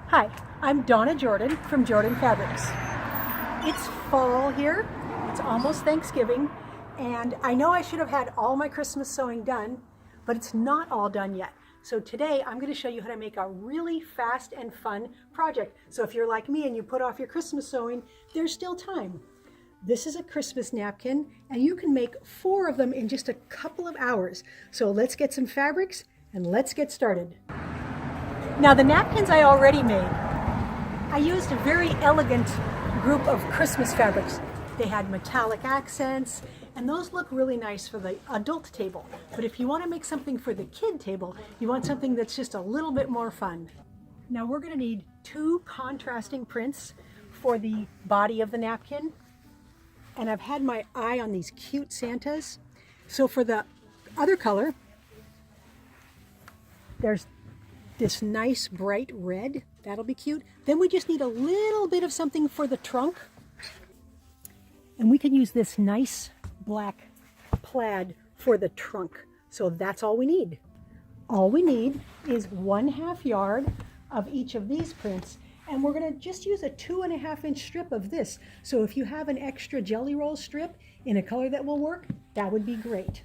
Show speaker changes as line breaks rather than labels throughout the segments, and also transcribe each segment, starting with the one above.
Hi, I'm Donna Jordan from Jordan Fabrics. It's fall here, it's almost Thanksgiving, and I know I should have had all my Christmas sewing done, but it's not all done yet. So today I'm going to show you how to make a really fast and fun project. So if you're like me and you put off your Christmas sewing, there's still time. This is a Christmas napkin, and you can make 4 of them in just a couple of hours. So let's get some fabrics and let's get started. Now the napkins I already made, I used a very elegant group of Christmas fabrics. They had metallic accents, and those look really nice for the adult table. But if you want to make something for the kid table, you want something that's just a little bit more fun. Now we're going to need 2 contrasting prints for the body of the napkin. And I've had my eye on these cute Santas. So for the other color, there's this nice bright red. That'll be cute. Then we just need a little bit of something for the trunk. And we can use this nice black plaid for the trunk. So that's all we need. All we need is 1/2 yard of each of these prints. And we're going to just use a 2.5 inch strip of this. So if you have an extra jelly roll strip in a color that will work, that would be great.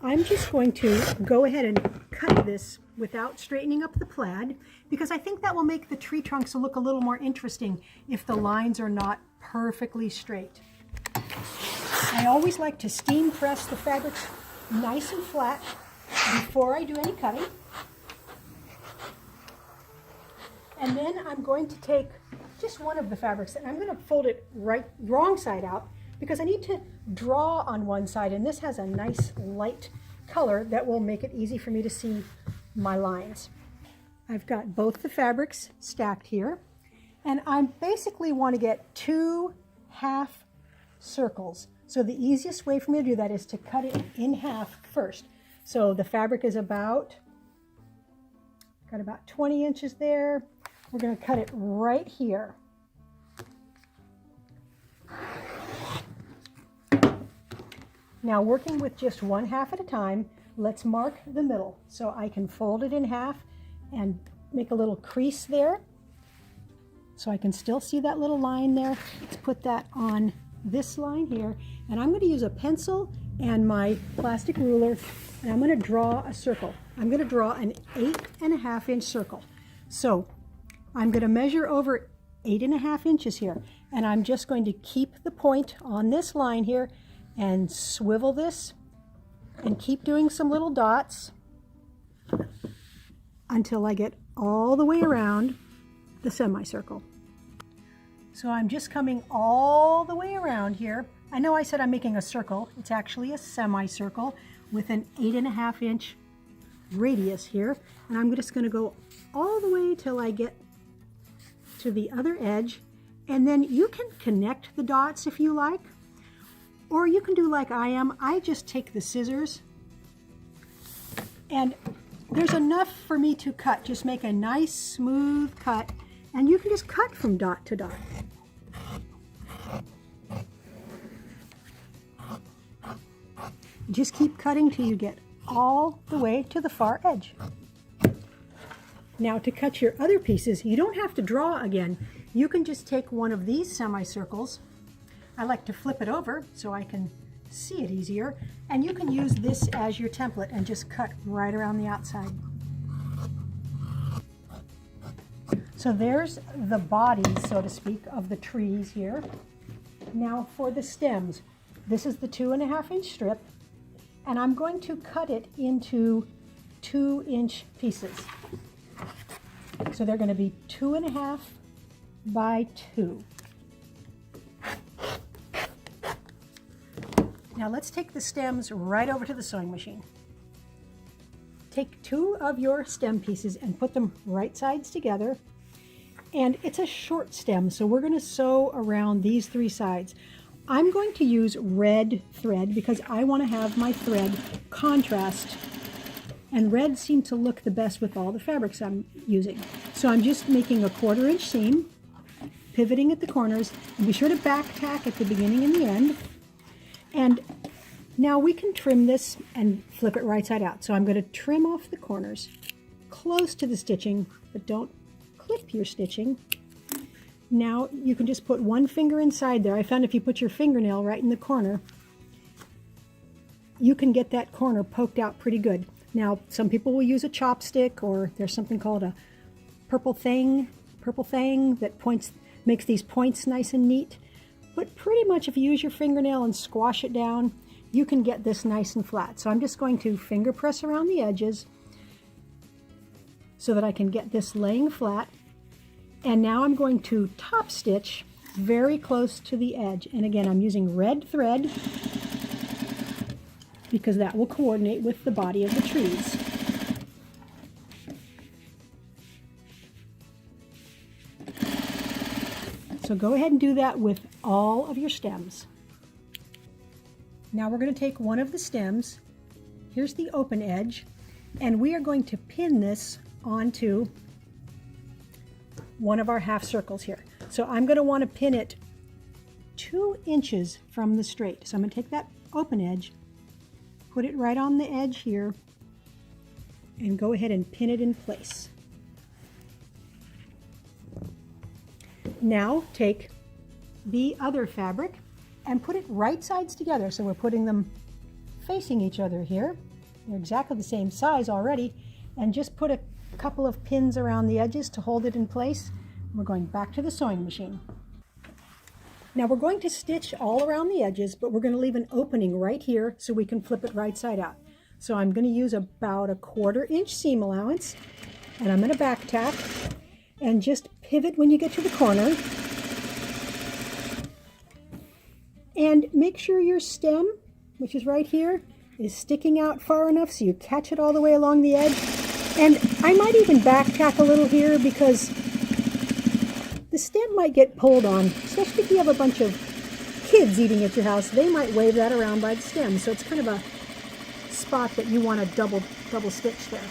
I'm just going to go ahead and cut this without straightening up the plaid, because I think that will make the tree trunks look a little more interesting if the lines are not perfectly straight. I always like to steam press the fabrics nice and flat before I do any cutting. And then I'm going to take just one of the fabrics and I'm going to fold it wrong side out, because I need to draw on one side, and this has a nice light color that will make it easy for me to see my lines. I've got both the fabrics stacked here, and I basically want to get 2 half circles. So the easiest way for me to do that is to cut it in half first. So the fabric is got about 20 inches there. We're going to cut it right here. Now, working with just 1/2 at a time, let's mark the middle. So I can fold it in half and make a little crease there. So I can still see that little line there. Let's put that on this line here. And I'm going to use a pencil and my plastic ruler, and I'm going to draw a circle. I'm going to draw an 8.5 inch circle. So I'm going to measure over 8.5 inches here. And I'm just going to keep the point on this line here and swivel this and keep doing some little dots until I get all the way around the semicircle. So I'm just coming all the way around here. I know I said I'm making a circle. It's actually a semicircle with an 8.5 inch radius here. And I'm just going to go all the way till I get to the other edge. And then you can connect the dots if you like. Or you can do like I am. I just take the scissors, and there's enough for me to cut. Just make a nice smooth cut, and you can just cut from dot to dot. Just keep cutting till you get all the way to the far edge. Now to cut your other pieces, you don't have to draw again. You can just take one of these semicircles. I like to flip it over so I can see it easier. And you can use this as your template and just cut right around the outside. So there's the body, so to speak, of the trees here. Now for the stems, this is the 2.5 inch strip, and I'm going to cut it into 2 inch pieces. So they're going to be 2.5 by 2. Now let's take the stems right over to the sewing machine. Take 2 of your stem pieces and put them right sides together. And it's a short stem, so we're going to sew around these 3 sides. I'm going to use red thread because I want to have my thread contrast. And red seemed to look the best with all the fabrics I'm using. So I'm just making a 1/4 inch seam, pivoting at the corners, and be sure to back tack at the beginning and the end. And Now we can trim this and flip it right side out. So I'm going to trim off the corners close to the stitching, but don't clip your stitching. Now you can just put one finger inside there. I found if you put your fingernail right in the corner, you can get that corner poked out pretty good. Now some people will use a chopstick, or there's something called a purple thing that makes these points nice and neat. But pretty much if you use your fingernail and squash it down, you can get this nice and flat. So I'm just going to finger press around the edges so that I can get this laying flat. And now I'm going to top stitch very close to the edge. And again, I'm using red thread because that will coordinate with the body of the trees. So go ahead and do that with all of your stems. Now we're going to take one of the stems, here's the open edge, and we are going to pin this onto one of our half circles here. So I'm going to want to pin it 2 inches from the straight. So I'm going to take that open edge, put it right on the edge here, and go ahead and pin it in place. Now take the other fabric and put it right sides together. So we're putting them facing each other here. They're exactly the same size already. And just put a couple of pins around the edges to hold it in place. We're going back to the sewing machine. Now we're going to stitch all around the edges, but we're going to leave an opening right here so we can flip it right side out. So I'm going to use about a 1/4 inch seam allowance, and I'm going to back tack and just pivot when you get to the corner. And make sure your stem, which is right here, is sticking out far enough so you catch it all the way along the edge. And I might even back tack a little here because the stem might get pulled on, especially if you have a bunch of kids eating at your house. They might wave that around by the stem. So it's kind of a spot that you want to double stitch there.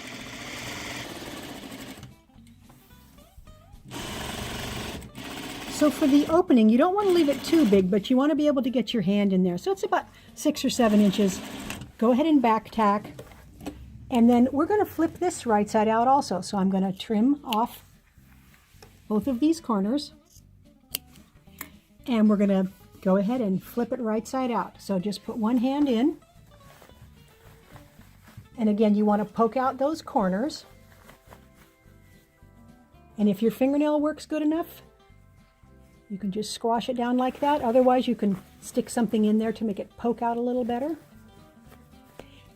So for the opening, you don't want to leave it too big, but you want to be able to get your hand in there. So it's about 6 or 7 inches. Go ahead and back tack. And then we're going to flip this right side out also. So I'm going to trim off both of these corners. And we're going to go ahead and flip it right side out. So just put one hand in. And again, you want to poke out those corners. And if your fingernail works good enough, you can just squash it down like that. Otherwise, you can stick something in there to make it poke out a little better.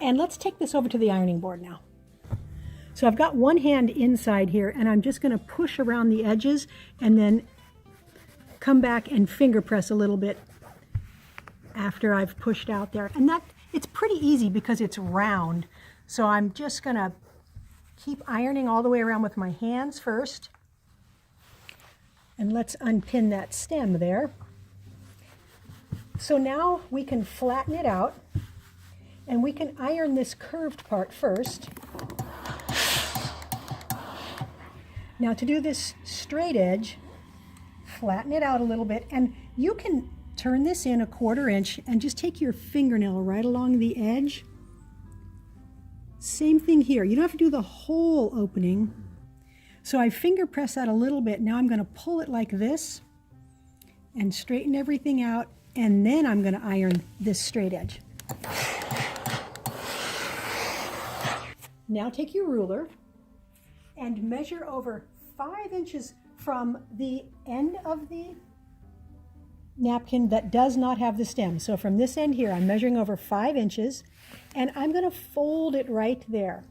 And let's take this over to the ironing board now. So I've got one hand inside here, and I'm just going to push around the edges and then come back and finger press a little bit after I've pushed out there. And it's pretty easy because it's round. So I'm just going to keep ironing all the way around with my hands first. And let's unpin that stem there. So now we can flatten it out, and we can iron this curved part first. Now to do this straight edge, flatten it out a little bit, and you can turn this in a 1/4 inch and just take your fingernail right along the edge. Same thing here. You don't have to do the whole opening. So I finger press that a little bit. Now I'm going to pull it like this and straighten everything out, and then I'm going to iron this straight edge. Now take your ruler and measure over 5 inches from the end of the napkin that does not have the stem. So from this end here, I'm measuring over 5 inches, and I'm going to fold it right there.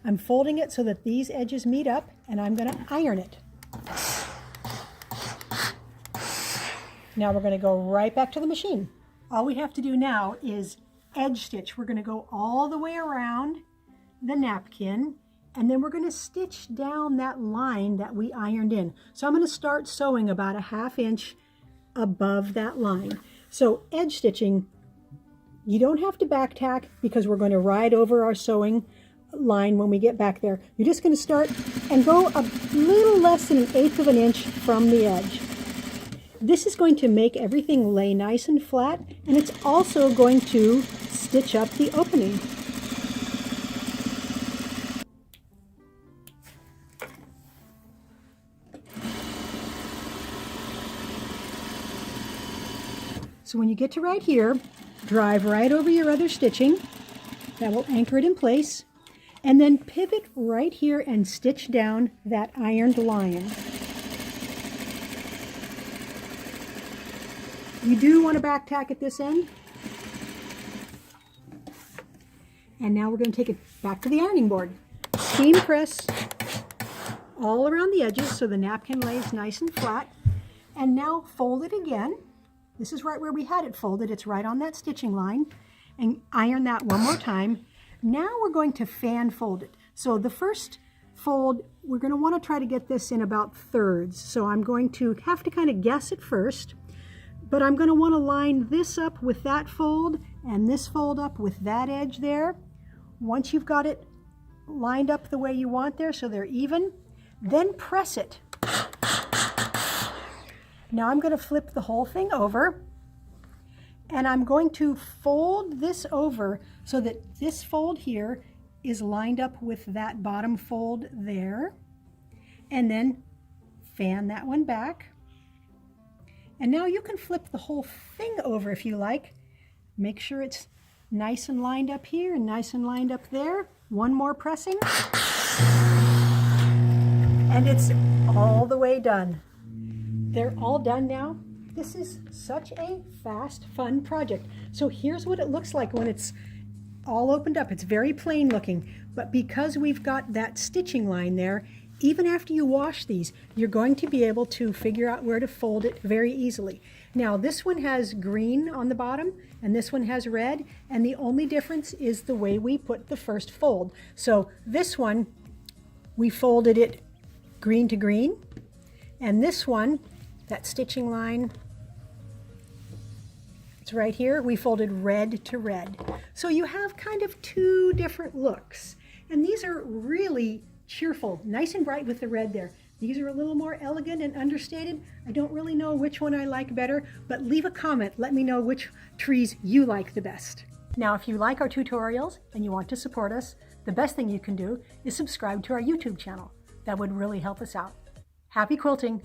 I'm folding it so that these edges meet up, and I'm going to iron it. Now we're going to go right back to the machine. All we have to do now is edge stitch. We're going to go all the way around the napkin, and then we're going to stitch down that line that we ironed in. So I'm going to start sewing about a 1/2 inch above that line. So edge stitching, you don't have to back tack because we're going to ride over our sewing line when we get back there. You're just going to start and go a little less than 1/8 of an inch from the edge. This is going to make everything lay nice and flat, and it's also going to stitch up the opening. So when you get to right here, drive right over your other stitching. That will anchor it in place. And then pivot right here and stitch down that ironed line. You do want to back tack at this end. And now we're going to take it back to the ironing board. Seam press all around the edges so the napkin lays nice and flat. And now fold it again. This is right where we had it folded. It's right on that stitching line. And iron that one more time. Now we're going to fan fold it. So the first fold, we're going to want to try to get this in about thirds. So I'm going to have to kind of guess it first. But I'm going to want to line this up with that fold and this fold up with that edge there. Once you've got it lined up the way you want there so they're even, then press it. Now I'm going to flip the whole thing over, and I'm going to fold this over so that this fold here is lined up with that bottom fold there, and then fan that one back. And now you can flip the whole thing over if you like. Make sure it's nice and lined up here and nice and lined up there. One more pressing, and it's all the way done. They're all done now. This is such a fast, fun project. So here's what it looks like when it's all opened up. It's very plain looking, but because we've got that stitching line there, even after you wash these, you're going to be able to figure out where to fold it very easily. Now this one has green on the bottom and this one has red, and the only difference is the way we put the first fold. So this one, we folded it green to green, and this one, that stitching line, it's right here, we folded red to red. So you have kind of two different looks, and these are really cheerful, nice and bright with the red there. These are a little more elegant and understated. I don't really know which one I like better, but leave a comment, let me know which trees you like the best. Now if you like our tutorials and you want to support us, the best thing you can do is subscribe to our YouTube channel. That would really help us out. Happy quilting!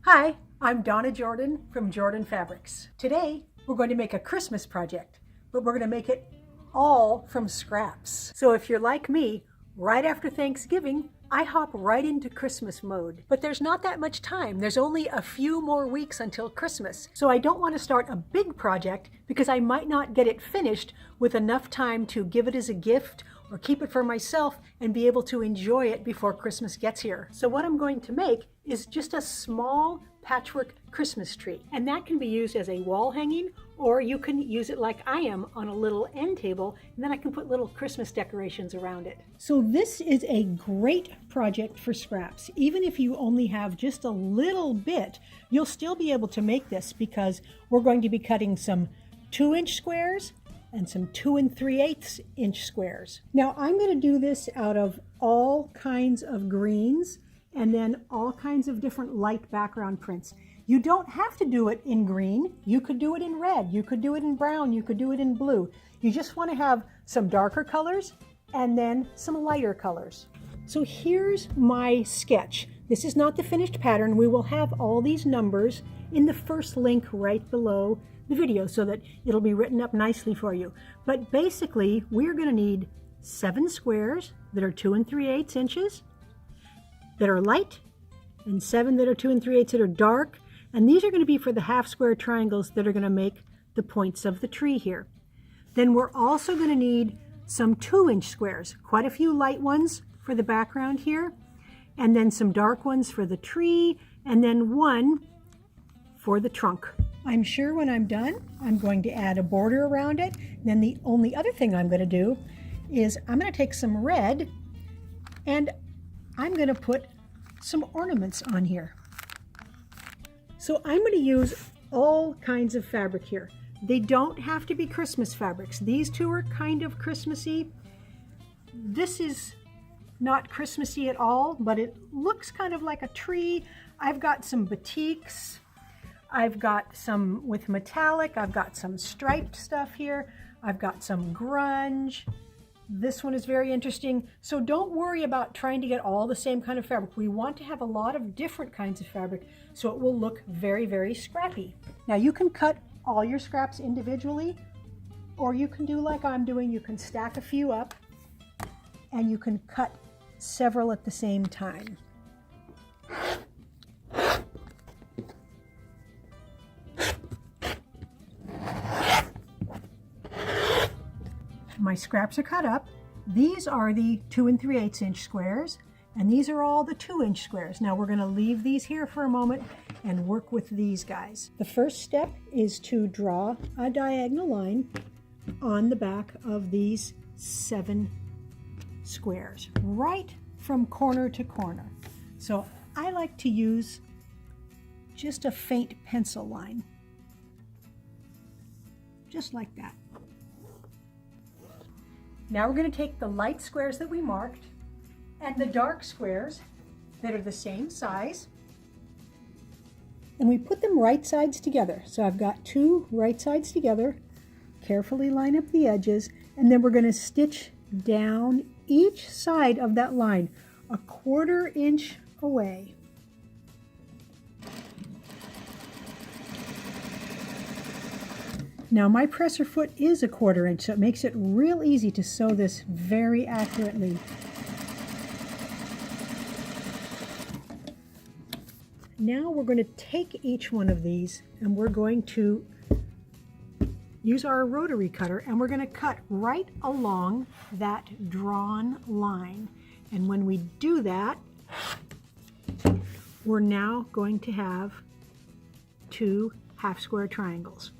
Hi, I'm Donna Jordan from Jordan Fabrics. Today, we're going to make a Christmas project, but we're going to make it all from scraps. So if you're like me, right after Thanksgiving, I hop right into Christmas mode. But there's not that much time. There's only a few more weeks until Christmas. So I don't want to start a big project because I might not get it finished with enough time to give it as a gift or keep it for myself and be able to enjoy it before Christmas gets here. So what I'm going to make is just a small patchwork Christmas tree. And that can be used as a wall hanging, or you can use it like I am on a little end table, and then I can put little Christmas decorations around it. So this is a great project for scraps. Even if you only have just a little bit, you'll still be able to make this because we're going to be cutting some 2-inch squares and some 2 3/8 inch squares. Now I'm going to do this out of all kinds of greens and then all kinds of different light background prints. You don't have to do it in green. You could do it in red. You could do it in brown. You could do it in blue. You just want to have some darker colors and then some lighter colors. So here's my sketch. This is not the finished pattern. We will have all these numbers in the first link right below the video so that it'll be written up nicely for you. But basically, we're going to need 7 squares that are 2 3/8 inches that are light, and 7 that are 2 3/8 that are dark. And these are going to be for the half square triangles that are going to make the points of the tree here. Then we're also going to need some 2-inch squares, quite a few light ones for the background here, and then some dark ones for the tree, and then one for the trunk. I'm sure when I'm done, I'm going to add a border around it. Then the only other thing I'm going to do is I'm going to take some red and I'm going to put some ornaments on here. So I'm going to use all kinds of fabric here. They don't have to be Christmas fabrics. These two are kind of Christmassy. This is not Christmassy at all, but it looks kind of like a tree. I've got some batiks. I've got some with metallic. I've got some striped stuff here. I've got some grunge. This one is very interesting. So don't worry about trying to get all the same kind of fabric. We want to have a lot of different kinds of fabric so it will look very, very scrappy. Now you can cut all your scraps individually, or you can do like I'm doing. You can stack a few up and you can cut several at the same time. My scraps are cut up. These are the 2 3/8 inch squares, and these are all the 2-inch squares. Now we're going to leave these here for a moment and work with these guys. The first step is to draw a diagonal line on the back of these 7 squares, right from corner to corner. So I like to use just a faint pencil line, just like that. Now we're going to take the light squares that we marked and the dark squares that are the same size, and we put them right sides together. So I've got 2 right sides together, carefully line up the edges, and then we're going to stitch down each side of that line 1/4 inch away. Now my presser foot is 1/4 inch, so it makes it real easy to sew this very accurately. Now we're going to take each one of these and we're going to use our rotary cutter and we're going to cut right along that drawn line. And when we do that, we're now going to have 2 half square triangles.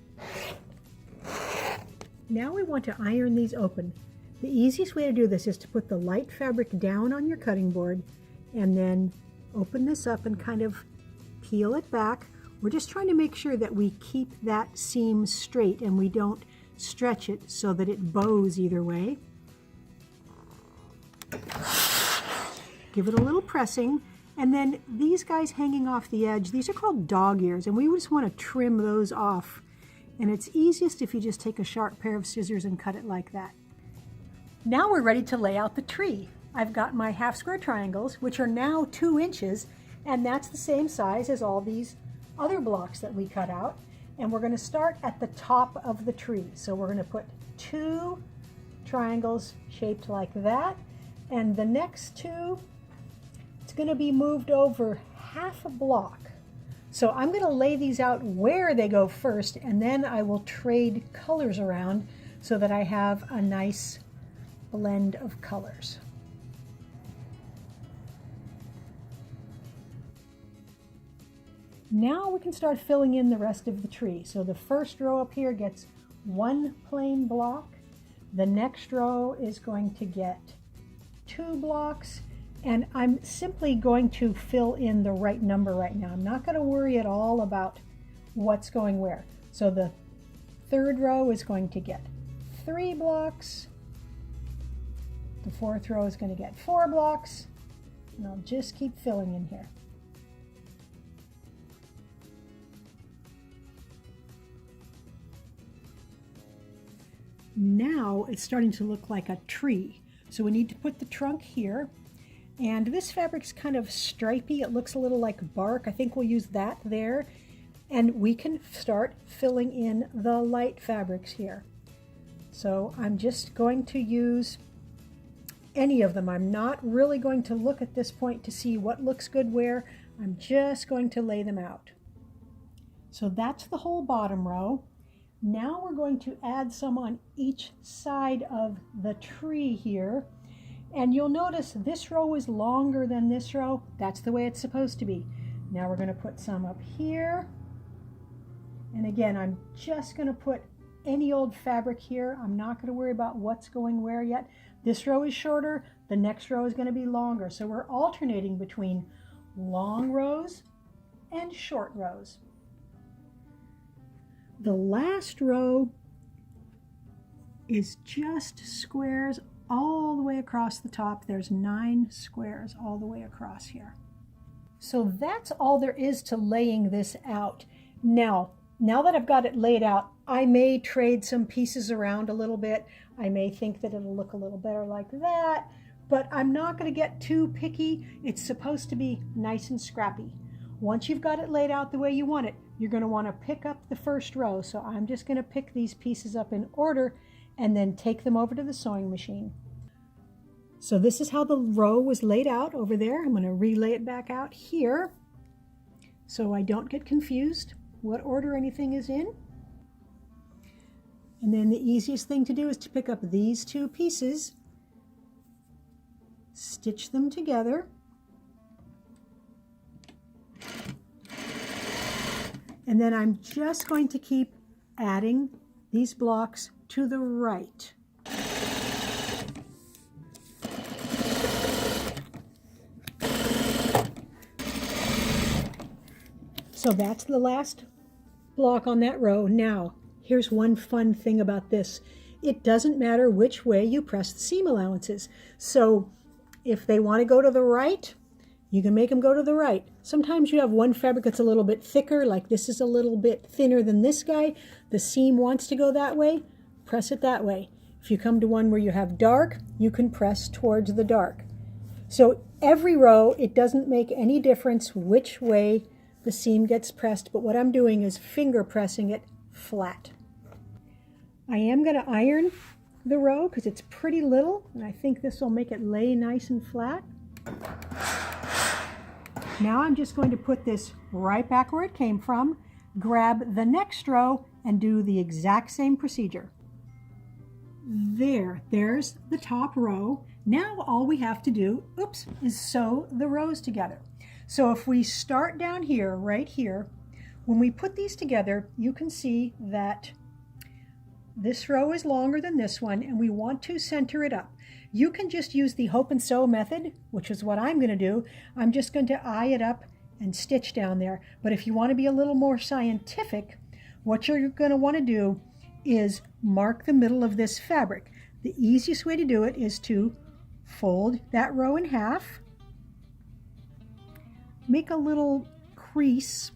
Now we want to iron these open. The easiest way to do this is to put the light fabric down on your cutting board and then open this up and kind of peel it back. We're just trying to make sure that we keep that seam straight and we don't stretch it so that it bows either way. Give it a little pressing, and then these guys hanging off the edge, these are called dog ears, and we just want to trim those off. And it's easiest if you just take a sharp pair of scissors and cut it like that. Now we're ready to lay out the tree. I've got my half square triangles, which are now 2 inches, and that's the same size as all these other blocks that we cut out. And we're going to start at the top of the tree. So we're going to put 2 triangles shaped like that, and the next 2, it's going to be moved over half a block. So I'm going to lay these out where they go first, and then I will trade colors around so that I have a nice blend of colors. Now we can start filling in the rest of the tree. So the first row up here gets 1 plain block. The next row is going to get 2 blocks. And I'm simply going to fill in the right number right now. I'm not going to worry at all about what's going where. So the third row is going to get 3 blocks. The fourth row is going to get 4 blocks. And I'll just keep filling in here. Now it's starting to look like a tree. So we need to put the trunk here. And this fabric's kind of stripy. It looks a little like bark. I think we'll use that there. And we can start filling in the light fabrics here. So I'm just going to use any of them. I'm not really going to look at this point to see what looks good where. I'm just going to lay them out. So that's the whole bottom row. Now we're going to add some on each side of the tree here. And you'll notice this row is longer than this row. That's the way it's supposed to be. Now we're going to put some up here. And again, I'm just going to put any old fabric here. I'm not going to worry about what's going where yet. This row is shorter. The next row is going to be longer. So we're alternating between long rows and short rows. The last row is just squares all the way across the top. There's 9 squares all the way across here. So that's all there is to laying this out. Now that I've got it laid out, I may trade some pieces around a little bit. I may think that it'll look a little better like that, but I'm not going to get too picky. It's supposed to be nice and scrappy. Once you've got it laid out the way you want it, you're going to want to pick up the first row. So I'm just going to pick these pieces up in order and then take them over to the sewing machine. So this is how the row was laid out over there. I'm going to relay it back out here so I don't get confused what order anything is in. And then the easiest thing to do is to pick up these 2 pieces, stitch them together, and then I'm just going to keep adding these blocks to the right. So that's the last block on that row. Now, here's one fun thing about this. It doesn't matter which way you press the seam allowances. So if they want to go to the right, you can make them go to the right. Sometimes you have one fabric that's a little bit thicker, like this is a little bit thinner than this guy. The seam wants to go that way, press it that way. If you come to one where you have dark, you can press towards the dark. So every row, it doesn't make any difference which way the seam gets pressed, but what I'm doing is finger pressing it flat. I am going to iron the row because it's pretty little, and I think this will make it lay nice and flat. Now I'm just going to put this right back where it came from, grab the next row, and do the exact same procedure. There's the top row. Now all we have to do, is sew the rows together. So if we start down here, right here, when we put these together, you can see that this row is longer than this one, and we want to center it up. You can just use the hope and sew method, which is what I'm going to do. I'm just going to eye it up and stitch down there. But if you want to be a little more scientific, what you're going to want to do is mark the middle of this fabric. The easiest way to do it is to fold that row in half, make a little crease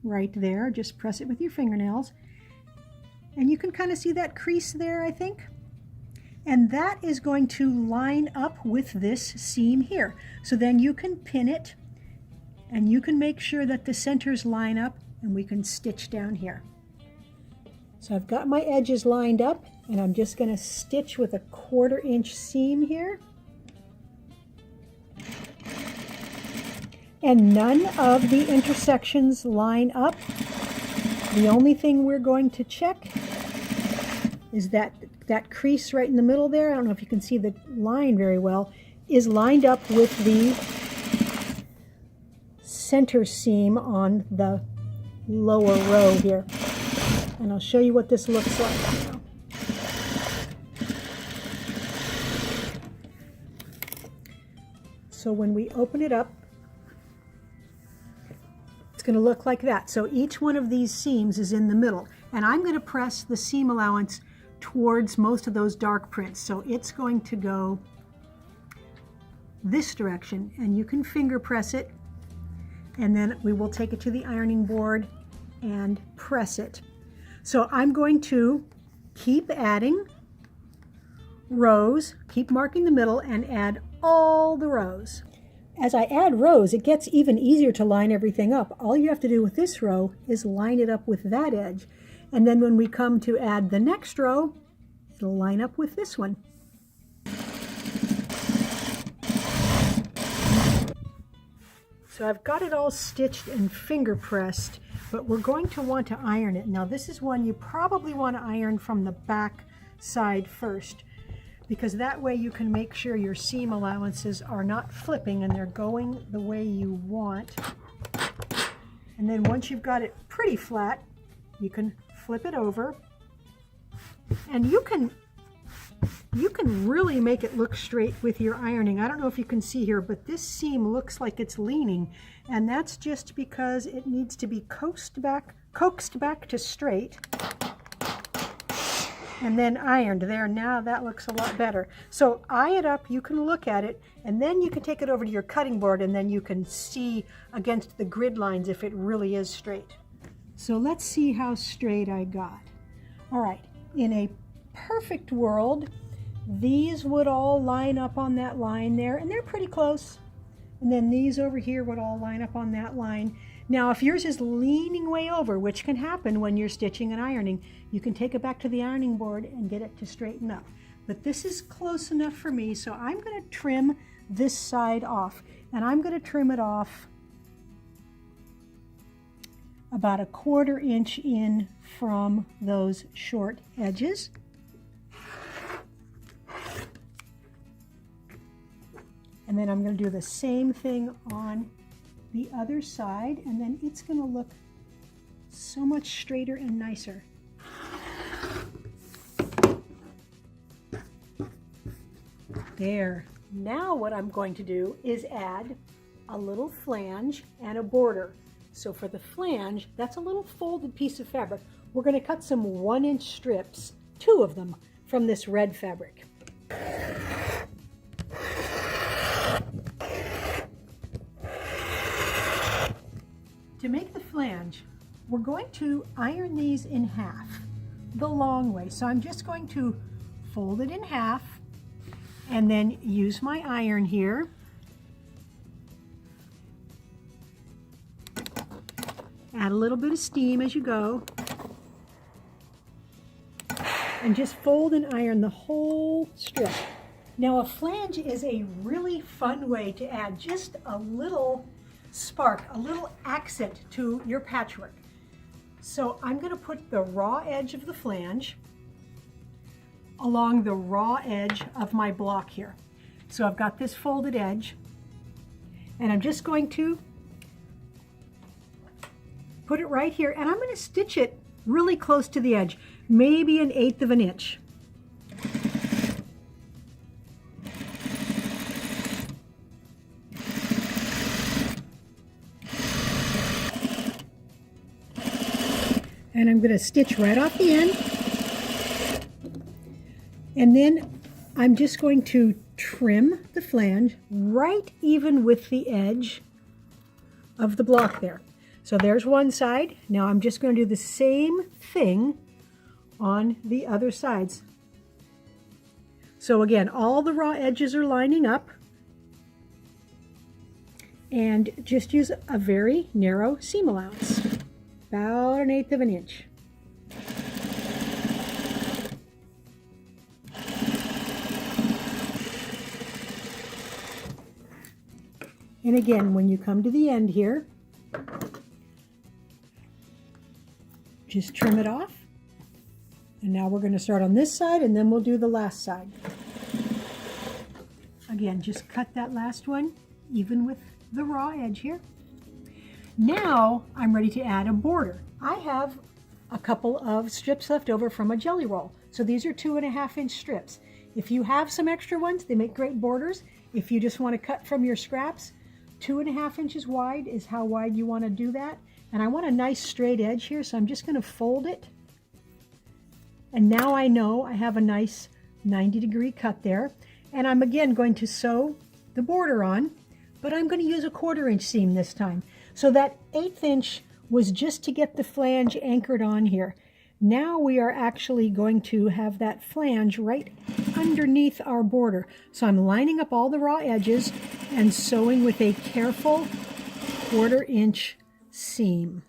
right there, just press it with your fingernails, and you can kind of see that crease there, I think. And that is going to line up with this seam here. So then you can pin it, and you can make sure that the centers line up, and we can stitch down here. So I've got my edges lined up, and I'm just going to stitch with a 1/4 inch seam here. And none of the intersections line up. The only thing we're going to check is that crease right in the middle there, I don't know if you can see the line very well, is lined up with the center seam on the lower row here. And I'll show you what this looks like now. So when we open it up, it's going to look like that. So each one of these seams is in the middle, and I'm going to press the seam allowance towards most of those dark prints. So it's going to go this direction, and you can finger press it, and then we will take it to the ironing board and press it. So I'm going to keep adding rows, keep marking the middle, and add all the rows. As I add rows, it gets even easier to line everything up. All you have to do with this row is line it up with that edge. And then when we come to add the next row, it'll line up with this one. So I've got it all stitched and finger pressed, but we're going to want to iron it. Now this is one you probably want to iron from the back side first, because that way you can make sure your seam allowances are not flipping and they're going the way you want. And then once you've got it pretty flat, you can flip it over, and you can really make it look straight with your ironing. I don't know if you can see here, but this seam looks like it's leaning, and that's just because it needs to be coaxed back to straight. and then ironed. There, now that looks a lot better. So eye it up, you can look at it, and then you can take it over to your cutting board, and then you can see against the grid lines if it really is straight. So let's see how straight I got. All right, in a perfect world, these would all line up on that line there, and they're pretty close. And then these over here would all line up on that line. Now, if yours is leaning way over, which can happen when you're stitching and ironing, you can take it back to the ironing board and get it to straighten up. But this is close enough for me, so I'm going to trim this side off. And I'm going to trim it off about 1/4 inch in from those short edges. And then I'm going to do the same thing on the other side, and then it's going to look so much straighter and nicer. There. Now what I'm going to do is add a little flange and a border. So for the flange, that's a little folded piece of fabric. We're going to cut some 1-inch strips, 2 of them, from this red fabric. To make the flange, we're going to iron these in half, the long way. So I'm just going to fold it in half and then use my iron here. Add a little bit of steam as you go. And just fold and iron the whole strip. Now a flange is a really fun way to add just a little spark, a little accent to your patchwork. So I'm going to put the raw edge of the flange along the raw edge of my block here. So I've got this folded edge, and I'm just going to put it right here, and I'm going to stitch it really close to the edge, maybe 1/8 of an inch. And I'm going to stitch right off the end. And then I'm just going to trim the flange right even with the edge of the block there. So there's one side. Now I'm just going to do the same thing on the other sides. So again, all the raw edges are lining up. And just use a very narrow seam allowance. About 1/8 of an inch. And again, when you come to the end here, just trim it off. And now we're going to start on this side, and then we'll do the last side. Again, just cut that last one even with the raw edge here. Now I'm ready to add a border. I have a couple of strips left over from a jelly roll. So these are 2.5-inch strips. If you have some extra ones, they make great borders. If you just want to cut from your scraps, 2.5 inches wide is how wide you want to do that. And I want a nice straight edge here, so I'm just going to fold it. And now I know I have a nice 90-degree cut there. And I'm again going to sew the border on, but I'm going to use a 1/4 inch seam this time. So that 1/8 inch was just to get the flange anchored on here. Now we are actually going to have that flange right underneath our border. So I'm lining up all the raw edges and sewing with a careful 1/4 inch seam.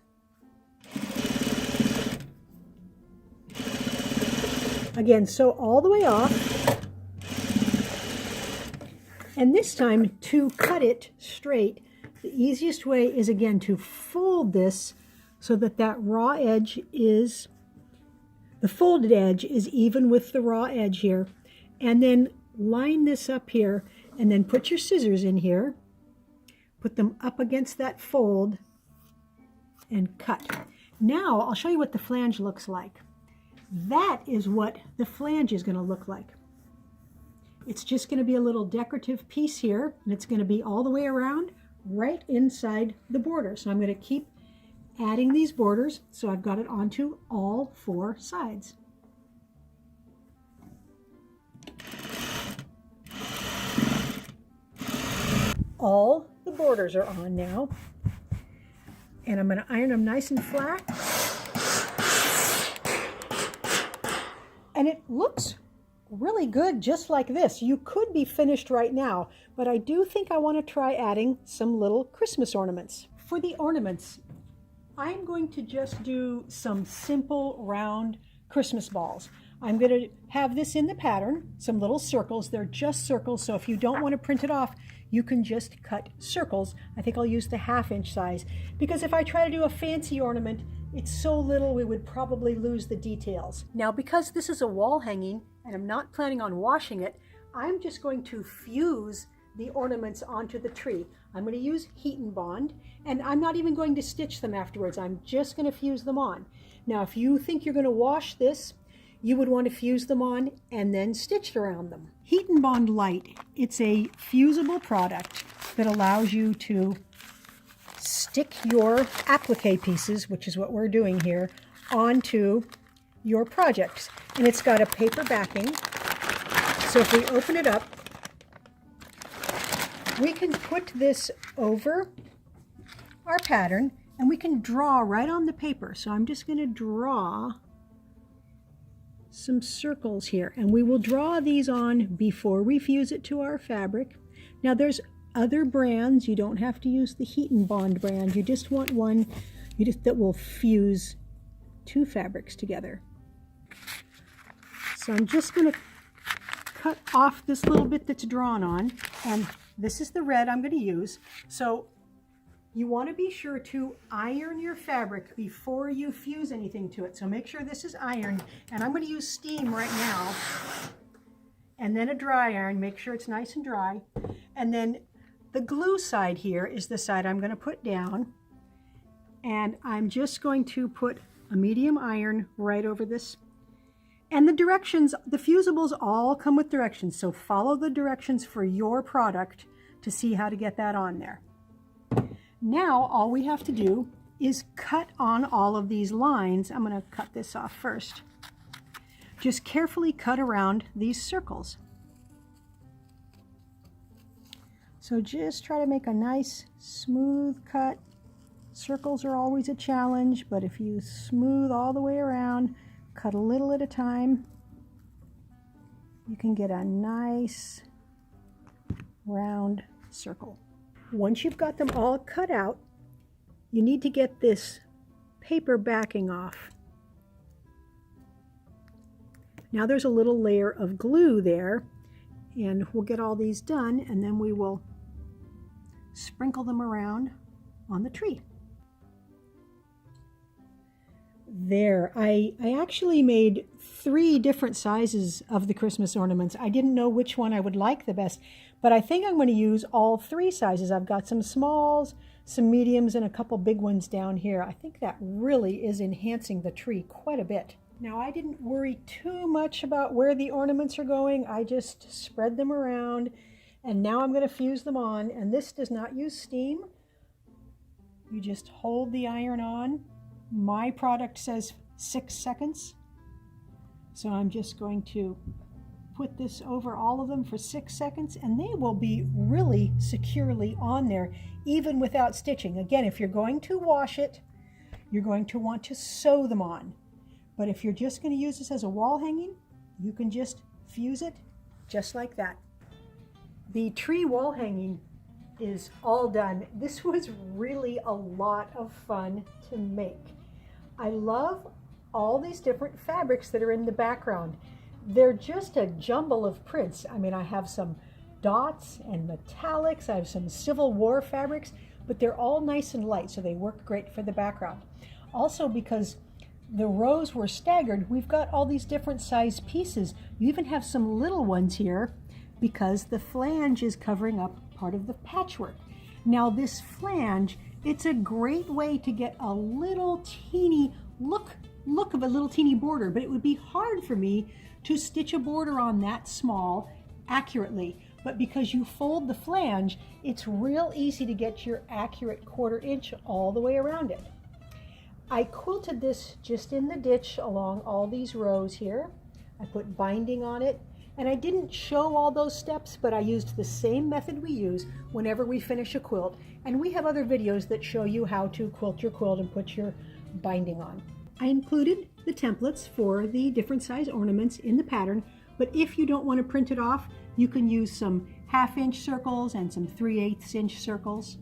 Again, sew all the way off. And this time, to cut it straight, the easiest way is again to fold this so that that raw edge is, the folded edge is even with the raw edge here. And then line this up here and then put your scissors in here, put them up against that fold and cut. Now I'll show you what the flange looks like. That is what the flange is going to look like. It's just going to be a little decorative piece here, and it's going to be all the way around right inside the border. So I'm going to keep adding these borders so I've got it onto all 4 sides. all the borders are on now. And I'm going to iron them nice and flat. And it looks really good just like this. You could be finished right now, but I do think I want to try adding some little Christmas ornaments. For the ornaments, I'm going to just do some simple round Christmas balls. I'm going to have this in the pattern, some little circles. They're just circles, so if you don't want to print it off, you can just cut circles. I think I'll use the 1/2 inch size, because if I try to do a fancy ornament, it's so little we would probably lose the details. Now, because this is a wall hanging and I'm not planning on washing it, I'm just going to fuse the ornaments onto the tree. I'm going to use heat and bond, and I'm not even going to stitch them afterwards. I'm just going to fuse them on. Now, if you think you're going to wash this, you would want to fuse them on and then stitch around them. Heat and Bond Light, it's a fusible product that allows you to stick your applique pieces, which is what we're doing here, onto your projects. And it's got a paper backing, so if we open it up, we can put this over our pattern and we can draw right on the paper. So I'm just going to draw some circles here, and we will draw these on before we fuse it to our fabric. Now, there's other brands. You don't have to use the Heat and Bond brand. You just want one that will fuse 2 fabrics together. So I'm just going to cut off this little bit that's drawn on, and this is the red I'm going to use. So you want to be sure to iron your fabric before you fuse anything to it. So make sure this is ironed, and I'm going to use steam right now, and then a dry iron. Make sure it's nice and dry. And then the glue side here is the side I'm going to put down, and I'm just going to put a medium iron right over this. And the directions, the fusibles all come with directions, so follow the directions for your product to see how to get that on there. Now all we have to do is cut on all of these lines. I'm going to cut this off first. Just carefully cut around these circles. So just try to make a nice smooth cut. Circles are always a challenge, but if you smooth all the way around, cut a little at a time, you can get a nice round circle. Once you've got them all cut out, you need to get this paper backing off. Now there's a little layer of glue there, and we'll get all these done, and then we will sprinkle them around on the tree. There, I actually made 3 different sizes of the Christmas ornaments. I didn't know which one I would like the best, but I think I'm going to use all 3 sizes. I've got some smalls, some mediums, and a couple big ones down here. I think that really is enhancing the tree quite a bit. Now, I didn't worry too much about where the ornaments are going. I just spread them around, and now I'm going to fuse them on. And this does not use steam. You just hold the iron on. My product says 6 seconds. So I'm just going to put this over all of them for 6 seconds, and they will be really securely on there, even without stitching. Again, if you're going to wash it, you're going to want to sew them on. But if you're just going to use this as a wall hanging, you can just fuse it just like that. The tree wall hanging is all done. This was really a lot of fun to make. I love all these different fabrics that are in the background. They're just a jumble of prints. I mean, I have some dots and metallics, I have some Civil War fabrics, but they're all nice and light, so they work great for the background. Also, because the rows were staggered, we've got all these different size pieces. You even have some little ones here because the flange is covering up part of the patchwork. Now this flange, it's a great way to get a little teeny look of a little teeny border, but it would be hard for me to stitch a border on that small accurately. But because you fold the flange, it's real easy to get your accurate 1/4 inch all the way around it. I quilted this just in the ditch along all these rows here. I put binding on it, And I didn't show all those steps, but I used the same method we use whenever we finish a quilt. And we have other videos that show you how to quilt your quilt and put your binding on. I included the templates for the different size ornaments in the pattern, but if you don't want to print it off, you can use some 1/2 inch circles and some 3/8 inch circles.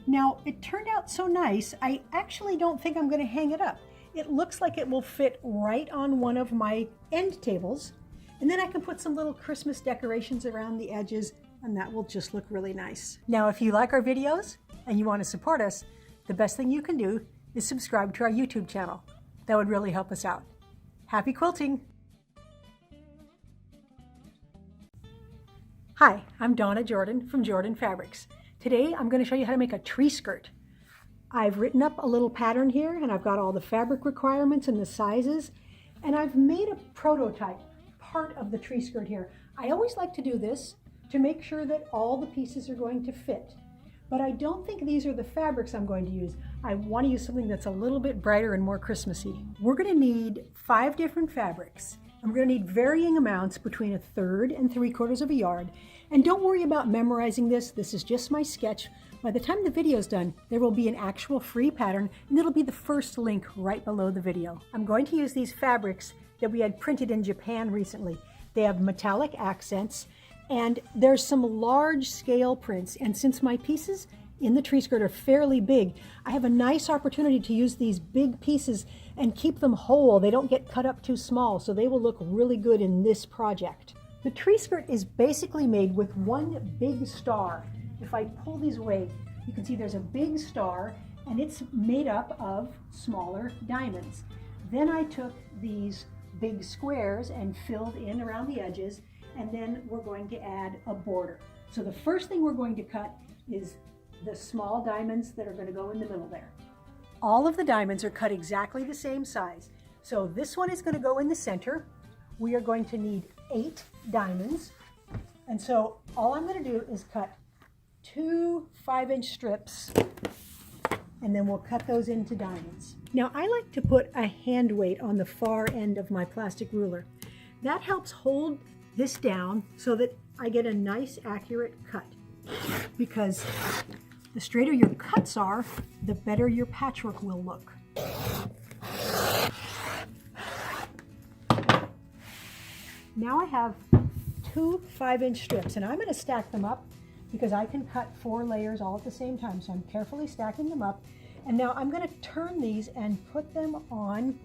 Now, it turned out so nice, I actually don't think I'm going to hang it up. It looks like it will fit right on one of my end tables, and then I can put some little Christmas decorations around the edges, and that will just look really nice. Now, if you like our videos and you want to support us, the best thing you can do is subscribe to our YouTube channel. That would really help us out. Happy quilting! Hi, I'm Donna Jordan from Jordan Fabrics. Today I'm going to show you how to make a tree skirt. I've written up a little pattern here, and I've got all the fabric requirements and the sizes, and I've made a prototype part of the tree skirt here. I always like to do this to make sure that all the pieces are going to fit. But I don't think these are the fabrics I'm going to use. I want to use something that's a little bit brighter and more Christmassy. We're going to need 5 different fabrics. And we're going to need varying amounts between 1/3 and 3/4 of a yard. And don't worry about memorizing this. This is just my sketch. By the time the video is done, there will be an actual free pattern, and it'll be the first link right below the video. I'm going to use these fabrics that we had printed in Japan recently. They have metallic accents, and there's some large scale prints. And since my pieces in the tree skirt are fairly big, I have a nice opportunity to use these big pieces and keep them whole. They don't get cut up too small, so they will look really good in this project. The tree skirt is basically made with one big star. If I pull these away, you can see there's a big star, and it's made up of smaller diamonds. Then I took these big squares and filled in around the edges, and then we're going to add a border. So the first thing we're going to cut is the small diamonds that are going to go in the middle there. All of the diamonds are cut exactly the same size. So this one is going to go in the center. We are going to need 8 diamonds. And so all I'm going to do is cut 2 5-inch strips, and then we'll cut those into diamonds. Now, I like to put a hand weight on the far end of my plastic ruler. That helps hold this down so that I get a nice accurate cut, because the straighter your cuts are, the better your patchwork will look. Now I have 2 5-inch strips, and I'm going to stack them up because I can cut 4 layers all at the same time. So I'm carefully stacking them up. And now I'm going to turn these and put them on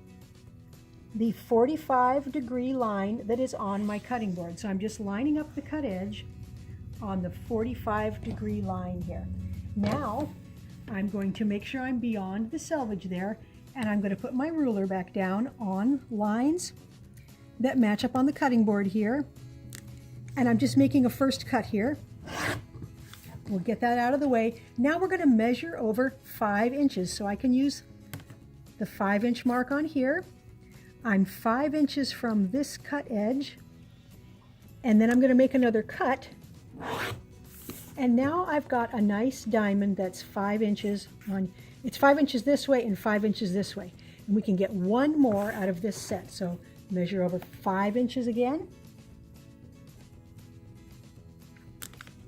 the 45-degree line that is on my cutting board. So I'm just lining up the cut edge on the 45-degree line here. Now I'm going to make sure I'm beyond the selvage there, and I'm going to put my ruler back down on lines that match up on the cutting board here. And I'm just making a first cut here. We'll get that out of the way. Now we're going to measure over 5 inches. So I can use the 5-inch mark on here. I'm 5 inches from this cut edge. And then I'm going to make another cut. And now I've got a nice diamond that's 5 inches on. It's 5 inches this way and 5 inches this way. And we can get one more out of this set. So measure over 5 inches again.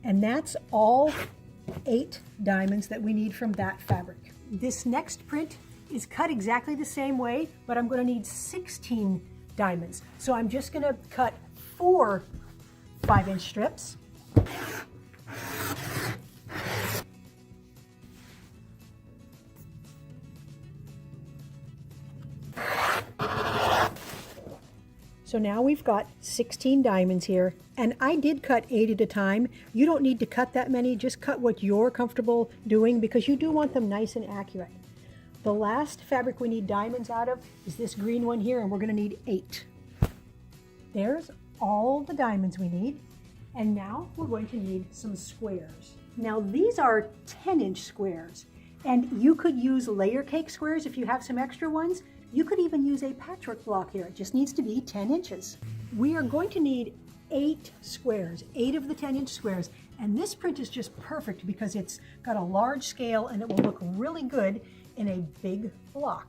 And that's all 8 diamonds that we need from that fabric. This next print is cut exactly the same way, but I'm going to need 16 diamonds. So I'm just going to cut 4 5-inch strips. So now we've got 16 diamonds here, and I did cut 8 at a time. You don't need to cut that many, just cut what you're comfortable doing because you do want them nice and accurate. The last fabric we need diamonds out of is this green one here, and we're going to need 8. There's all the diamonds we need, and now we're going to need some squares. Now these are 10-inch squares, and you could use layer cake squares if you have some extra ones. You could even use a patchwork block here. It just needs to be 10 inches. We are going to need 8 squares, 8 of the 10-inch squares. And this print is just perfect because it's got a large scale and it will look really good in a big block.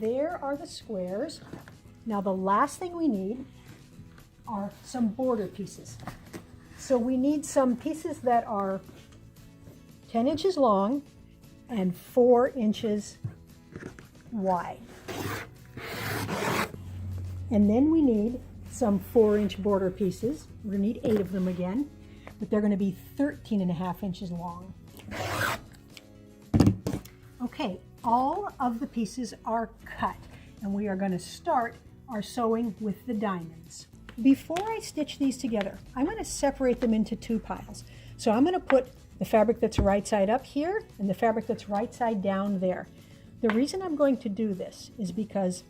there are the squares. Now the last thing we need are some border pieces. So we need some pieces that are 10 inches long and 4 inches wide. And then we need some 4-inch border pieces. We're gonna need 8 of them again, but they're gonna be 13.5 inches long. Okay, all of the pieces are cut, and we are gonna start our sewing with the diamonds. Before I stitch these together, I'm gonna separate them into 2 piles. So I'm gonna put the fabric that's right side up here and the fabric that's right side down there. The reason I'm going to do this is because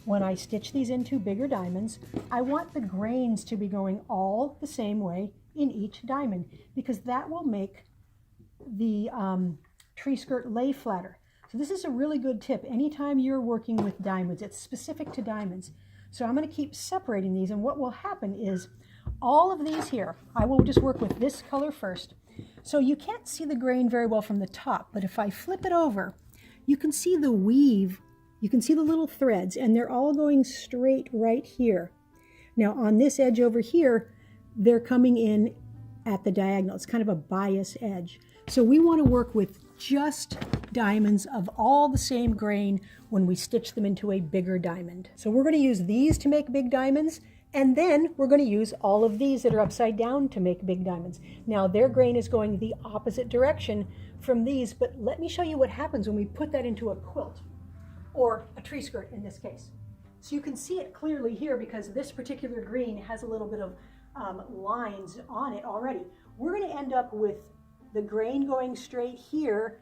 when I stitch these into bigger diamonds, I want the grains to be going all the same way in each diamond, because that will make the tree skirt lay flatter. So this is a really good tip. Anytime you're working with diamonds, it's specific to diamonds. So I'm going to keep separating these, and what will happen is all of these here, I will just work with this color first. So you can't see the grain very well from the top, but if I flip it over, you can see the weave. You can see the little threads, and they're all going straight right here. Now on this edge over here, they're coming in at the diagonal. It's kind of a bias edge. So we want to work with just diamonds of all the same grain when we stitch them into a bigger diamond. So we're going to use these to make big diamonds, and then we're going to use all of these that are upside down to make big diamonds. Now their grain is going the opposite direction from these, but let me show you what happens when we put that into a quilt, or a tree skirt in this case. So you can see it clearly here because this particular green has a little bit of lines on it already. We're going to end up with the grain going straight here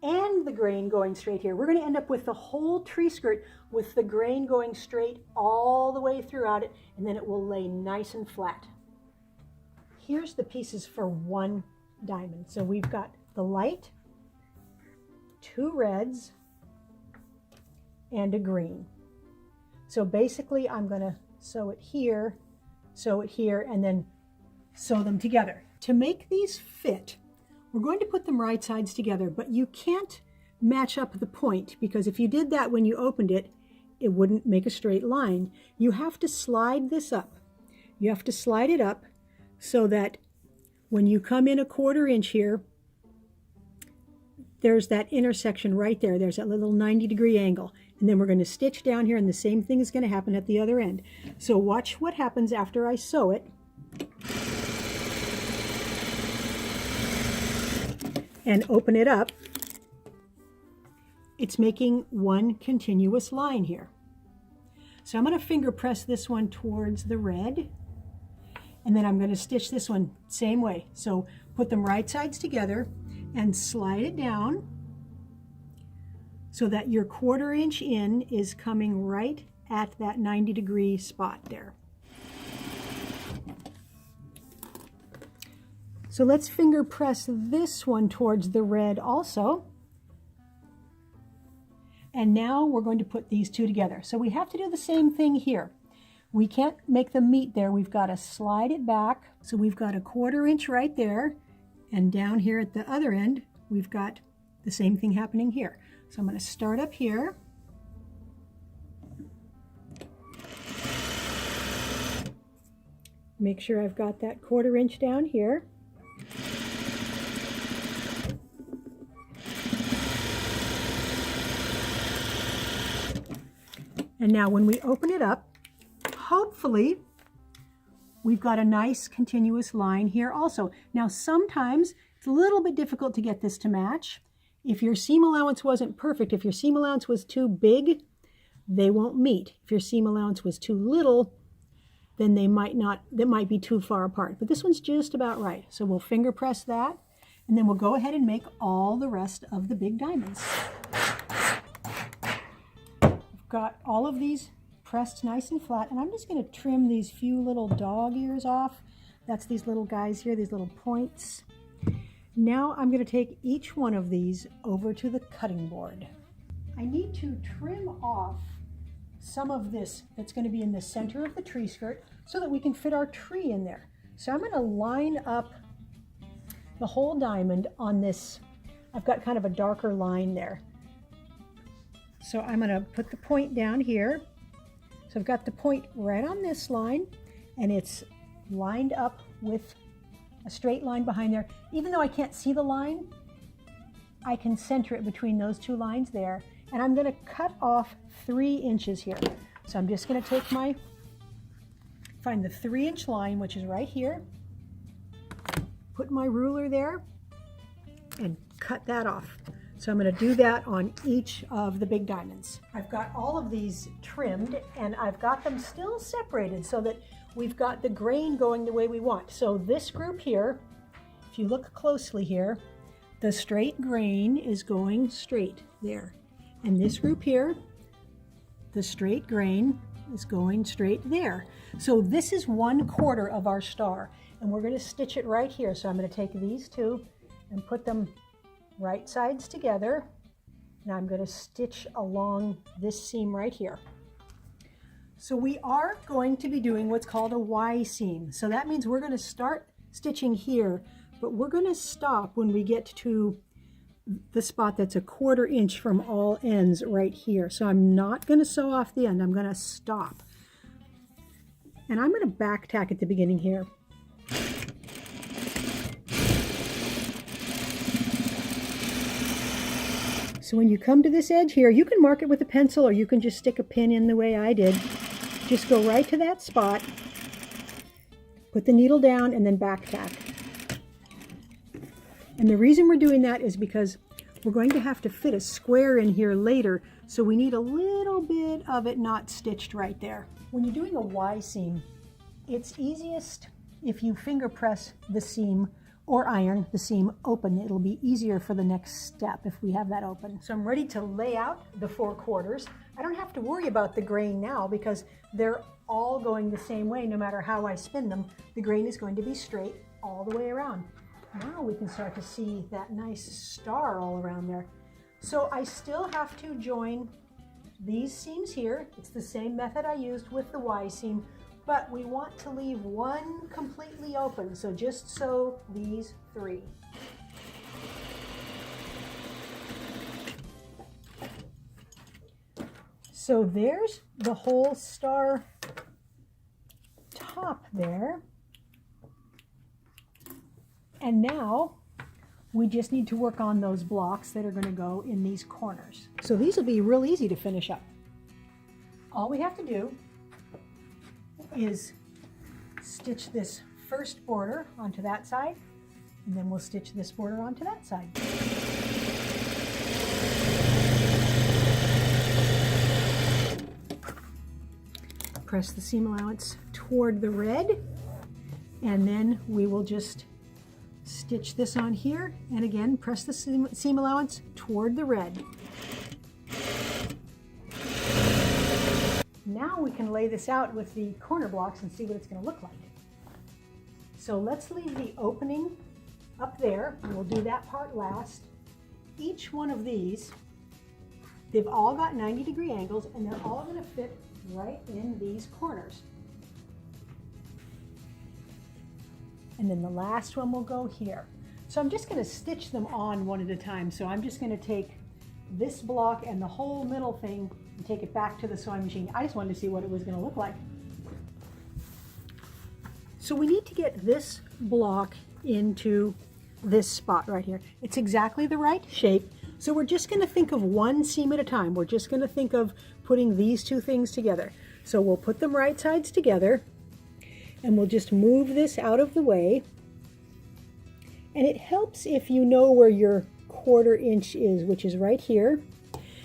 and the grain going straight here. We're going to end up with the whole tree skirt with the grain going straight all the way throughout it, and then it will lay nice and flat. Here's the pieces for one diamond. So we've got the light, 2 reds, and a green. So basically I'm going to sew it here, and then sew them together. To make these fit, we're going to put them right sides together, but you can't match up the point, because if you did that when you opened it, it wouldn't make a straight line. You have to slide this up. You have to slide it up so that when you come in a 1/4 inch here, there's that intersection right there. There's that little 90-degree angle. And then we're going to stitch down here, and the same thing is going to happen at the other end. So watch what happens after I sew it. And open it up. It's making one continuous line here. So I'm going to finger press this one towards the red, and then I'm going to stitch this one same way. So put them right sides together and slide it down so that your 1/4 inch in is coming right at that 90-degree spot there. So let's finger press this one towards the red also. And now we're going to put these 2 together. So we have to do the same thing here. We can't make them meet there. We've got to slide it back. So we've got a 1/4 inch right there. And down here at the other end, we've got the same thing happening here. So I'm going to start up here. Make sure I've got that 1/4 inch down here. And now when we open it up, hopefully we've got a nice continuous line here also. Now sometimes it's a little bit difficult to get this to match. If your seam allowance wasn't perfect, if your seam allowance was too big, they won't meet. If your seam allowance was too little, then they might be too far apart. But this one's just about right. So we'll finger press that, and then we'll go ahead and make all the rest of the big diamonds. I've got all of these pressed nice and flat, and I'm just going to trim these few little dog ears off. That's these little guys here, these little points. Now I'm going to take each one of these over to the cutting board. I need to trim off some of this that's going to be in the center of the tree skirt so that we can fit our tree in there. So I'm going to line up the whole diamond on this. I've got kind of a darker line there. So I'm going to put the point down here. So I've got the point right on this line, and it's lined up with a straight line behind there. Even though I can't see the line, I can center it between those two lines there. And I'm going to cut off 3 inches here. So I'm just going to take find the 3-inch line, which is right here, put my ruler there, and cut that off. So I'm going to do that on each of the big diamonds. I've got all of these trimmed, and I've got them still separated so that we've got the grain going the way we want. So this group here, if you look closely here, the straight grain is going straight there. And this group here, the straight grain is going straight there. So this is 1/4 of our star, and we're going to stitch it right here. So I'm going to take these two and put them right sides together. Now I'm going to stitch along this seam right here. So we are going to be doing what's called a Y seam. So that means we're going to start stitching here, but we're going to stop when we get to the spot that's 1/4 inch from all ends right here. So I'm not going to sew off the end. I'm going to stop. And I'm going to back tack at the beginning here. So when you come to this edge here, you can mark it with a pencil, or you can just stick a pin in the way I did. Just go right to that spot, put the needle down, and then back tack. And the reason we're doing that is because we're going to have to fit a square in here later, so we need a little bit of it not stitched right there. When you're doing a Y seam, it's easiest if you finger press the seam or iron the seam open. It'll be easier for the next step if we have that open. So I'm ready to lay out the 4/4. I don't have to worry about the grain now because they're all going the same way. No matter how I spin them, the grain is going to be straight all the way around. Now we can start to see that nice star all around there. So I still have to join these seams here. It's the same method I used with the Y seam, but we want to leave one completely open. So just sew these 3. So there's the whole star top there. And now we just need to work on those blocks that are going to go in these corners. So these will be real easy to finish up. All we have to do is stitch this first border onto that side, and then we'll stitch this border onto that side. Press the seam allowance toward the red, and then we will just stitch this on here, and again press the seam allowance toward the red. Now we can lay this out with the corner blocks and see what it's going to look like. So let's leave the opening up there. We'll do that part last. Each one of these, they've all got 90-degree angles, and they're all going to fit right in these corners. And then the last one will go here. So I'm just going to stitch them on one at a time. So I'm just going to take this block and the whole middle thing and take it back to the sewing machine. I just wanted to see what it was going to look like. So we need to get this block into this spot right here. It's exactly the right shape. So we're just going to think of one seam at a time. We're just going to think of putting these two things together. So we'll put them right sides together, and we'll just move this out of the way. And it helps if you know where your 1/4 inch is, which is right here.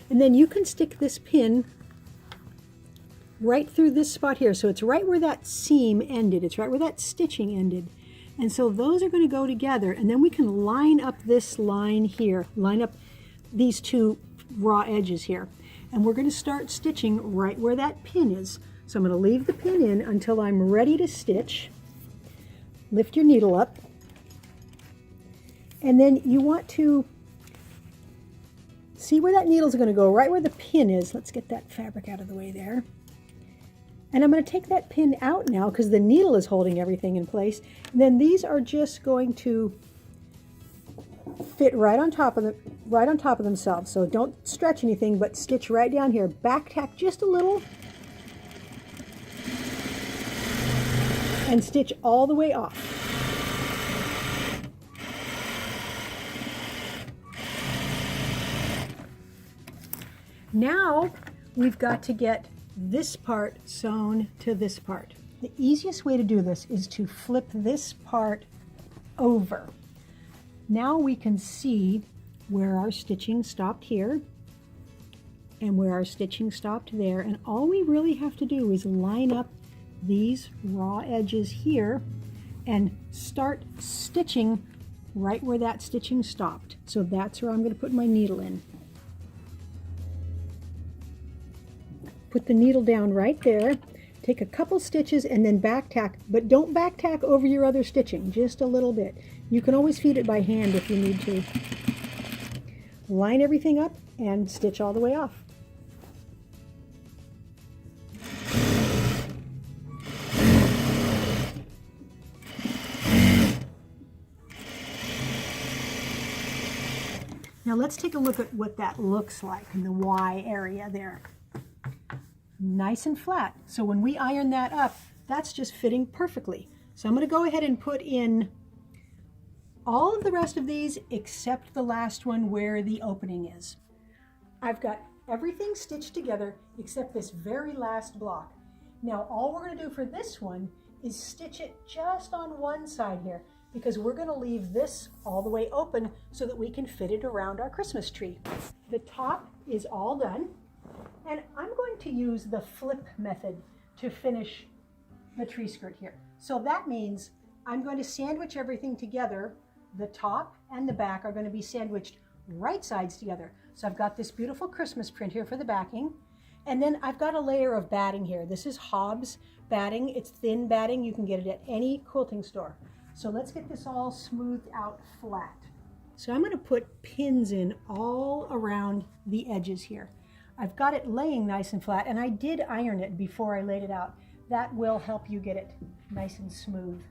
And then you can stick this pin right through this spot here. So it's right where that seam ended. It's right where that stitching ended. And so those are going to go together, and then we can line up this line here, line up these two raw edges here. And we're going to start stitching right where that pin is. So I'm going to leave the pin in until I'm ready to stitch. Lift your needle up. And then you want to see where that needle is going to go, right where the pin is. Let's get that fabric out of the way there. And I'm going to take that pin out now because the needle is holding everything in place. And then these are just going to fit right on top of themselves. So don't stretch anything, but stitch right down here. Back tack just a little and stitch all the way off. Now we've got to get this part sewn to this part. The easiest way to do this is to flip this part over. Now we can see where our stitching stopped here and where our stitching stopped there, and all we really have to do is line up these raw edges here and start stitching right where that stitching stopped. So that's where I'm going to put my needle in. Put the needle down right there, take a couple stitches and then back tack, but don't back tack over your other stitching, just a little bit. You can always feed it by hand if you need to. Line everything up and stitch all the way off. Now let's take a look at what that looks like in the Y area there. Nice and flat. So when we iron that up, that's just fitting perfectly. So I'm going to go ahead and put in all of the rest of these except the last one where the opening is. I've got everything stitched together except this very last block. Now all we're going to do for this one is stitch it just on one side here, because we're going to leave this all the way open so that we can fit it around our Christmas tree. The top is all done. And I'm going to use the flip method to finish the tree skirt here. So that means I'm going to sandwich everything together. The top and the back are going to be sandwiched right sides together. So I've got this beautiful Christmas print here for the backing. And then I've got a layer of batting here. This is Hobbs batting. It's thin batting. You can get it at any quilting store. So let's get this all smoothed out flat. So I'm going to put pins in all around the edges here. I've got it laying nice and flat, and I did iron it before I laid it out. That will help you get it nice and smooth.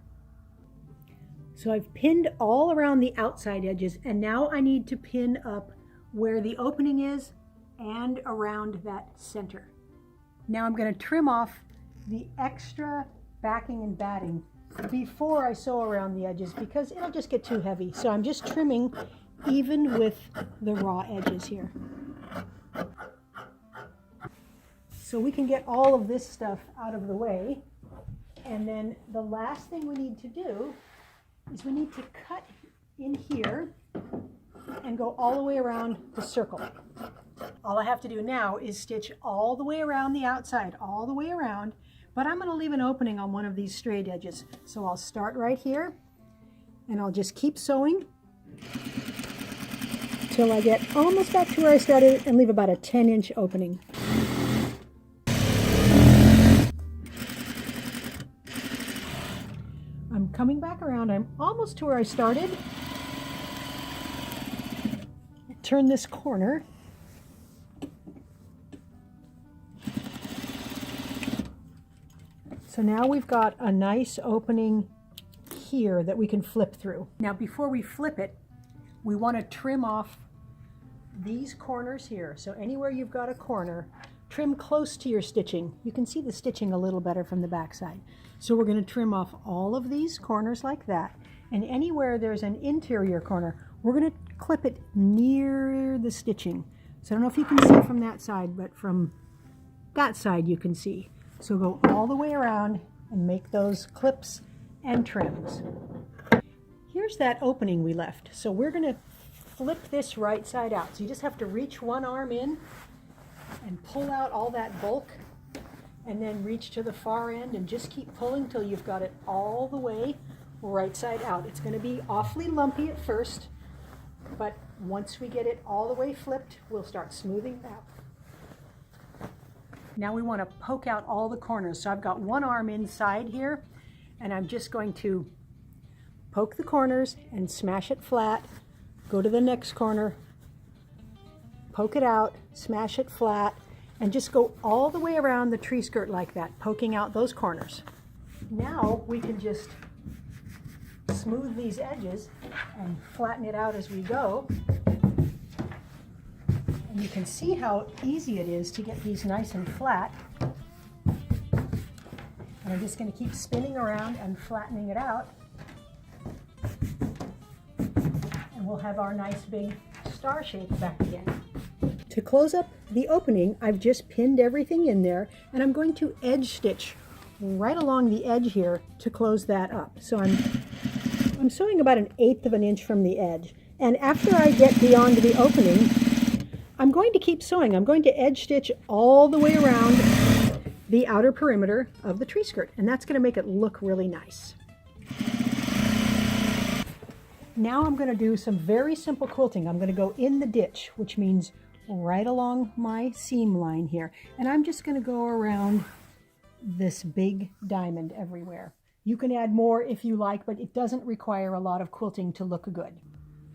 So I've pinned all around the outside edges, and now I need to pin up where the opening is and around that center. Now I'm going to trim off the extra backing and batting before I sew around the edges because it'll just get too heavy. So I'm just trimming even with the raw edges here. So we can get all of this stuff out of the way. And then the last thing we need to do is we need to cut in here and go all the way around the circle. All I have to do now is stitch all the way around the outside, all the way around, but I'm going to leave an opening on one of these straight edges. So I'll start right here and I'll just keep sewing till I get almost back to where I started and leave about a 10-inch opening. I'm coming back around. I'm almost to where I started. Turn this corner. So now we've got a nice opening here that we can flip through. Now before we flip it, we want to trim off these corners here. So anywhere you've got a corner, trim close to your stitching. You can see the stitching a little better from the back side. So we're going to trim off all of these corners like that. And anywhere there's an interior corner, we're going to clip it near the stitching. So I don't know if you can see from that side, but from that side you can see. So go all the way around and make those clips and trims. Here's that opening we left. So we're going to flip this right side out. So you just have to reach one arm in and pull out all that bulk, and then reach to the far end and just keep pulling till you've got it all the way right side out. It's going to be awfully lumpy at first, but once we get it all the way flipped, we'll start smoothing it out. Now we want to poke out all the corners. So I've got one arm inside here, and I'm just going to poke the corners and smash it flat, go to the next corner, poke it out, smash it flat, and just go all the way around the tree skirt like that, poking out those corners. Now we can just smooth these edges and flatten it out as we go. And you can see how easy it is to get these nice and flat. And I'm just going to keep spinning around and flattening it out. And we'll have our nice big star shape back again. To close up the opening, I've just pinned everything in there, and I'm going to edge stitch right along the edge here to close that up. So I'm sewing about 1/8 of an inch from the edge. And after I get beyond the opening, I'm going to keep sewing. I'm going to edge stitch all the way around the outer perimeter of the tree skirt, and that's going to make it look really nice. Now I'm going to do some very simple quilting. I'm going to go in the ditch, which means right along my seam line here, and I'm just going to go around this big diamond everywhere. You can add more if you like, but it doesn't require a lot of quilting to look good.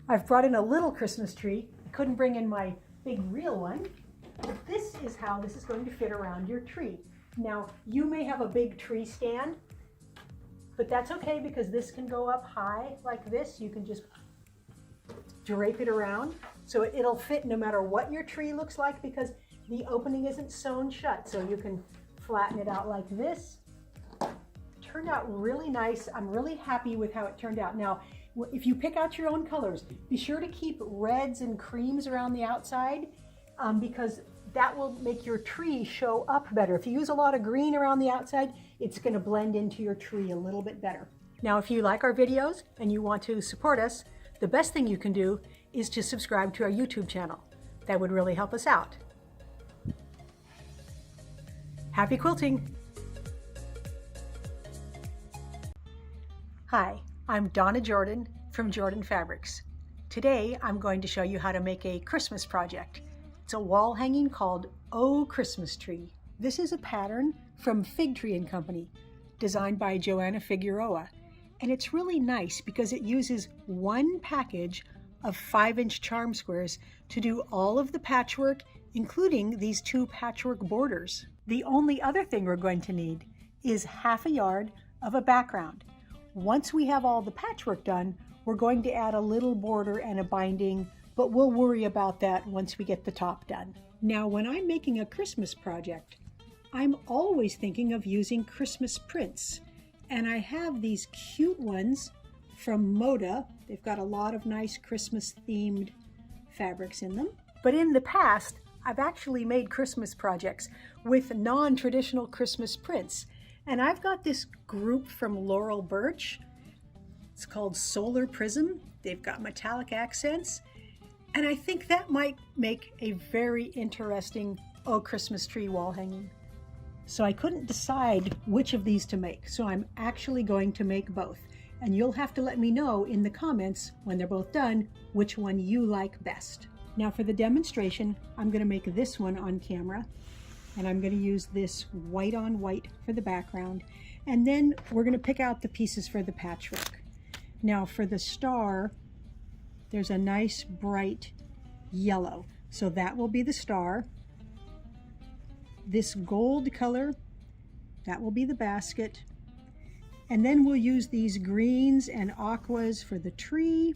I've brought in a little Christmas tree. I couldn't bring in my big real one, but this is how this is going to fit around your tree. Now, you may have a big tree stand, but that's okay because this can go up high like this. You can just drape it around so it'll fit no matter what your tree looks like, because the opening isn't sewn shut. So you can flatten it out like this. It turned out really nice. I'm really happy with how it turned out. Now, if you pick out your own colors, be sure to keep reds and creams around the outside because that will make your tree show up better. If you use a lot of green around the outside, it's going to blend into your tree a little bit better. Now, if you like our videos and you want to support us, the best thing you can do is to subscribe to our YouTube channel. That would really help us out. Happy quilting! Hi, I'm Donna Jordan from Jordan Fabrics. Today I'm going to show you how to make a Christmas project. It's a wall hanging called Oh Christmas Tree. This is a pattern from Fig Tree & Company, designed by Joanna Figueroa. And it's really nice because it uses one package of 5-inch charm squares to do all of the patchwork, including these 2 patchwork borders. The only other thing we're going to need is 1/2 yard of a background. Once we have all the patchwork done, we're going to add a little border and a binding, but we'll worry about that once we get the top done. Now, when I'm making a Christmas project, I'm always thinking of using Christmas prints. And I have these cute ones from Moda. They've got a lot of nice Christmas themed fabrics in them. But in the past, I've actually made Christmas projects with non-traditional Christmas prints. And I've got this group from Laurel Birch. It's called Solar Prism. They've got metallic accents. And I think that might make a very interesting Oh Christmas Tree wall hanging. So I couldn't decide which of these to make, so I'm actually going to make both. And you'll have to let me know in the comments when they're both done which one you like best. Now for the demonstration, I'm going to make this one on camera, and I'm going to use this white on white for the background. And then we're going to pick out the pieces for the patchwork. Now for the star, there's a nice bright yellow, so that will be the star. This gold color, that will be the basket. And then we'll use these greens and aquas for the tree.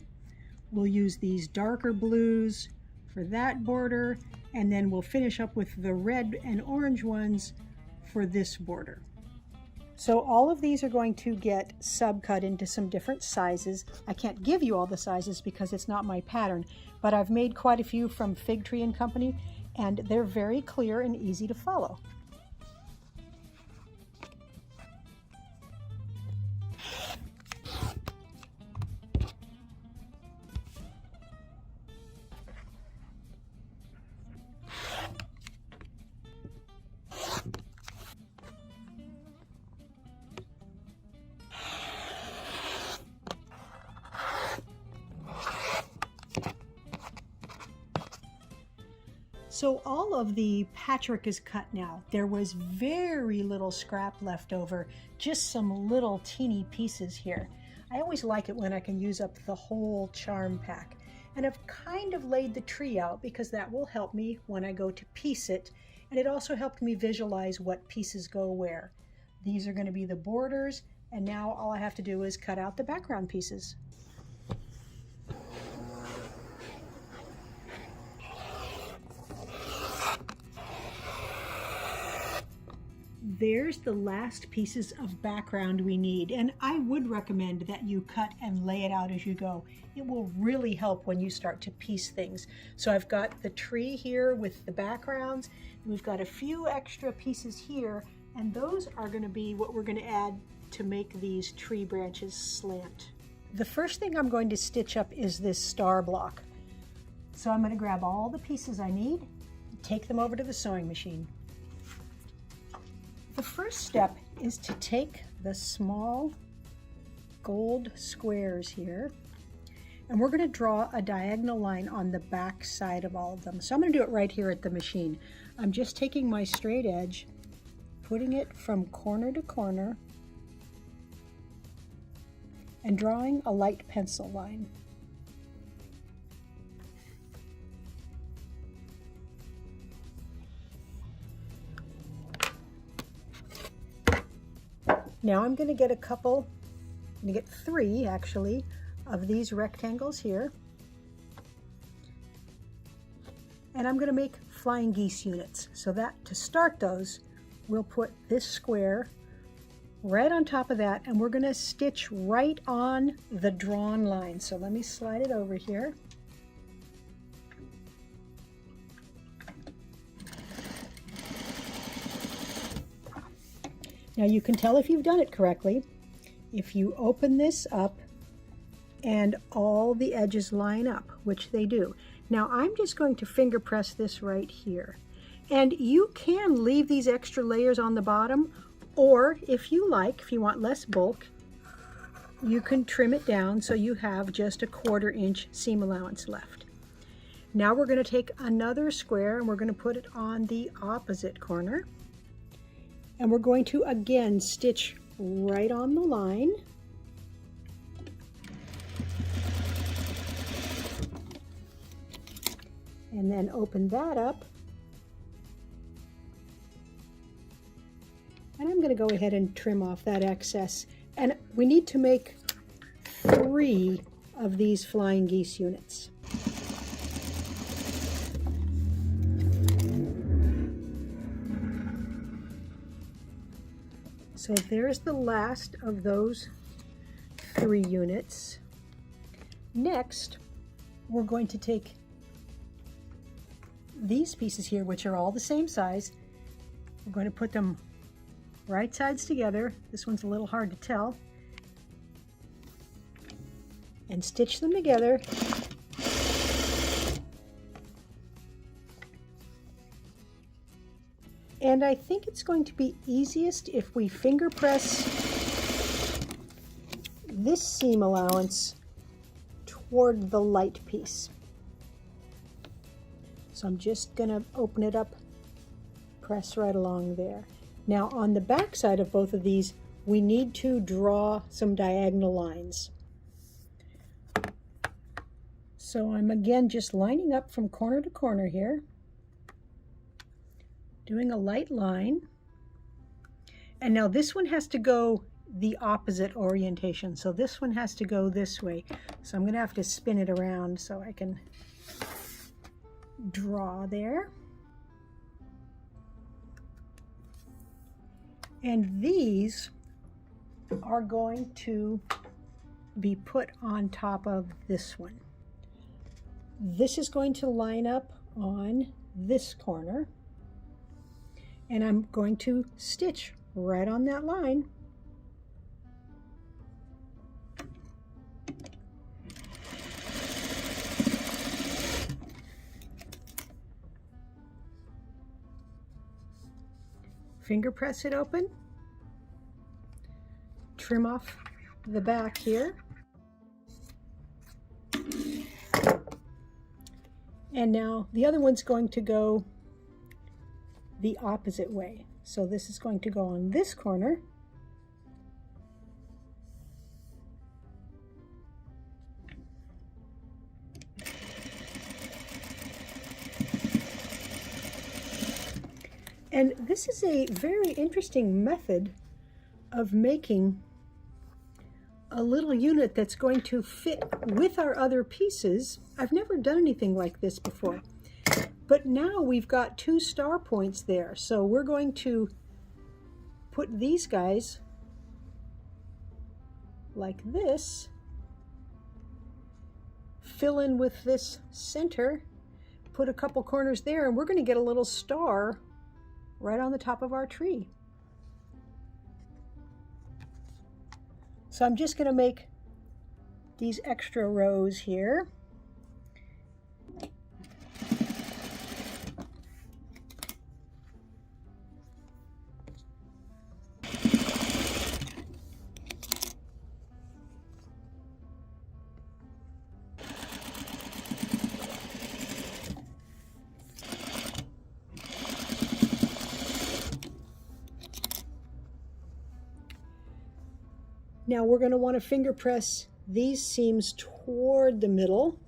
We'll use these darker blues for that border. And then we'll finish up with the red and orange ones for this border. So all of these are going to get subcut into some different sizes. I can't give you all the sizes because it's not my pattern, but I've made quite a few from Fig Tree & Company, and they're very clear and easy to follow. So all of the patchwork is cut now. There was very little scrap left over, just some little teeny pieces here. I always like it when I can use up the whole charm pack. And I've kind of laid the tree out because that will help me when I go to piece it. And it also helped me visualize what pieces go where. These are going to be the borders, and now all I have to do is cut out the background pieces. There's the last pieces of background we need, and I would recommend that you cut and lay it out as you go. It will really help when you start to piece things. So I've got the tree here with the backgrounds, we've got a few extra pieces here, and those are going to be what we're going to add to make these tree branches slant. The first thing I'm going to stitch up is this star block. So I'm going to grab all the pieces I need, take them over to the sewing machine. The first step is to take the small gold squares here, and we're going to draw a diagonal line on the back side of all of them. So I'm going to do it right here at the machine. I'm just taking my straight edge, putting it from corner to corner, and drawing a light pencil line. Now I'm going to get three actually of these rectangles here, and I'm going to make flying geese units. So that to start those, we'll put this square right on top of that, and we're going to stitch right on the drawn line. So let me slide it over here. Now you can tell if you've done it correctly if you open this up and all the edges line up, which they do. Now I'm just going to finger press this right here. And you can leave these extra layers on the bottom, or if you like, if you want less bulk, you can trim it down so you have just a 1/4 inch seam allowance left. Now we're going to take another square and we're going to put it on the opposite corner. And we're going to again stitch right on the line. And then open that up. And I'm going to go ahead and trim off that excess. And we need to make 3 of these flying geese units. So there's the last of those 3 units. Next, we're going to take these pieces here, which are all the same size. We're going to put them right sides together. This one's a little hard to tell. And stitch them together. And I think it's going to be easiest if we finger press this seam allowance toward the light piece. So I'm just going to open it up, press right along there. Now on the back side of both of these, we need to draw some diagonal lines. So I'm again just lining up from corner to corner here, doing a light line. And now this one has to go the opposite orientation. So this one has to go this way. So I'm going to have to spin it around so I can draw there. And these are going to be put on top of this one. This is going to line up on this corner, and I'm going to stitch right on that line. Finger press it open, trim off the back here, and now the other one's going to go the opposite way. So this is going to go on this corner, and this is a very interesting method of making a little unit that's going to fit with our other pieces. I've never done anything like this before, but now we've got 2 star points there. So we're going to put these guys like this, fill in with this center, put a couple corners there, and we're going to get a little star right on the top of our tree. So I'm just going to make these extra rows here. Now we're going to want to finger press these seams toward the middle,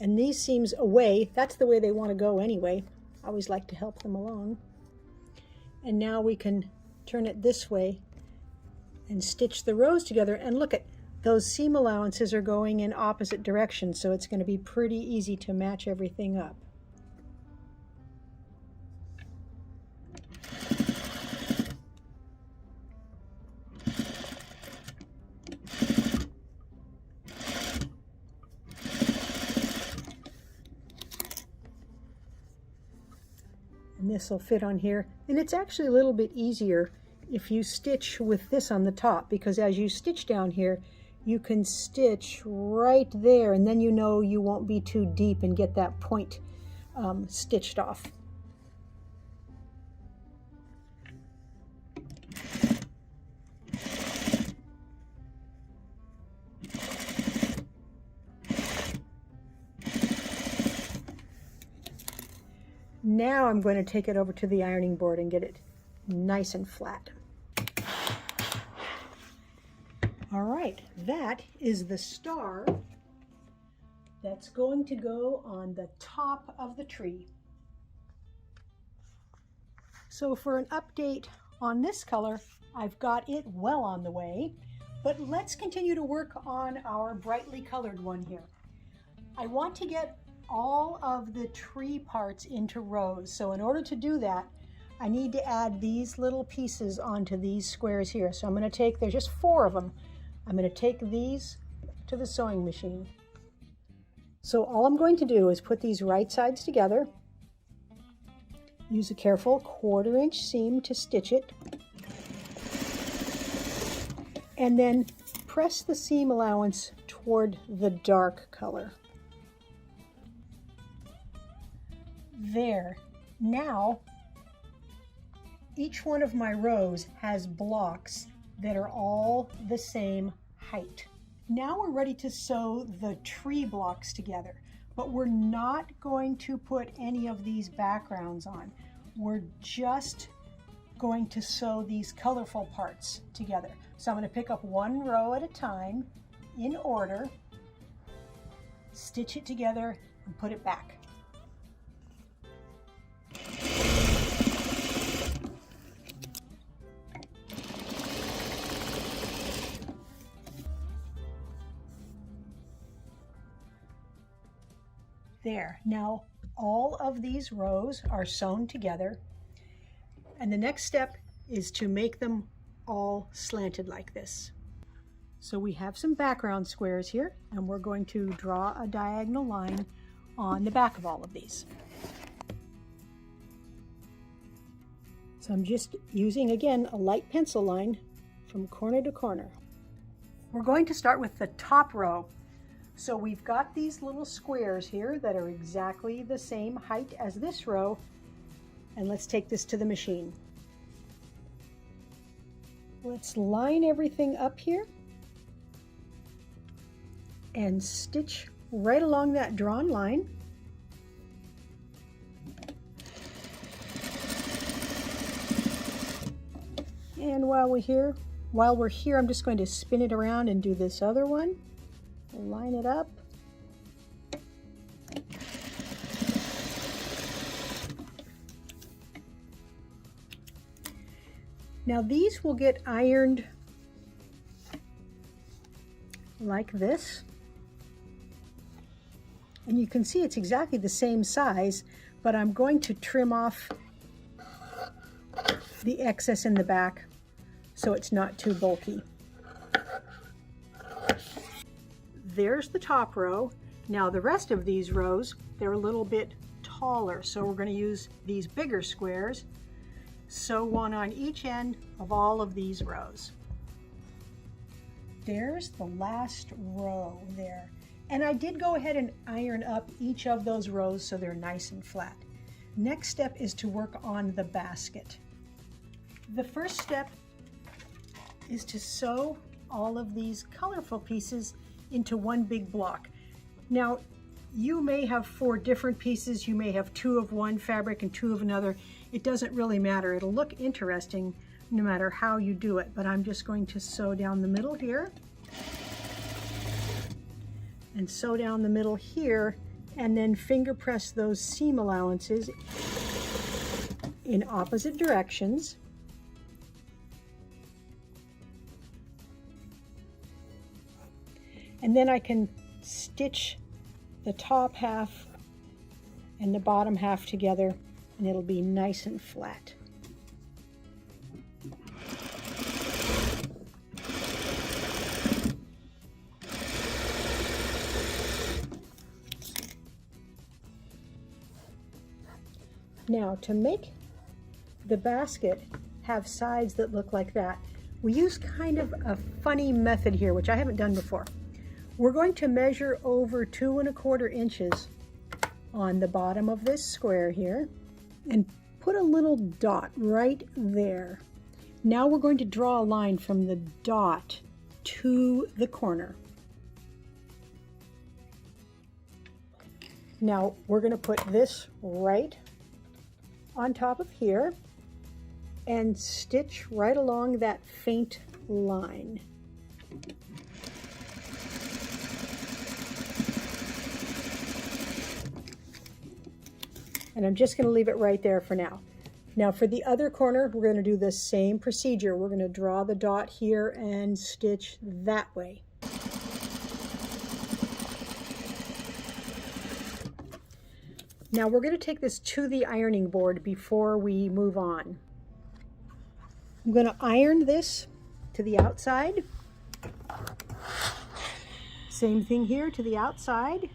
and these seams away. That's the way they want to go anyway. I always like to help them along. And now we can turn it this way and stitch the rows together, and look at those seam allowances are going in opposite directions, so it's going to be pretty easy to match everything up. And this will fit on here, and it's actually a little bit easier if you stitch with this on the top, because as you stitch down here you can stitch right there, and then you know you won't be too deep and get that point stitched off. Now I'm going to take it over to the ironing board and get it nice and flat. All right, that is the star that's going to go on the top of the tree. So for an update on this color, I've got it well on the way, but let's continue to work on our brightly colored one here. I want to get all of the tree parts into rows. So in order to do that, I need to add these little pieces onto these squares here. So I'm going to take, there's just 4 of them. I'm going to take these to the sewing machine. So all I'm going to do is put these right sides together, use a careful 1/4 inch seam to stitch it, and then press the seam allowance toward the dark color. There. Now, each one of my rows has blocks that are all the same height. Now we're ready to sew the tree blocks together, but we're not going to put any of these backgrounds on. We're just going to sew these colorful parts together. So I'm going to pick up 1 row at a time in order, stitch it together, and put it back. There. Now all of these rows are sewn together, and the next step is to make them all slanted like this. So we have some background squares here, and we're going to draw a diagonal line on the back of all of these. So I'm just using, again, a light pencil line from corner to corner. We're going to start with the top row. So we've got these little squares here that are exactly the same height as this row, and let's take this to the machine. Let's line everything up here and stitch right along that drawn line. And while we're here, I'm just going to spin it around and do this other one. Line it up. Now these will get ironed like this. And you can see it's exactly the same size, but I'm going to trim off the excess in the back so it's not too bulky. There's the top row. Now the rest of these rows, they're a little bit taller, so we're going to use these bigger squares. Sew one on each end of all of these rows. There's the last row there. And I did go ahead and iron up each of those rows so they're nice and flat. Next step is to work on the basket. The first step is to sew all of these colorful pieces into one big block. Now, you may have 4 different pieces, you may have 2 of one fabric and 2 of another. It doesn't really matter. It'll look interesting no matter how you do it, but I'm just going to sew down the middle here and sew down the middle here, and then finger press those seam allowances in opposite directions. And then I can stitch the top half and the bottom half together, and it'll be nice and flat. Now, to make the basket have sides that look like that, we use kind of a funny method here, which I haven't done before. We're going to measure over 2 1/4 inches on the bottom of this square here and put a little dot right there. Now we're going to draw a line from the dot to the corner. Now we're going to put this right on top of here and stitch right along that faint line. And I'm just going to leave it right there for now. Now for the other corner, we're going to do the same procedure. We're going to draw the dot here and stitch that way. Now we're going to take this to the ironing board before we move on. I'm going to iron this to the outside. Same thing here to the outside.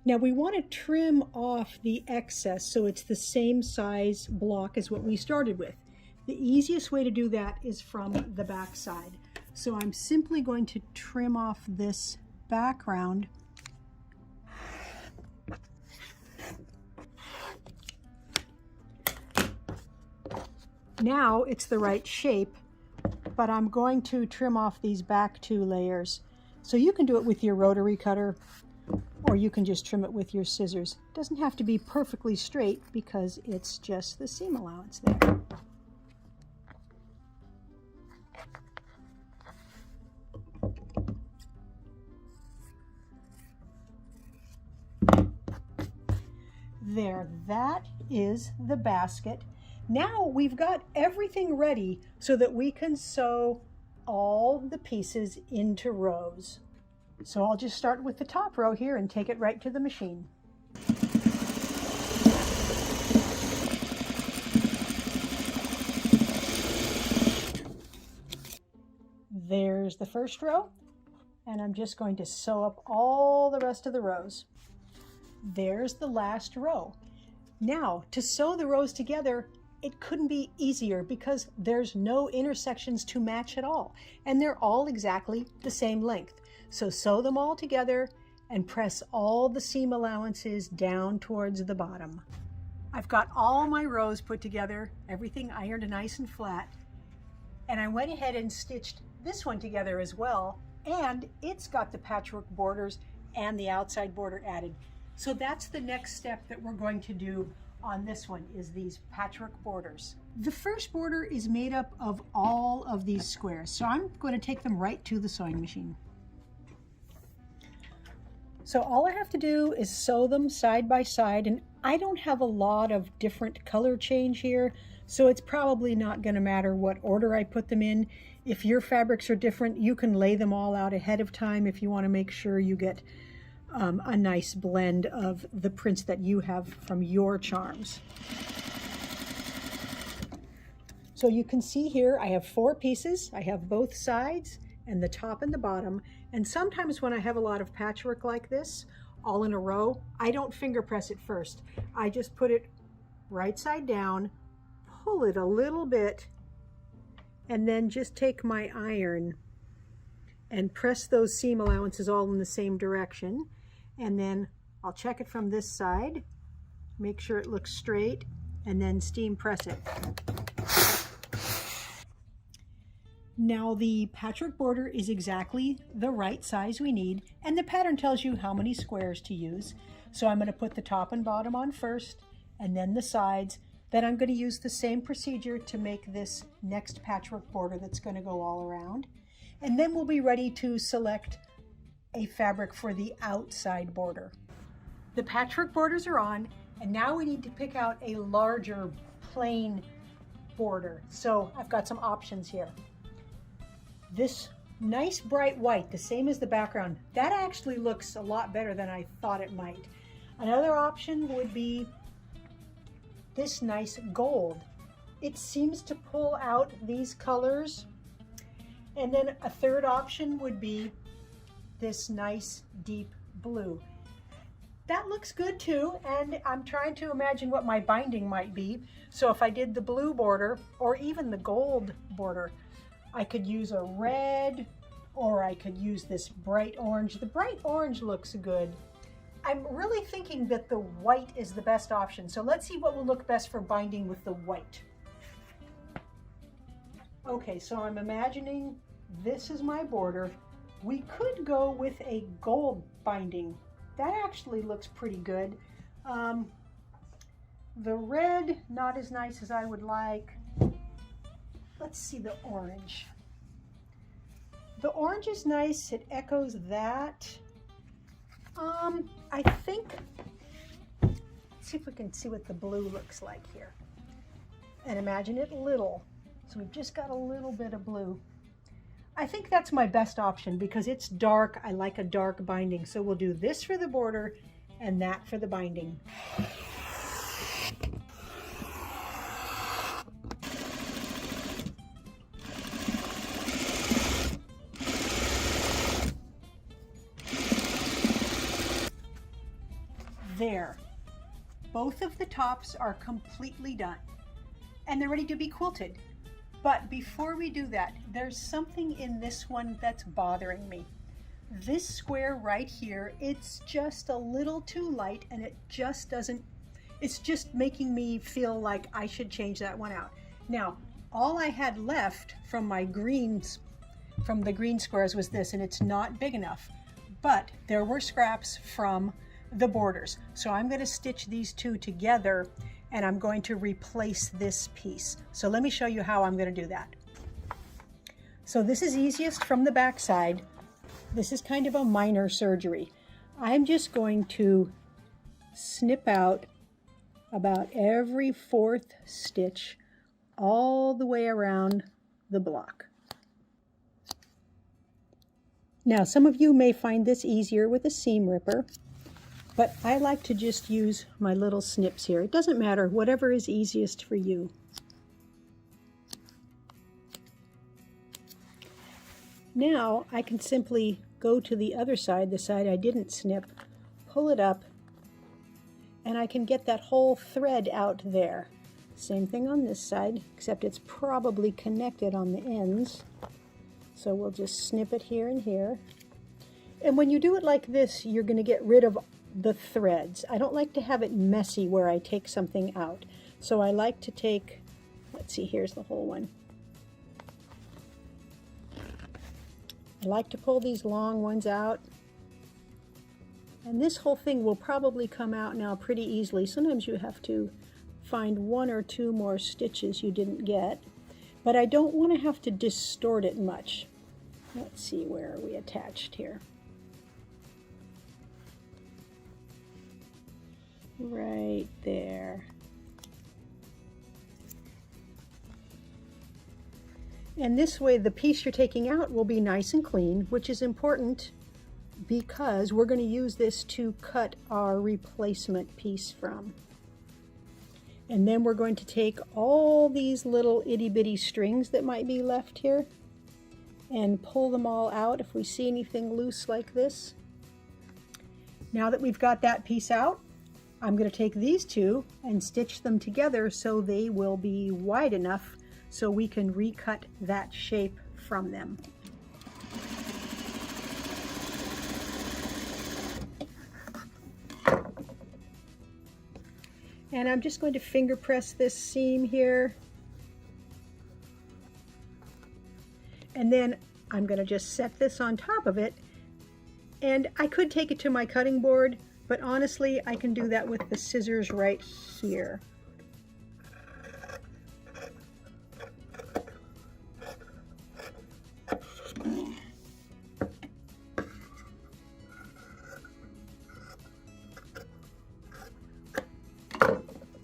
Now we want to trim off the excess so it's the same size block as what we started with. The easiest way to do that is from the back side. So I'm simply going to trim off this background now it's the right shape, but I'm going to trim off these back 2 layers. So you can do it with your rotary cutter, or you can just trim it with your scissors. It doesn't have to be perfectly straight because it's just the seam allowance there. There, that is the basket. Now we've got everything ready so that we can sew all the pieces into rows. So I'll just start with the top row here and take it right to the machine. There's the first row, and I'm just going to sew up all the rest of the rows. There's the last row. Now, to sew the rows together, it couldn't be easier because there's no intersections to match at all, and they're all exactly the same length. So sew them all together and press all the seam allowances down towards the bottom. I've got all my rows put together, everything ironed nice and flat, and I went ahead and stitched this one together as well, and it's got the patchwork borders and the outside border added. So that's the next step that we're going to do on this one, is these patchwork borders. The first border is made up of all of these squares, so I'm going to take them right to the sewing machine. So all I have to do is sew them side by side, and I don't have a lot of different color change here, so it's probably not going to matter what order I put them in. If your fabrics are different, you can lay them all out ahead of time if you want to make sure you get a nice blend of the prints that you have from your charms. So you can see here I have 4 pieces. I have both sides and the top and the bottom. And sometimes when I have a lot of patchwork like this, all in a row, I don't finger press it first. I just put it right side down, pull it a little bit, and then just take my iron and press those seam allowances all in the same direction. And then I'll check it from this side, make sure it looks straight, and then steam press it. Now the patchwork border is exactly the right size we need, and the pattern tells you how many squares to use. So I'm going to put the top and bottom on first, and then the sides. Then I'm going to use the same procedure to make this next patchwork border that's going to go all around. And then we'll be ready to select a fabric for the outside border. The patchwork borders are on, and now we need to pick out a larger plain border. So I've got some options here. This nice bright white, the same as the background, that actually looks a lot better than I thought it might. Another option would be this nice gold. It seems to pull out these colors. And then a third option would be this nice deep blue. That looks good too, and I'm trying to imagine what my binding might be. So if I did the blue border or even the gold border, I could use a red, or I could use this bright orange. The bright orange looks good. I'm really thinking that the white is the best option. So let's see what will look best for binding with the white. Okay, so I'm imagining this is my border. We could go with a gold binding. That actually looks pretty good. The red, not as nice as I would like. Let's see the orange. The orange is nice, it echoes that. I think, let's see if we can see what the blue looks like here. And imagine it little. So we've just got a little bit of blue. I think that's my best option because it's dark. I like a dark binding. So we'll do this for the border and that for the binding. There, both of the tops are completely done and they're ready to be quilted. But before we do that, there's something in this one that's bothering me. This square right here, it's just a little too light and it just doesn't, it's just making me feel like I should change that one out. Now, all I had left from my greens, from the green squares was this, and it's not big enough, but there were scraps from the borders. So I'm going to stitch these two together and I'm going to replace this piece. So let me show you how I'm going to do that. So this is easiest from the back side. This is kind of a minor surgery. I'm just going to snip out about every 4th stitch all the way around the block. Now some of you may find this easier with a seam ripper, but I like to just use my little snips here. It doesn't matter, whatever is easiest for you. Now I can simply go to the other side, the side I didn't snip, pull it up, and I can get that whole thread out there. Same thing on this side, except it's probably connected on the ends. So we'll just snip it here and here. And when you do it like this, you're going to get rid of the threads. I don't like to have it messy where I take something out. So I like to take, let's see, here's the whole one. I like to pull these long ones out. And this whole thing will probably come out now pretty easily. Sometimes you have to find 1 or 2 more stitches you didn't get. But I don't want to have to distort it much. Let's see, where are we attached here? Right there. And this way the piece you're taking out will be nice and clean, which is important because we're going to use this to cut our replacement piece from. And then we're going to take all these little itty bitty strings that might be left here and pull them all out if we see anything loose like this. Now that we've got that piece out, I'm going to take these two and stitch them together so they will be wide enough so we can recut that shape from them. And I'm just going to finger press this seam here. And then I'm going to just set this on top of it. And I could take it to my cutting board, but honestly, I can do that with the scissors right here.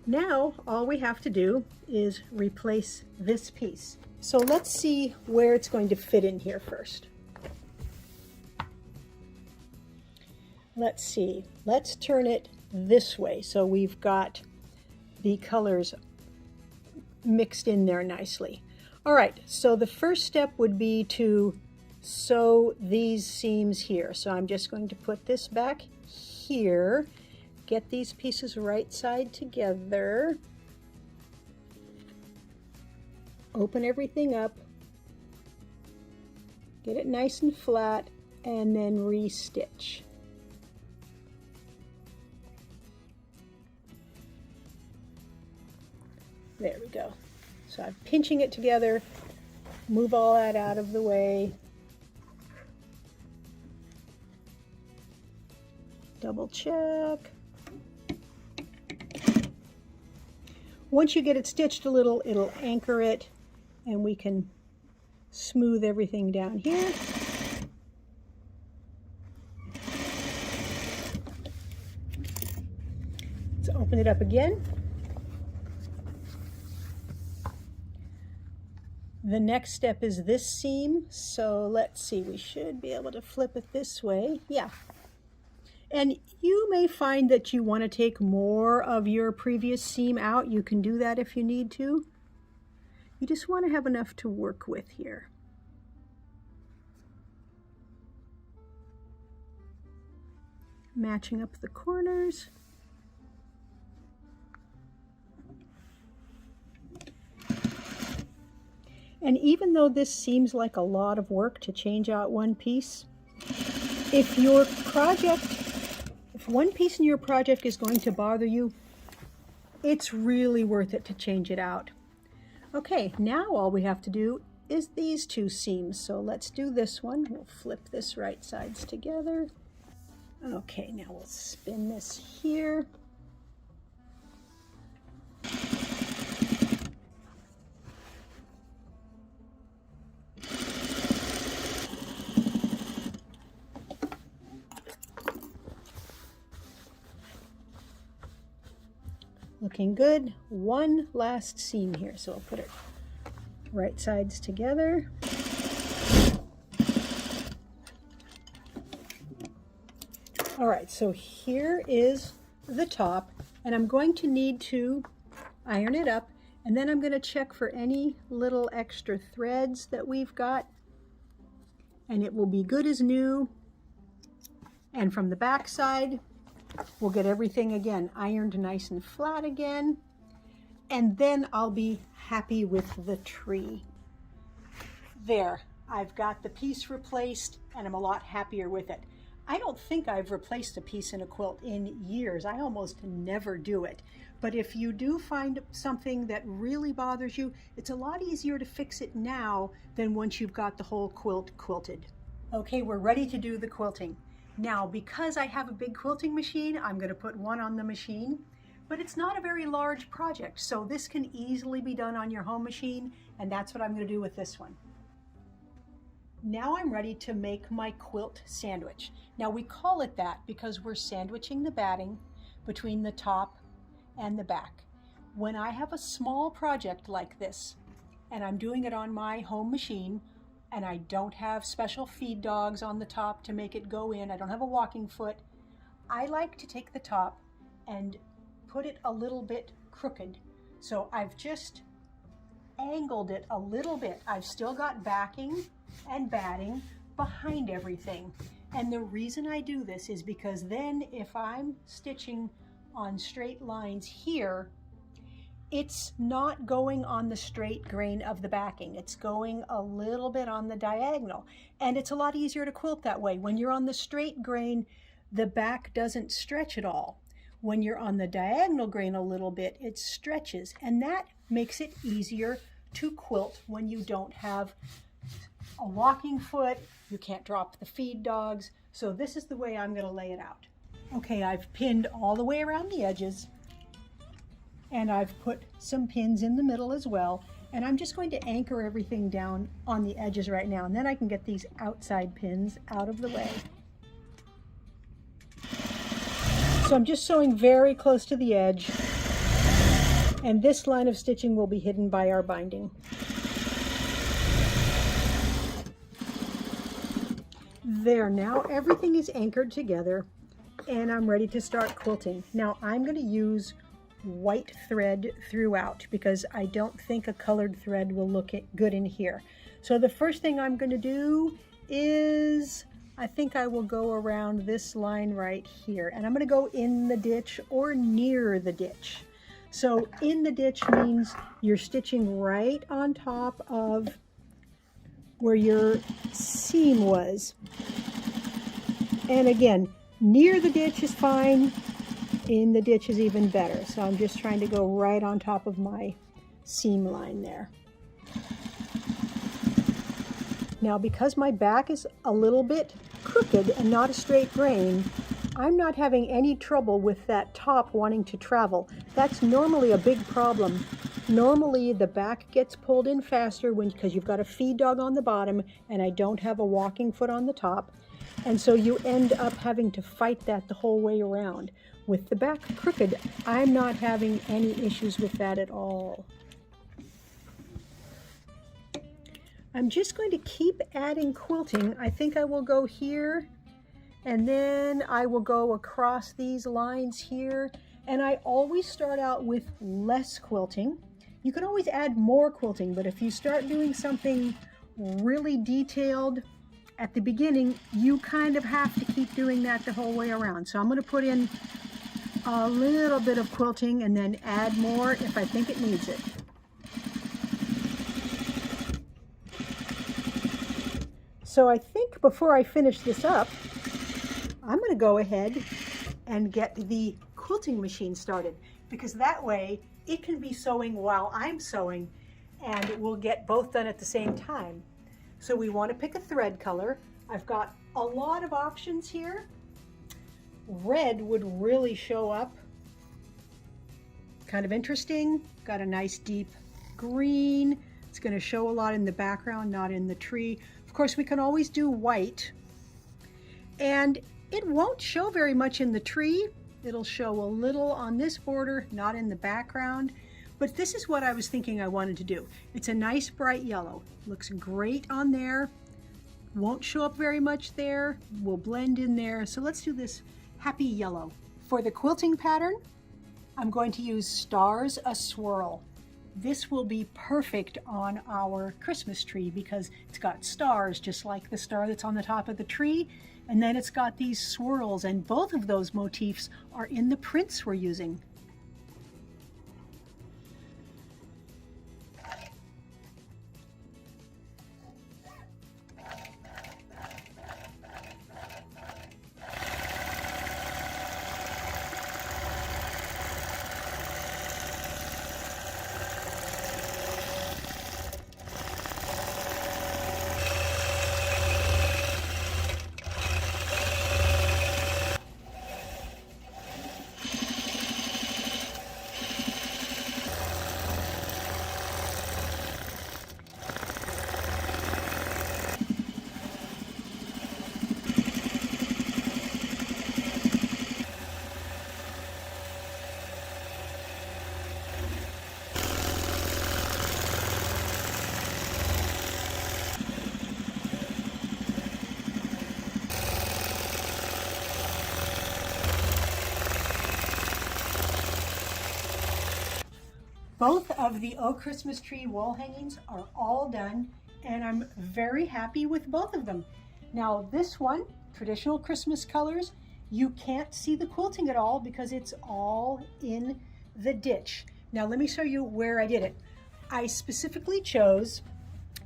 Now, all we have to do is replace this piece. So let's see where it's going to fit in here first. Let's see, let's turn it this way so we've got the colors mixed in there nicely. All right, so the first step would be to sew these seams here. So I'm just going to put this back here, get these pieces right side together, open everything up, get it nice and flat, and then re-stitch. There we go. So I'm pinching it together, move all that out of the way. Double check. Once you get it stitched a little, it'll anchor it and we can smooth everything down here. Let's open it up again. The next step is this seam, so let's see, we should be able to flip it this way. Yeah. And you may find that you want to take more of your previous seam out. You can do that if you need to. You just want to have enough to work with here. Matching up the corners. And even though this seems like a lot of work to change out one piece, if one piece in your project is going to bother you, it's really worth it to change it out. Okay, now all we have to do is these two seams. So let's do this one. We'll flip this right sides together. Okay, now we'll spin this here. Looking good. One last seam here, so I'll put it right sides together. All right, so here is the top, and I'm going to need to iron it up, and then I'm going to check for any little extra threads that we've got, and it will be good as new. And from the back side, we'll get everything again ironed nice and flat again, and then I'll be happy with the tree. There, I've got the piece replaced and I'm a lot happier with it. I don't think I've replaced a piece in a quilt in years. I almost never do it. But if you do find something that really bothers you, it's a lot easier to fix it now than once you've got the whole quilt quilted. Okay, we're ready to do the quilting. Now, because I have a big quilting machine, I'm going to put one on the machine, but it's not a very large project, so this can easily be done on your home machine, and that's what I'm going to do with this one. Now I'm ready to make my quilt sandwich. Now we call it that because we're sandwiching the batting between the top and the back. When I have a small project like this, and I'm doing it on my home machine, and I don't have special feed dogs on the top to make it go in. I don't have a walking foot. I like to take the top and put it a little bit crooked. So I've just angled it a little bit. I've still got backing and batting behind everything. And the reason I do this is because then if I'm stitching on straight lines here, it's not going on the straight grain of the backing. It's going a little bit on the diagonal. And it's a lot easier to quilt that way. When you're on the straight grain, the back doesn't stretch at all. When you're on the diagonal grain a little bit, it stretches. And that makes it easier to quilt when you don't have a walking foot, you can't drop the feed dogs. So this is the way I'm going to lay it out. Okay, I've pinned all the way around the edges, and I've put some pins in the middle as well, and I'm just going to anchor everything down on the edges right now, and then I can get these outside pins out of the way. So I'm just sewing very close to the edge, and this line of stitching will be hidden by our binding. There, now everything is anchored together and I'm ready to start quilting. Now I'm going to use white thread throughout because I don't think a colored thread will look good in here. So the first thing I'm going to do is, I think I will go around this line right here, and I'm going to go in the ditch or near the ditch. So in the ditch means you're stitching right on top of where your seam was. And again, near the ditch is fine, in the ditch is even better. So I'm just trying to go right on top of my seam line there. Now because my back is a little bit crooked and not a straight grain, I'm not having any trouble with that top wanting to travel. That's normally a big problem. Normally the back gets pulled in faster because you've got a feed dog on the bottom and I don't have a walking foot on the top. And so you end up having to fight that the whole way around. With the back crooked, I'm not having any issues with that at all. I'm just going to keep adding quilting. I think I will go here, and then I will go across these lines here. And I always start out with less quilting. You can always add more quilting, but if you start doing something really detailed at the beginning, you kind of have to keep doing that the whole way around. So I'm going to put in a little bit of quilting and then add more if I think it needs it. So I think before I finish this up, I'm going to go ahead and get the quilting machine started, because that way it can be sewing while I'm sewing and it will get both done at the same time. So we want to pick a thread color. I've got a lot of options here. Red would really show up. Kind of interesting. Got a nice deep green. It's going to show a lot in the background, not in the tree. Of course, we can always do white. And it won't show very much in the tree. It'll show a little on this border, not in the background. But this is what I was thinking I wanted to do. It's a nice bright yellow. Looks great on there. Won't show up very much there. Will blend in there. So let's do this happy yellow. For the quilting pattern, I'm going to use Stars a Swirl. This will be perfect on our Christmas tree because it's got stars just like the star that's on the top of the tree. And then it's got these swirls, and both of those motifs are in the prints we're using. Both of the Oh Christmas Tree wall hangings are all done, and I'm very happy with both of them. Now this one, traditional Christmas colors, you can't see the quilting at all because it's all in the ditch. Now let me show you where I did it. I specifically chose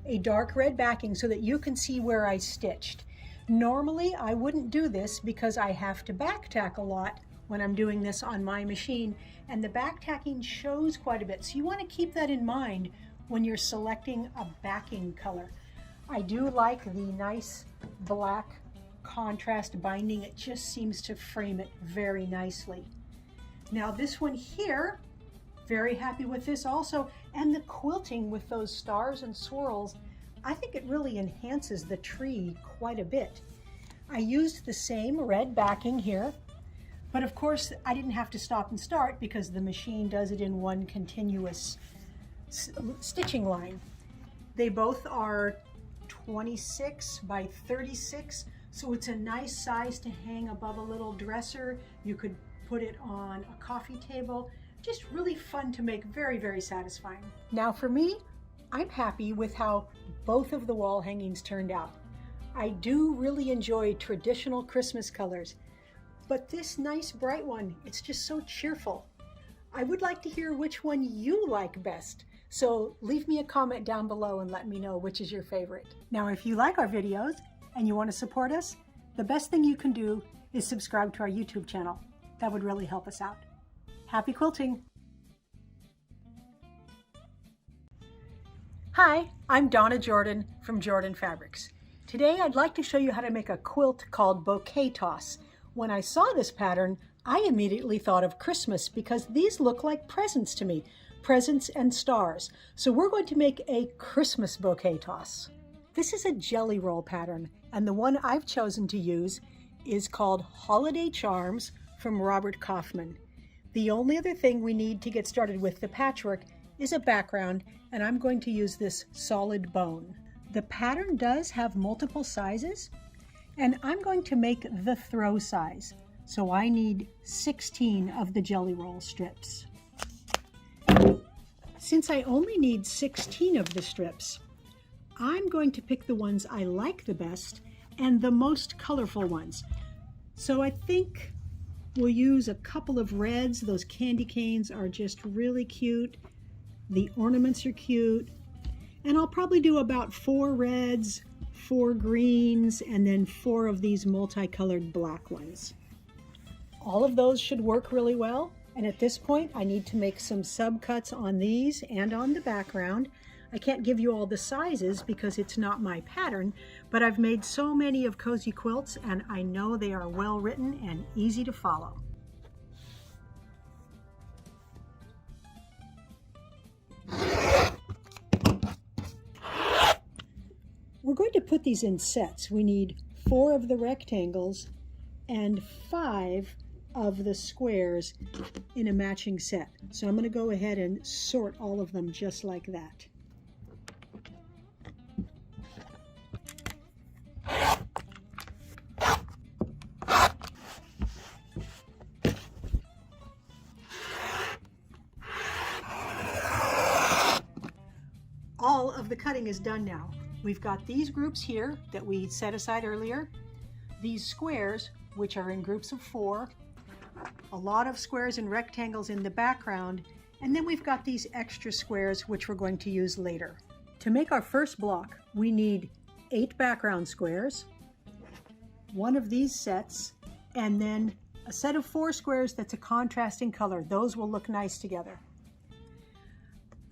a dark red backing so that you can see where I stitched. Normally I wouldn't do this because I have to back tack a lot when I'm doing this on my machine, and the back tacking shows quite a bit. So you want to keep that in mind when you're selecting a backing color. I do like the nice black contrast binding. It just seems to frame it very nicely. Now this one here, very happy with this also, and the quilting with those stars and swirls, I think it really enhances the tree quite a bit. I used the same red backing here, but of course I didn't have to stop and start because the machine does it in one continuous stitching line. They both are 26 by 36, so it's a nice size to hang above a little dresser. You could put it on a coffee table. Just really fun to make, very, very satisfying. Now for me, I'm happy with how both of the wall hangings turned out. I do really enjoy traditional Christmas colors, but this nice bright one, it's just so cheerful. I would like to hear which one you like best, so leave me a comment down below and let me know which is your favorite. Now if you like our videos and you want to support us, the best thing you can do is subscribe to our YouTube channel. That would really help us out. Happy quilting! Hi, I'm Donna Jordan from Jordan Fabrics. Today I'd like to show you how to make a quilt called Bouquet Toss. When I saw this pattern, I immediately thought of Christmas because these look like presents to me, presents and stars. So we're going to make a Christmas bouquet toss. This is a jelly roll pattern, and the one I've chosen to use is called Holiday Charms from Robert Kaufman. The only other thing we need to get started with the patchwork is a background, and I'm going to use this solid bone. The pattern does have multiple sizes, and I'm going to make the throw size. So I need 16 of the jelly roll strips. Since I only need 16 of the strips, I'm going to pick the ones I like the best and the most colorful ones. So I think we'll use a couple of reds. Those candy canes are just really cute. The ornaments are cute. And I'll probably do about 4 reds, 4 greens, and then 4 of these multicolored black ones. All of those should work really well. And at this point, I need to make some subcuts on these and on the background. I can't give you all the sizes because it's not my pattern, but I've made so many of cozy quilts and I know they are well written and easy to follow. We're going to put these in sets. We need 4 of the rectangles and 5 of the squares in a matching set. So I'm going to go ahead and sort all of them just like that. All of the cutting is done now. We've got these groups here that we set aside earlier, these squares, which are in groups of 4, a lot of squares and rectangles in the background, and then we've got these extra squares which we're going to use later. To make our first block, we need 8 background squares, 1 of these sets, and then a set of 4 squares that's a contrasting color. Those will look nice together.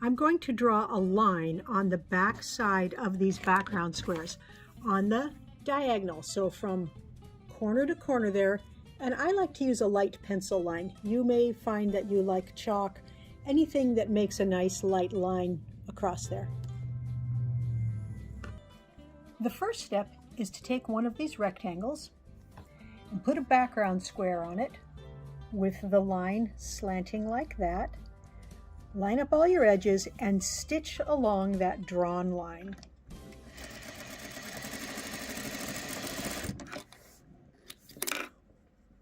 I'm going to draw a line on the back side of these background squares on the diagonal, so from corner to corner there, and I like to use a light pencil line. You may find that you like chalk, anything that makes a nice light line across there. The first step is to take one of these rectangles and put a background square on it with the line slanting like that. Line up all your edges and stitch along that drawn line.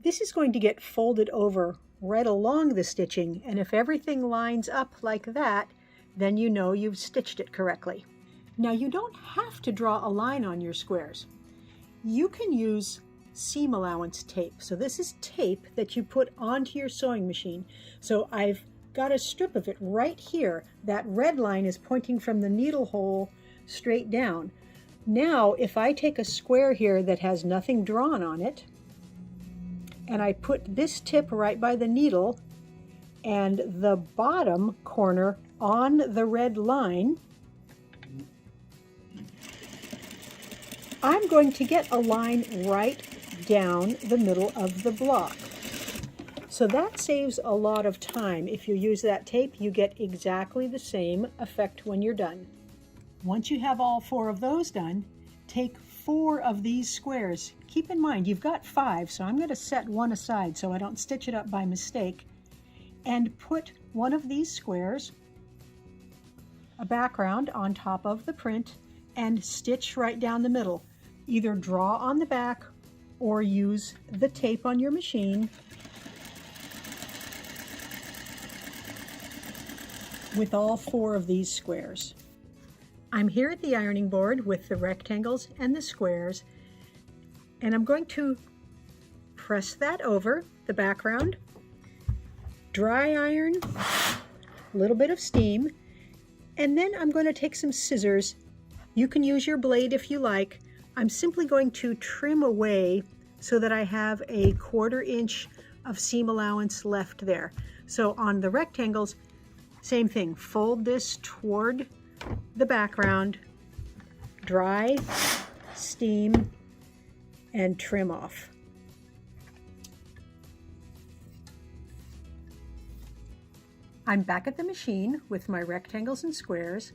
This is going to get folded over right along the stitching, and if everything lines up like that, then you know you've stitched it correctly. Now you don't have to draw a line on your squares. You can use seam allowance tape. So this is tape that you put onto your sewing machine. So I've got a strip of it right here. That red line is pointing from the needle hole straight down. Now if I take a square here that has nothing drawn on it, and I put this tip right by the needle and the bottom corner on the red line, I'm going to get a line right down the middle of the block. So that saves a lot of time. If you use that tape, you get exactly the same effect when you're done. Once you have all 4 of those done, take 4 of these squares. Keep in mind, you've got 5, so I'm going to set one aside so I don't stitch it up by mistake. And put one of these squares, a background on top of the print, and stitch right down the middle. Either draw on the back or use the tape on your machine with all 4 of these squares. I'm here at the ironing board with the rectangles and the squares, and I'm going to press that over the background, dry iron, a little bit of steam, and then I'm going to take some scissors. You can use your blade if you like. I'm simply going to trim away so that I have a 1/4 inch of seam allowance left there. So on the rectangles, same thing, fold this toward the background, dry, steam, and trim off. I'm back at the machine with my rectangles and squares,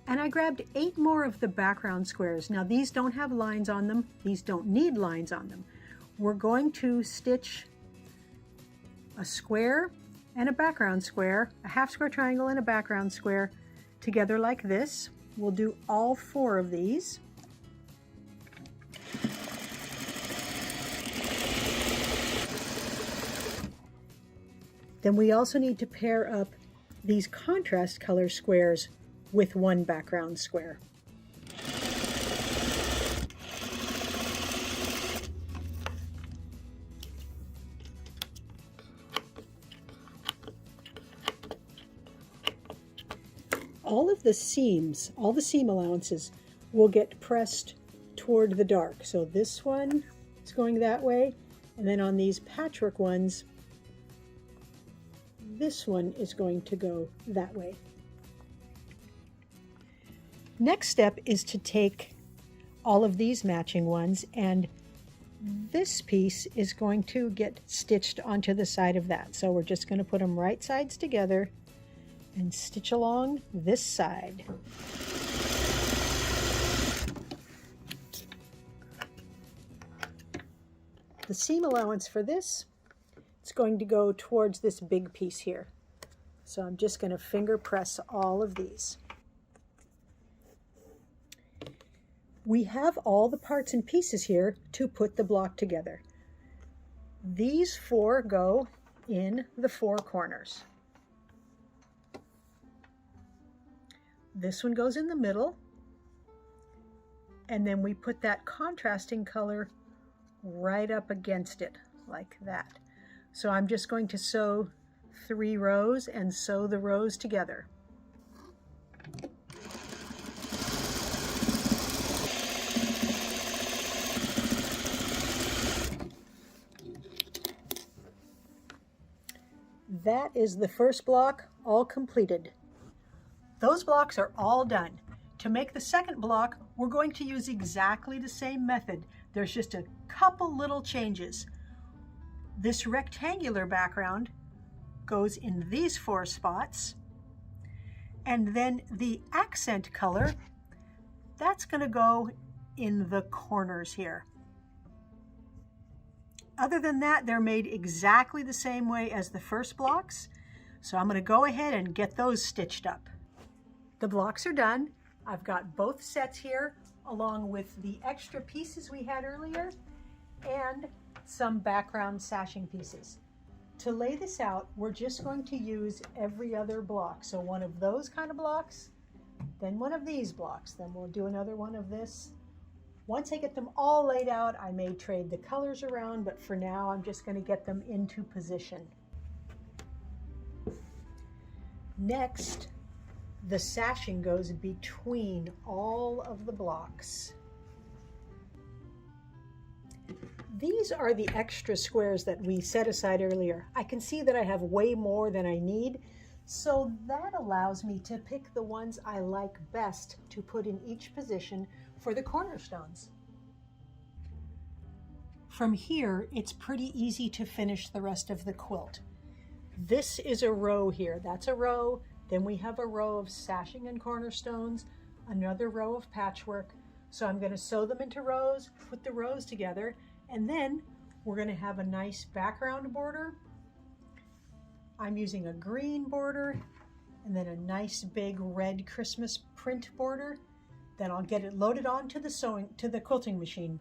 and I grabbed 8 more of the background squares. Now these don't have lines on them. These don't need lines on them. We're going to stitch a square and a background square, a half square triangle and a background square together like this. We'll do all 4 of these. Then we also need to pair up these contrast color squares with one background square. All of the seams, all the seam allowances will get pressed toward the dark. So this one is going that way, and then on these patchwork ones, this one is going to go that way. Next step is to take all of these matching ones, and this piece is going to get stitched onto the side of that. So we're just going to put them right sides together and stitch along this side. The seam allowance for this, it's going to go towards this big piece here. So I'm just going to finger press all of these. We have all the parts and pieces here to put the block together. These 4 go in the 4 corners. This one goes in the middle, and then we put that contrasting color right up against it like that. So I'm just going to sew 3 rows and sew the rows together. That is the first block all completed. Those blocks are all done. To make the second block, we're going to use exactly the same method. There's just a couple little changes. This rectangular background goes in these 4 spots, and then the accent color, that's going to go in the corners here. Other than that, they're made exactly the same way as the first blocks, so I'm going to go ahead and get those stitched up. The blocks are done. I've got both sets here, along with the extra pieces we had earlier, and some background sashing pieces. To lay this out, we're just going to use every other block. So one of those kind of blocks, then one of these blocks, then we'll do another one of this. Once I get them all laid out, I may trade the colors around, but for now I'm just going to get them into position. Next, the sashing goes between all of the blocks. These are the extra squares that we set aside earlier. I can see that I have way more than I need, so that allows me to pick the ones I like best to put in each position for the cornerstones. From here, it's pretty easy to finish the rest of the quilt. This is a row here. That's a row. Then we have a row of sashing and cornerstones, another row of patchwork. So I'm going to sew them into rows, put the rows together, and then we're going to have a nice background border. I'm using a green border and then a nice big red Christmas print border. Then I'll get it loaded onto the quilting machine.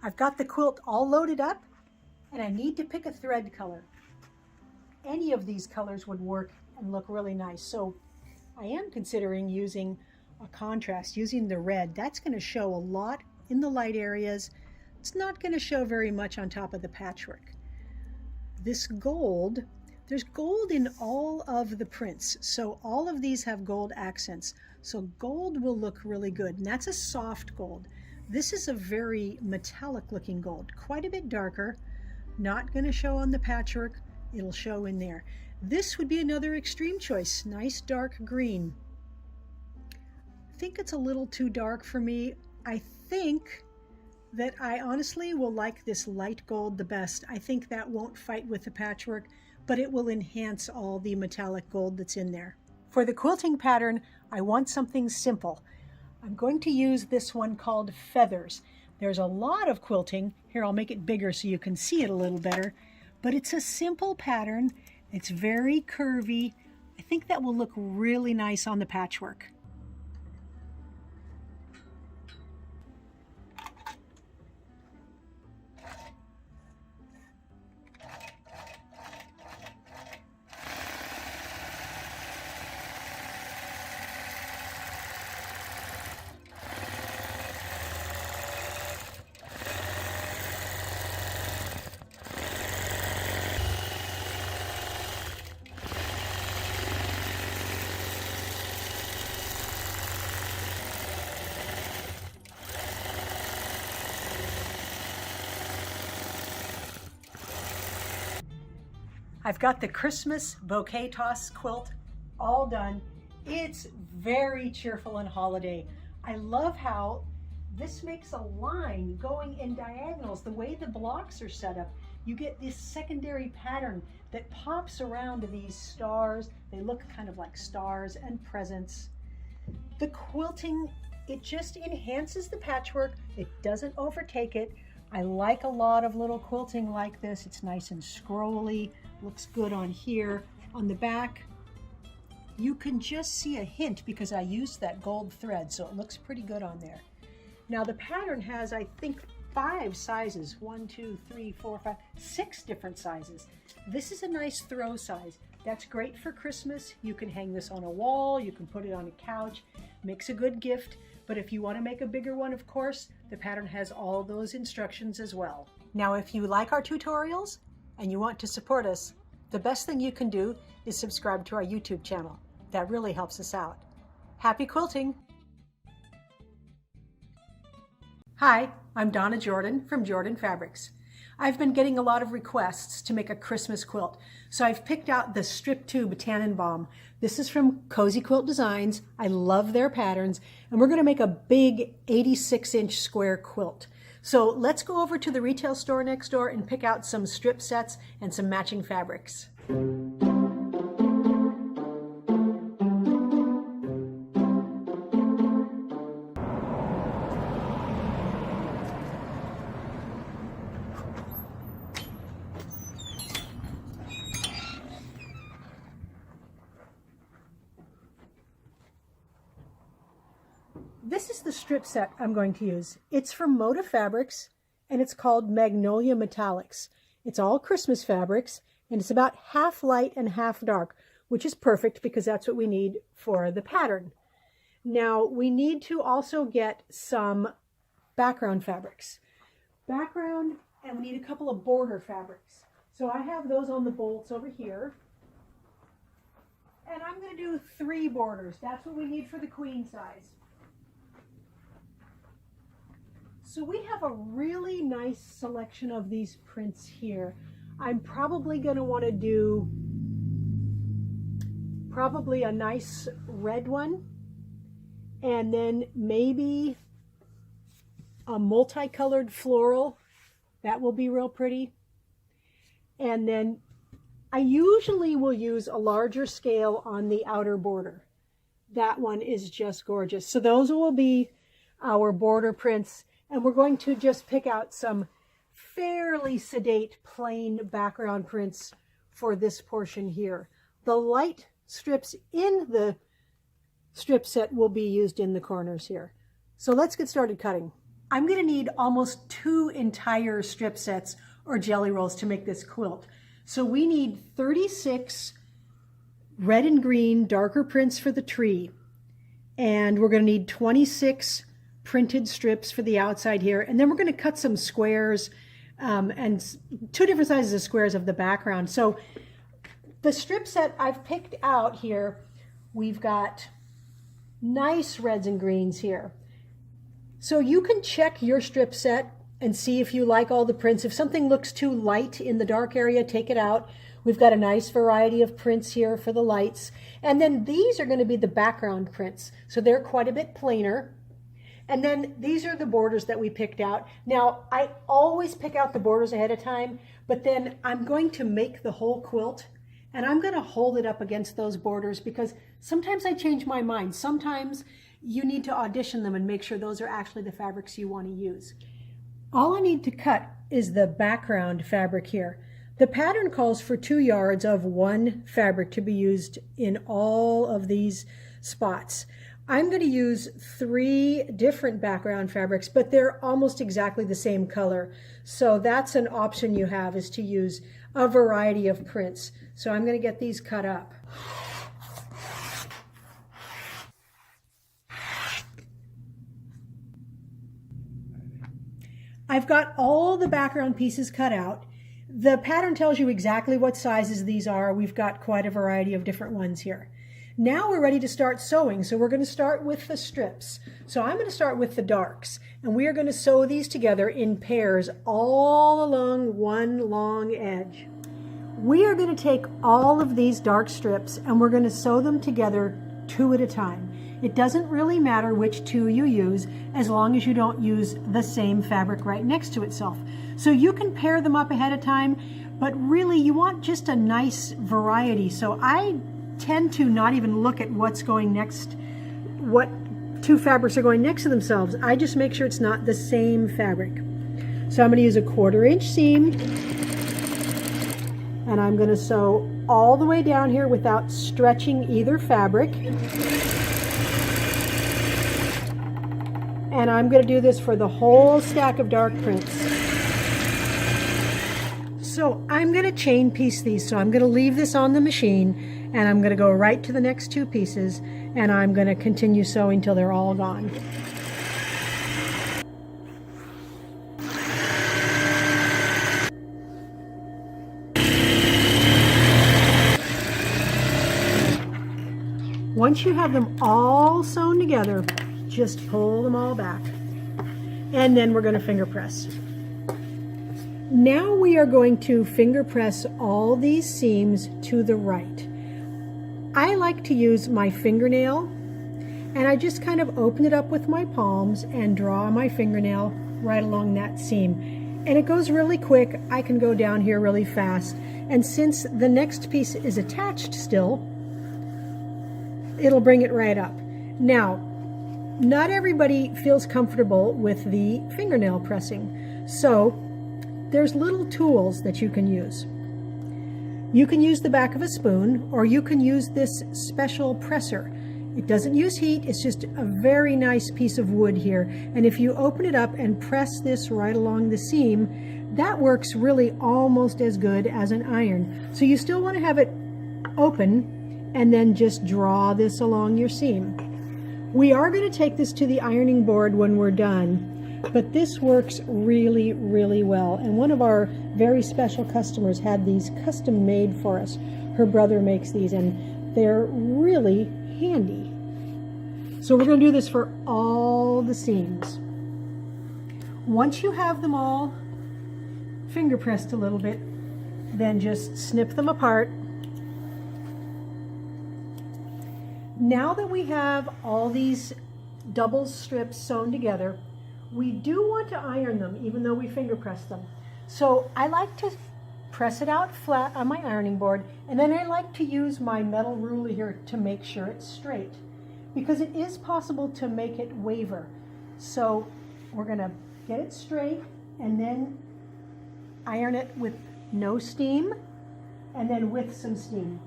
I've got the quilt all loaded up and I need to pick a thread color. Any of these colors would work and look really nice. So I am considering using a contrast, using the red. That's going to show a lot in the light areas. It's not going to show very much on top of the patchwork. This gold, there's gold in all of the prints. So all of these have gold accents. So gold will look really good. And that's a soft gold. This is a very metallic looking gold, quite a bit darker. Not going to show on the patchwork. It'll show in there. This would be another extreme choice. Nice dark green. I think it's a little too dark for me. I think that I honestly will like this light gold the best. I think that won't fight with the patchwork, but it will enhance all the metallic gold that's in there. For the quilting pattern, I want something simple. I'm going to use this one called Feathers. There's a lot of quilting. Here, I'll make it bigger so you can see it a little better. But it's a simple pattern. It's very curvy. I think that will look really nice on the patchwork. I've got the Christmas bouquet toss quilt all done. It's very cheerful and holiday. I love how this makes a line going in diagonals. The way the blocks are set up, you get this secondary pattern that pops around these stars. They look kind of like stars and presents. The quilting, it just enhances the patchwork. It doesn't overtake it. I like a lot of little quilting like this. It's nice and scrolly. Looks good on here. On the back, you can just see a hint because I used that gold thread, so it looks pretty good on there. Now the pattern has, I think, 5 sizes. 1, 2, 3, 4, 5, 6 different sizes. This is a nice throw size. That's great for Christmas. You can hang this on a wall, you can put it on a couch. Makes a good gift. But if you want to make a bigger one, of course, the pattern has all those instructions as well. Now, if you like our tutorials and you want to support us, the best thing you can do is subscribe to our YouTube channel. That really helps us out. Happy quilting! Hi, I'm Donna Jordan from Jordan Fabrics. I've been getting a lot of requests to make a Christmas quilt, so I've picked out the Strip Tube Tannenbaum. This is from Cozy Quilt Designs. I love their patterns, and we're going to make a big 86-inch square quilt. So let's go over to the retail store next door and pick out some strip sets and some matching fabrics. This is the strip set I'm going to use. It's from Moda Fabrics, and it's called Magnolia Metallics. It's all Christmas fabrics, And it's about half light and half dark, which is perfect because that's what we need for the pattern. Now we need to also get some background fabrics. And we need a couple of border fabrics. So I have those on the bolts over here. And I'm going to do 3 borders. That's what we need for the queen size. So we have a really nice selection of these prints here. I'm probably going to want to do a nice red one, and then maybe a multicolored floral. That will be real pretty. And then I usually will use a larger scale on the outer border. That one is just gorgeous. So those will be our border prints, and we're going to just pick out some fairly sedate plain background prints for this portion here. The light strips in the strip set will be used in the corners here. So let's get started cutting. I'm going to need almost 2 entire strip sets or jelly rolls to make this quilt. So we need 36 red and green darker prints for the tree, and we're going to need 26 printed strips for the outside here, and then we're going to cut some squares and 2 different sizes of squares of the background. So the strip set I've picked out here, we've got nice reds and greens here. So you can check your strip set and see if you like all the prints. If something looks too light in the dark area, take it out. We've got a nice variety of prints here for the lights. And then these are going to be the background prints. So they're quite a bit plainer. And then these are the borders that we picked out. Now, I always pick out the borders ahead of time, but then I'm going to make the whole quilt, and I'm going to hold it up against those borders because sometimes I change my mind. Sometimes you need to audition them and make sure those are actually the fabrics you want to use. All I need to cut is the background fabric here. The pattern calls for 2 yards of one fabric to be used in all of these spots. I'm going to use 3 different background fabrics, but they're almost exactly the same color. So that's an option you have, is to use a variety of prints. So I'm going to get these cut up. I've got all the background pieces cut out. The pattern tells you exactly what sizes these are. We've got quite a variety of different ones here. Now we're ready to start sewing, so we're going to start with the strips. So I'm going to start with the darks, and we are going to sew these together in pairs all along one long edge. We are going to take all of these dark strips and we're going to sew them together 2 at a time. It doesn't really matter which 2 you use as long as you don't use the same fabric right next to itself. So you can pair them up ahead of time, but really you want just a nice variety. So I tend to not even look at what's going next, what 2 fabrics are going next to themselves. I just make sure it's not the same fabric. So I'm going to use a 1/4 inch seam, and I'm going to sew all the way down here without stretching either fabric. And I'm going to do this for the whole stack of dark prints. So I'm going to chain piece these. So I'm going to leave this on the machine, and I'm going to go right to the next 2 pieces, and I'm going to continue sewing till they're all gone. Once you have them all sewn together, just pull them all back, and then we're going to finger press. Now we are going to finger press all these seams to the right. I like to use my fingernail, and I just kind of open it up with my palms and draw my fingernail right along that seam. And it goes really quick. I can go down here really fast. And since the next piece is attached still, it'll bring it right up. Now, not everybody feels comfortable with the fingernail pressing. So there's little tools that you can use. You can use the back of a spoon, or you can use this special presser. It doesn't use heat, it's just a very nice piece of wood here. And if you open it up and press this right along the seam, that works really almost as good as an iron. So you still want to have it open and then just draw this along your seam. We are going to take this to the ironing board when we're done, but this works really, really well. And one of our very special customers had these custom made for us. Her brother makes these and they're really handy. So we're going to do this for all the seams. Once you have them all finger pressed a little bit, then just snip them apart. Now that we have all these double strips sewn together, we do want to iron them even though we finger press them. So I like to press it out flat on my ironing board, and then I like to use my metal ruler here to make sure it's straight, because it is possible to make it waver. So we're going to get it straight and then iron it with no steam and then with some steam.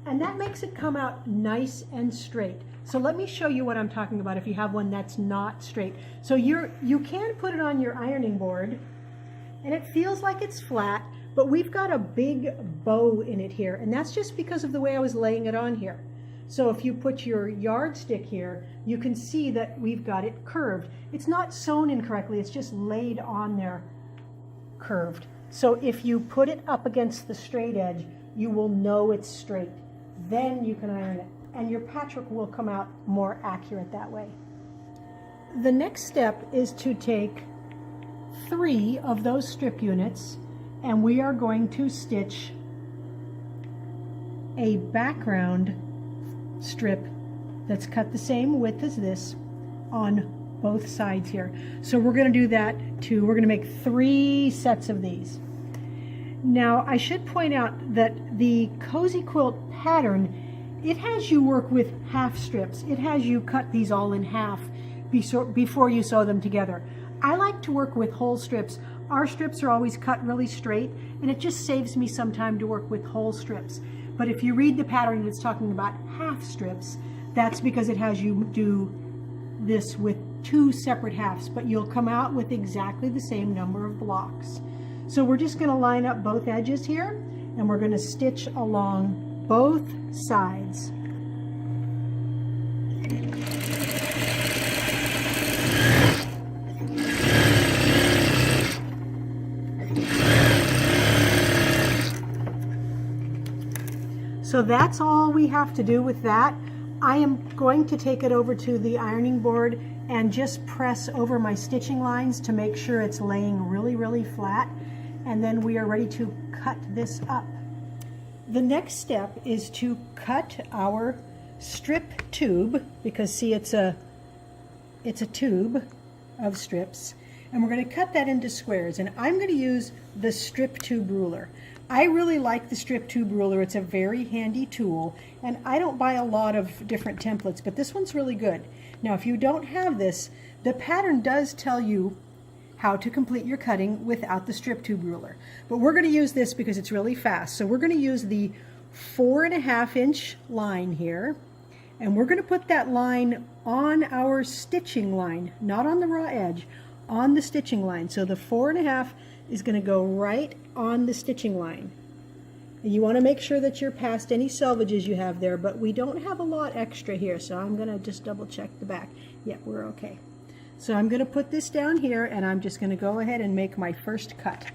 And that makes it come out nice and straight. So let me show you what I'm talking about if you have one that's not straight. So you can put it on your ironing board and it feels like it's flat, but we've got a big bow in it here, and that's just because of the way I was laying it on here. So if you put your yardstick here, you can see that we've got it curved. It's not sewn incorrectly, it's just laid on there curved. So if you put it up against the straight edge, you will know it's straight. Then you can iron it, and your patchwork will come out more accurate that way. The next step is to take 3 of those strip units, and we are going to stitch a background strip that's cut the same width as this on both sides here. So we're going to do that too. We're going to make 3 sets of these. Now I should point out that the Cozy Quilt pattern, it has you work with half strips. It has you cut these all in half before you sew them together. I like to work with whole strips. Our strips are always cut really straight, and it just saves me some time to work with whole strips. But if you read the pattern and it's talking about half strips, that's because it has you do this with 2 separate halves, but you'll come out with exactly the same number of blocks. So we're just going to line up both edges here, and we're going to stitch along both sides. So that's all we have to do with that. I am going to take it over to the ironing board and just press over my stitching lines to make sure it's laying really, really flat. And then we are ready to cut this up. The next step is to cut our strip tube, because see, it's a tube of strips, and we're going to cut that into squares. And I'm going to use the strip tube ruler. I really like the strip tube ruler. It's a very handy tool, and I don't buy a lot of different templates, but this one's really good. Now if you don't have this, the pattern does tell you how to complete your cutting without the strip tube ruler. But we're going to use this because it's really fast. So we're going to use the 4.5 inch line here, and we're going to put that line on our stitching line, not on the raw edge, on the stitching line. So the 4.5 is going to go right on the stitching line. And you want to make sure that you're past any selvages you have there, but we don't have a lot extra here, so I'm going to just double check the back. Yeah, we're okay. So I'm going to put this down here, and I'm just going to go ahead and make my first cut.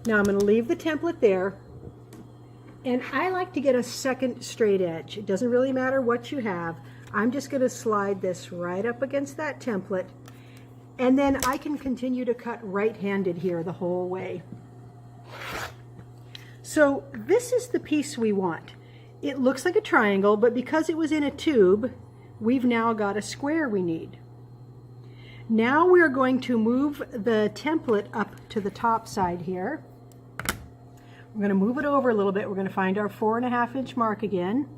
Now I'm going to leave the template there, and I like to get a second straight edge. It doesn't really matter what you have. I'm just going to slide this right up against that template, and then I can continue to cut right-handed here the whole way. So this is the piece we want. It looks like a triangle, but because it was in a tube, we've now got a square we need. Now we're going to move the template up to the top side here. We're going to move it over a little bit. We're going to find our 4.5 inch mark again.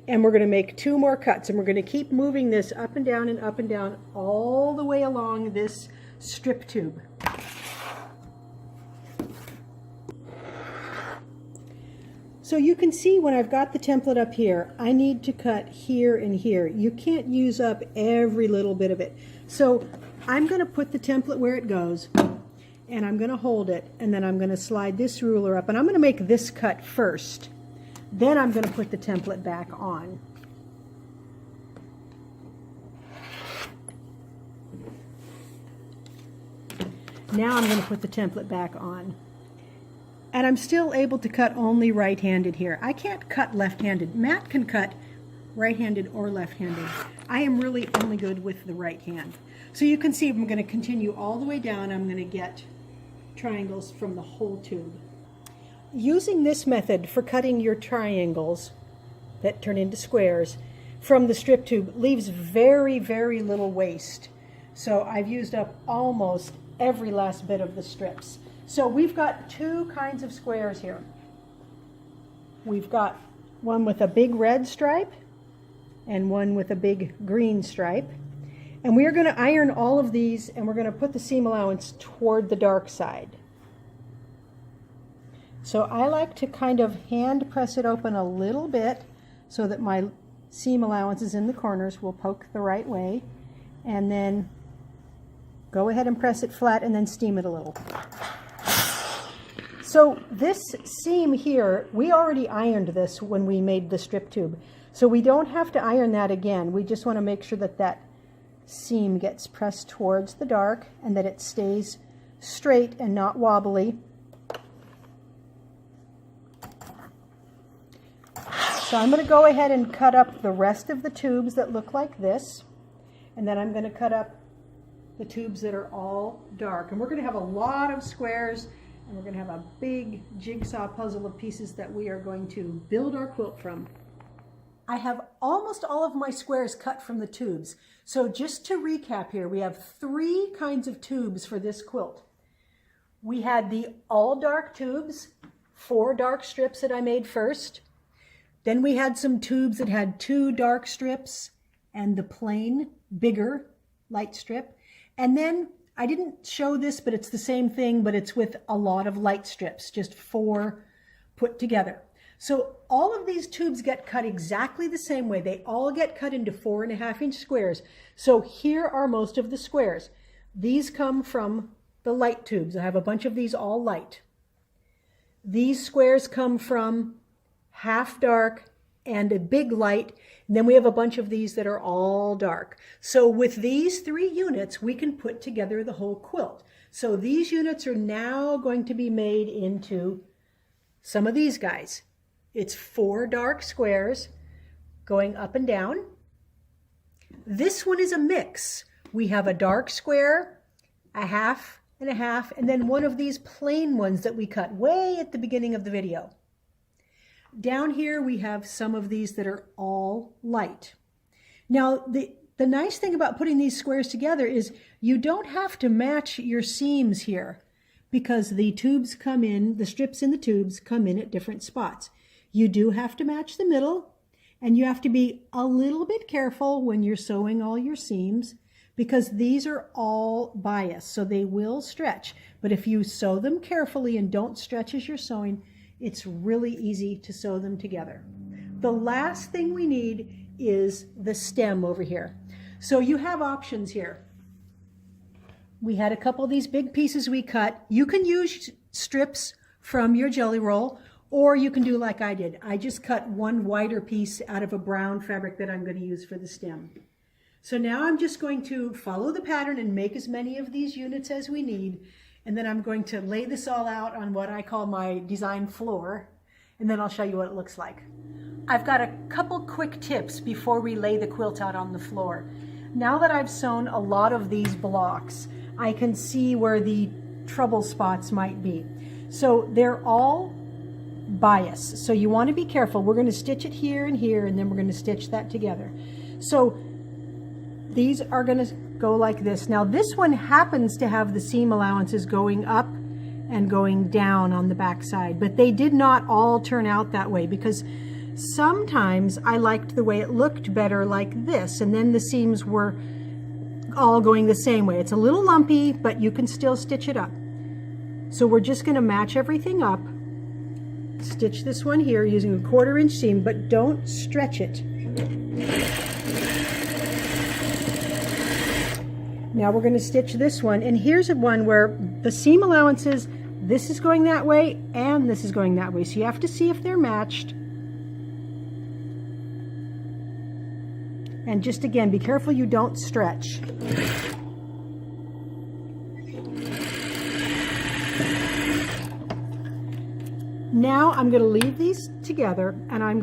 And we're going to make 2 more cuts, and we're going to keep moving this up and down all the way along this strip tube. So you can see when I've got the template up here, I need to cut here and here. You can't use up every little bit of it. So I'm going to put the template where it goes, and I'm going to hold it, and then I'm going to slide this ruler up, and I'm going to make this cut first. Then I'm going to put the template back on. Now I'm going to put the template back on. And I'm still able to cut only right-handed here. I can't cut left-handed. Matt can cut right-handed or left-handed. I am really only good with the right hand. So you can see I'm going to continue all the way down. I'm going to get triangles from the whole tube. Using this method for cutting your triangles that turn into squares from the strip tube leaves very, very little waste. So I've used up almost every last bit of the strips. So we've got two kinds of squares here. We've got one with a big red stripe and one with a big green stripe. And we are going to iron all of these, and we're going to put the seam allowance toward the dark side. So I like to kind of hand press it open a little bit so that my seam allowances in the corners will poke the right way. And then go ahead and press it flat and then steam it a little. So this seam here, we already ironed this when we made the strip tube. So we don't have to iron that again. We just want to make sure that that seam gets pressed towards the dark and that it stays straight and not wobbly. So I'm going to go ahead and cut up the rest of the tubes that look like this. And then I'm going to cut up the tubes that are all dark. And we're going to have a lot of squares, and we're going to have a big jigsaw puzzle of pieces that we are going to build our quilt from. I have almost all of my squares cut from the tubes. So just to recap here, we have three kinds of tubes for this quilt. We had the all dark tubes, 4 dark strips that I made first. Then we had some tubes that had 2 dark strips and the plain, bigger light strip. And then I didn't show this, but it's the same thing, but it's with a lot of light strips, just 4 put together. So all of these tubes get cut exactly the same way. They all get cut into 4.5-inch squares. So here are most of the squares. These come from the light tubes. I have a bunch of these all light. These squares come from half dark and a big light. And then we have a bunch of these that are all dark. So with these 3 units, we can put together the whole quilt. So these units are now going to be made into some of these guys. It's 4 dark squares going up and down. This one is a mix. We have a dark square, a half and a half, and then one of these plain ones that we cut way at the beginning of the video. Down here we have some of these that are all light. Now the nice thing about putting these squares together is you don't have to match your seams here because the tubes come in, the strips in the tubes come in at different spots. You do have to match the middle, and you have to be a little bit careful when you're sewing all your seams because these are all biased, so they will stretch. But if you sew them carefully and don't stretch as you're sewing, it's really easy to sew them together. The last thing we need is the stem over here. So you have options here. We had a couple of these big pieces we cut. You can use strips from your jelly roll, or you can do like I did. I just cut one wider piece out of a brown fabric that I'm going to use for the stem. So now I'm just going to follow the pattern and make as many of these units as we need. And then I'm going to lay this all out on what I call my design floor, and then I'll show you what it looks like. I've got a couple quick tips before we lay the quilt out on the floor. Now that I've sewn a lot of these blocks, I can see where the trouble spots might be. So they're all biased, so you want to be careful. We're going to stitch it here and here, and then we're going to stitch that together. So these are going to go like this. Now this one happens to have the seam allowances going up and going down on the back side, but they did not all turn out that way because sometimes I liked the way it looked better like this, and then the seams were all going the same way. It's a little lumpy, but you can still stitch it up. So we're just going to match everything up. Stitch this one here using a 1/4 inch seam, but don't stretch it. Now we're going to stitch this one, and here's one where the seam allowances, this is going that way and this is going that way. So you have to see if they're matched. And just again, be careful you don't stretch. Now I'm going to leave these together, and I'm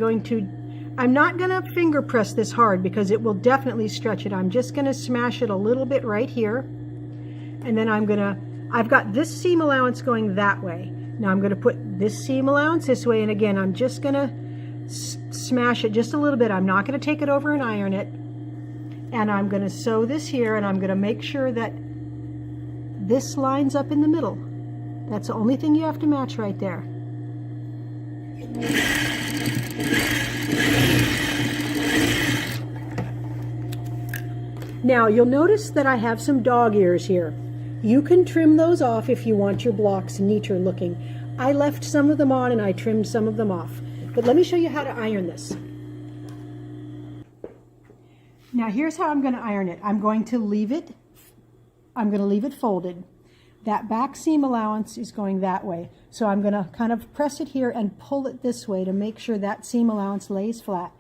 not going to finger press this hard because it will definitely stretch it. I'm just going to smash it a little bit right here. And then I've got this seam allowance going that way. Now I'm going to put this seam allowance this way, and again, I'm just going to smash it just a little bit. I'm not going to take it over and iron it. And I'm going to sew this here, and I'm going to make sure that this lines up in the middle. That's the only thing you have to match right there. Now you'll notice that I have some dog ears here. You can trim those off if you want your blocks neater looking. I left some of them on and I trimmed some of them off. But let me show you how to iron this. Now here's how I'm going to iron it. I'm going to leave it folded. That back seam allowance is going that way. So I'm going to kind of press it here and pull it this way to make sure that seam allowance lays flat.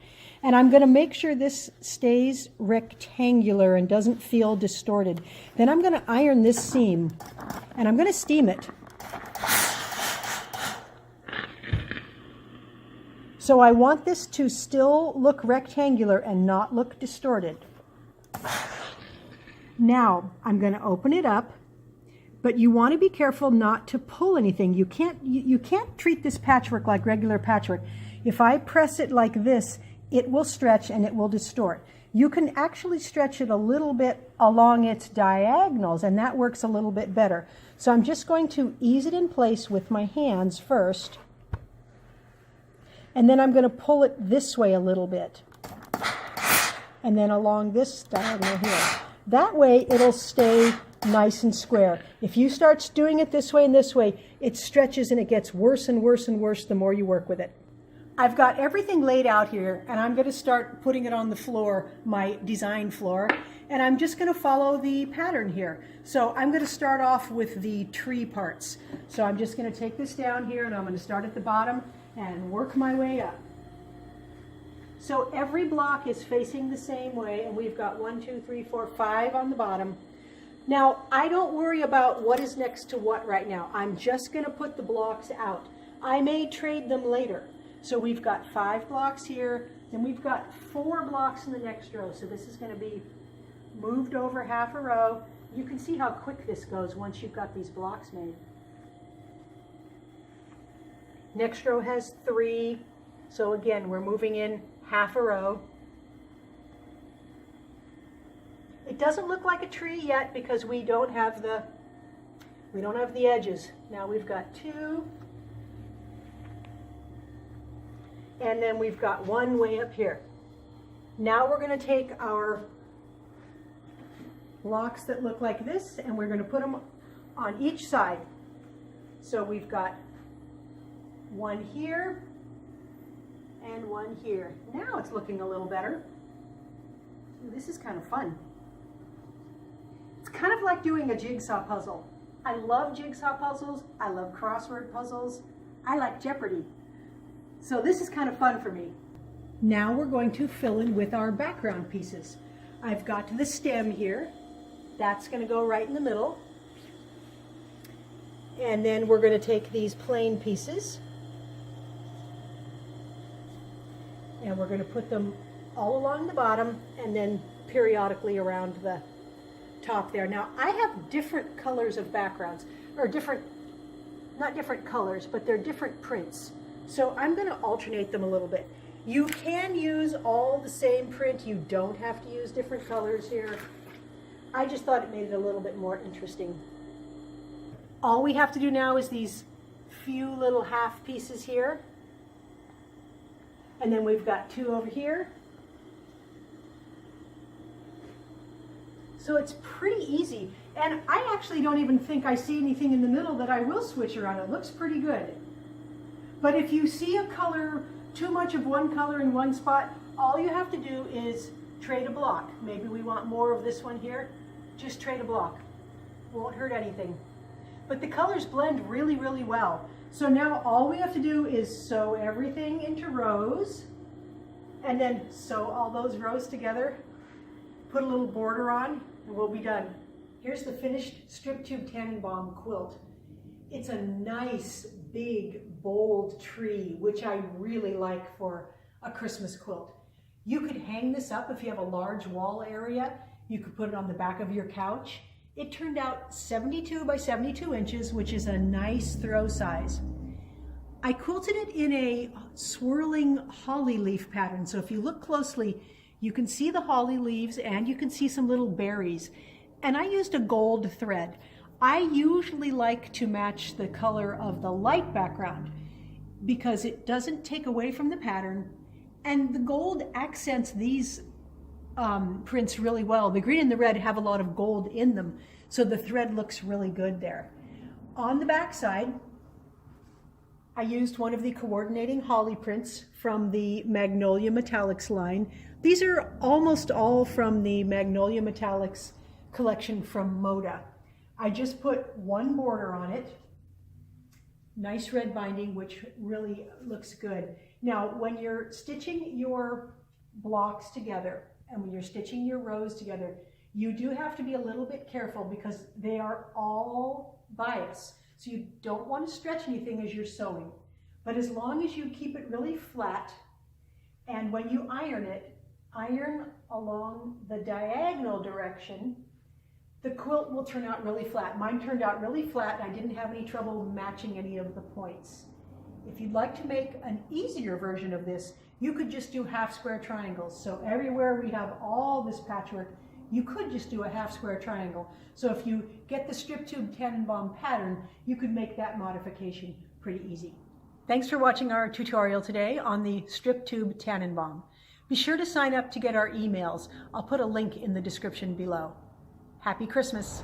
And I'm going to make sure this stays rectangular and doesn't feel distorted. Then I'm going to iron this seam, and I'm going to steam it. So I want this to still look rectangular and not look distorted. Now I'm going to open it up, but you want to be careful not to pull anything. You can't treat this patchwork like regular patchwork. If I press it like this, it will stretch and it will distort. You can actually stretch it a little bit along its diagonals, and that works a little bit better. So I'm just going to ease it in place with my hands first, and then I'm going to pull it this way a little bit, and then along this diagonal here. That way it'll stay nice and square. If you start doing it this way and this way, it stretches and it gets worse and worse and worse the more you work with it. I've got everything laid out here, and I'm going to start putting it on the floor, my design floor, and I'm just going to follow the pattern here. So I'm going to start off with the tree parts. So I'm just going to take this down here, and I'm going to start at the bottom and work my way up. So every block is facing the same way, and we've got 1, 2, 3, 4, 5 on the bottom. Now, I don't worry about what is next to what right now. I'm just going to put the blocks out. I may trade them later. So we've got 5 blocks here, then we've got 4 blocks in the next row. So this is going to be moved over half a row. You can see how quick this goes once you've got these blocks made. Next row has 3. So again, we're moving in half a row. It doesn't look like a tree yet because we don't have the edges. Now we've got 2. And then we've got 1 way up here. Now we're going to take our blocks that look like this, and we're going to put them on each side. So we've got 1 here and 1 here. Now it's looking a little better. Ooh, this is kind of fun. It's kind of like doing a jigsaw puzzle. I love jigsaw puzzles. I love crossword puzzles. I like Jeopardy. So this is kind of fun for me. Now we're going to fill in with our background pieces. I've got the stem here. That's going to go right in the middle. And then we're going to take these plain pieces, and we're going to put them all along the bottom and then periodically around the top there. Now I have different colors of backgrounds, or not different colors, but they're different prints. So I'm going to alternate them a little bit. You can use all the same print. You don't have to use different colors here. I just thought it made it a little bit more interesting. All we have to do now is these few little half pieces here. And then we've got 2 over here. So it's pretty easy. And I actually don't even think I see anything in the middle that I will switch around. It looks pretty good. But if you see a color, too much of one color in one spot, all you have to do is trade a block. Maybe we want more of this one here. Just trade a block. Won't hurt anything. But the colors blend really, really well. So now all we have to do is sew everything into rows, and then sew all those rows together, put a little border on, and we'll be done. Here's the finished strip tube Tannenbaum quilt. It's a nice, big, bold tree, which I really like for a Christmas quilt. You could hang this up if you have a large wall area. You could put it on the back of your couch. It turned out 72 by 72 inches, which is a nice throw size. I quilted it in a swirling holly leaf pattern. So if you look closely, you can see the holly leaves and you can see some little berries. And I used a gold thread. I usually like to match the color of the light background because it doesn't take away from the pattern, and the gold accents these prints really well. The green and the red have a lot of gold in them, so the thread looks really good there. On the back side, I used one of the coordinating holly prints from the Magnolia Metallics line. These are almost all from the Magnolia Metallics collection from Moda. I just put one border on it, nice red binding, which really looks good. Now, when you're stitching your blocks together and when you're stitching your rows together, you do have to be a little bit careful because they are all bias. So you don't want to stretch anything as you're sewing. But as long as you keep it really flat, and when you iron it, iron along the diagonal direction, the quilt will turn out really flat. Mine turned out really flat, and I didn't have any trouble matching any of the points. If you'd like to make an easier version of this, you could just do half square triangles. So everywhere we have all this patchwork, you could just do a half square triangle. So if you get the strip tube Tannenbaum pattern, you could make that modification pretty easy. Thanks for watching our tutorial today on the strip tube Tannenbaum. Be sure to sign up to get our emails. I'll put a link in the description below. Happy Christmas.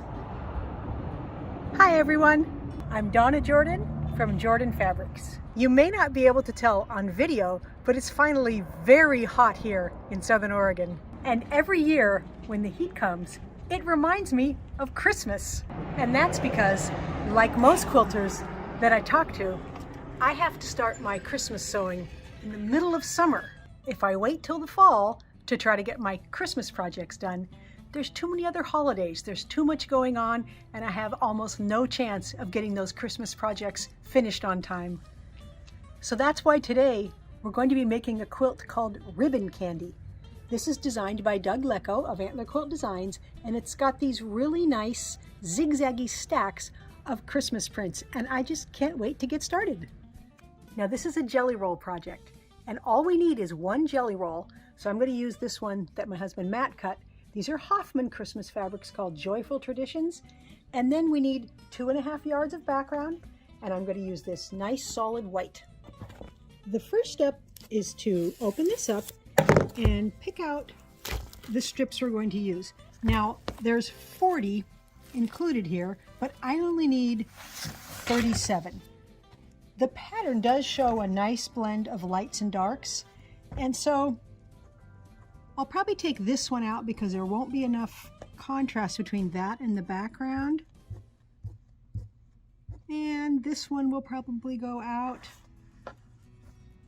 Hi everyone, I'm Donna Jordan from Jordan Fabrics. You may not be able to tell on video, but it's finally very hot here in Southern Oregon. And every year when the heat comes, it reminds me of Christmas. And that's because, like most quilters that I talk to, I have to start my Christmas sewing in the middle of summer. If I wait till the fall to try to get my Christmas projects done, there's too many other holidays, there's too much going on, and I have almost no chance of getting those Christmas projects finished on time. So that's why today we're going to be making a quilt called Ribbon Candy. This is designed by Doug Lecco of Antler Quilt Designs, and it's got these really nice zigzaggy stacks of Christmas prints, and I just can't wait to get started. Now this is a jelly roll project, and all we need is one jelly roll, so I'm going to use this one that my husband Matt cut. These are Hoffman Christmas fabrics called Joyful Traditions. And then we need 2.5 yards of background, and I'm going to use this nice solid white. The first step is to open this up and pick out the strips we're going to use. Now, there's 40 included here, but I only need 37. The pattern does show a nice blend of lights and darks, and so I'll probably take this one out because there won't be enough contrast between that and the background. And this one will probably go out.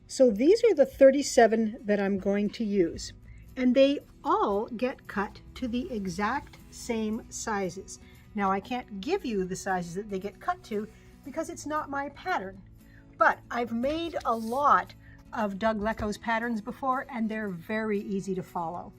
So these are the 37 that I'm going to use. And they all get cut to the exact same sizes. Now I can't give you the sizes that they get cut to because it's not my pattern. But I've made a lot of Doug Lecco's patterns before, and they're very easy to follow.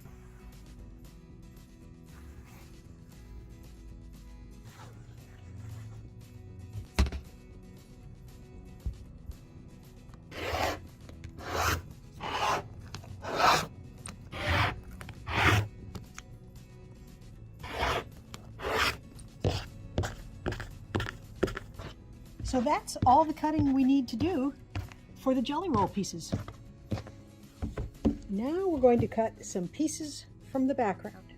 So that's all the cutting we need to do for the jelly roll pieces. Now we're going to cut some pieces from the background.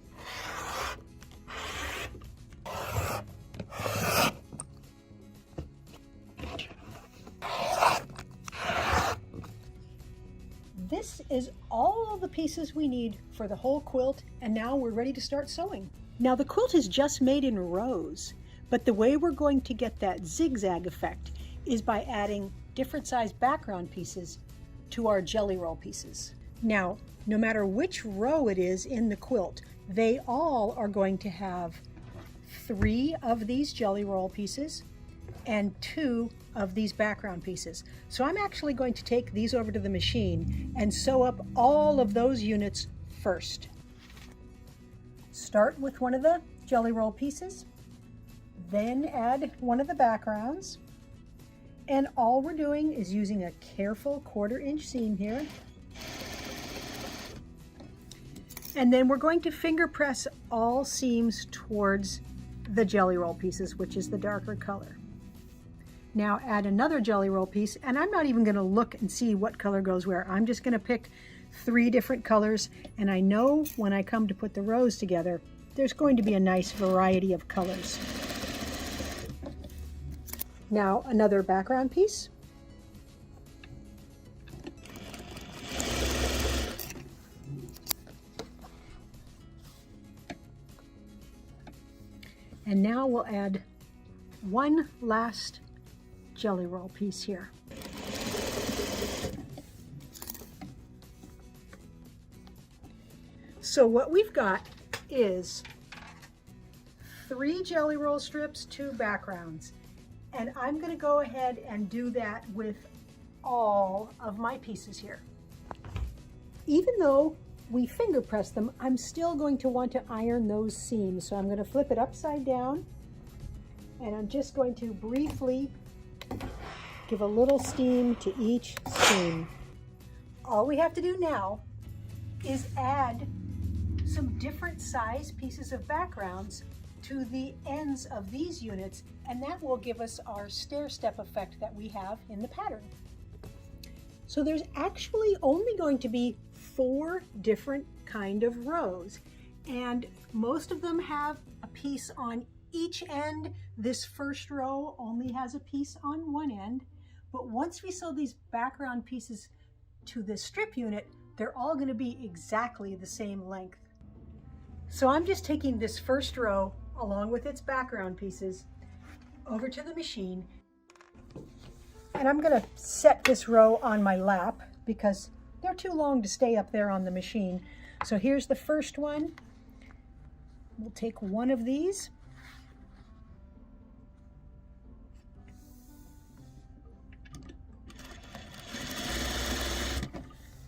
this is all the pieces we need for the whole quilt, and now we're ready to start sewing. Now the quilt is just made in rows, but the way we're going to get that zigzag effect is by adding different sized background pieces to our jelly roll pieces. Now, no matter which row it is in the quilt, they all are going to have 3 of these jelly roll pieces and 2 of these background pieces. So I'm actually going to take these over to the machine and sew up all of those units first. Start with one of the jelly roll pieces, then add one of the backgrounds, and all we're doing is using a careful 1/4 inch seam here. And then we're going to finger press all seams towards the jelly roll pieces, which is the darker color. Now add another jelly roll piece, and I'm not even going to look and see what color goes where. I'm just going to pick 3 different colors, and I know when I come to put the rows together, there's going to be a nice variety of colors. Now another background piece. And now we'll add one last jelly roll piece here. So what we've got is 3 jelly roll strips, 2 backgrounds. And I'm going to go ahead and do that with all of my pieces here. Even though we finger press them, I'm still going to want to iron those seams. So I'm going to flip it upside down, and I'm just going to briefly give a little steam to each seam. All we have to do now is add some different size pieces of backgrounds to the ends of these units, and that will give us our stair-step effect that we have in the pattern. So there's actually only going to be 4 different kind of rows, and most of them have a piece on each end. This first row only has a piece on one end, but once we sew these background pieces to this strip unit, they're all going to be exactly the same length. So I'm just taking this first row along with its background pieces over to the machine, and I'm going to set this row on my lap because they're too long to stay up there on the machine. So here's the first one. We'll take one of these,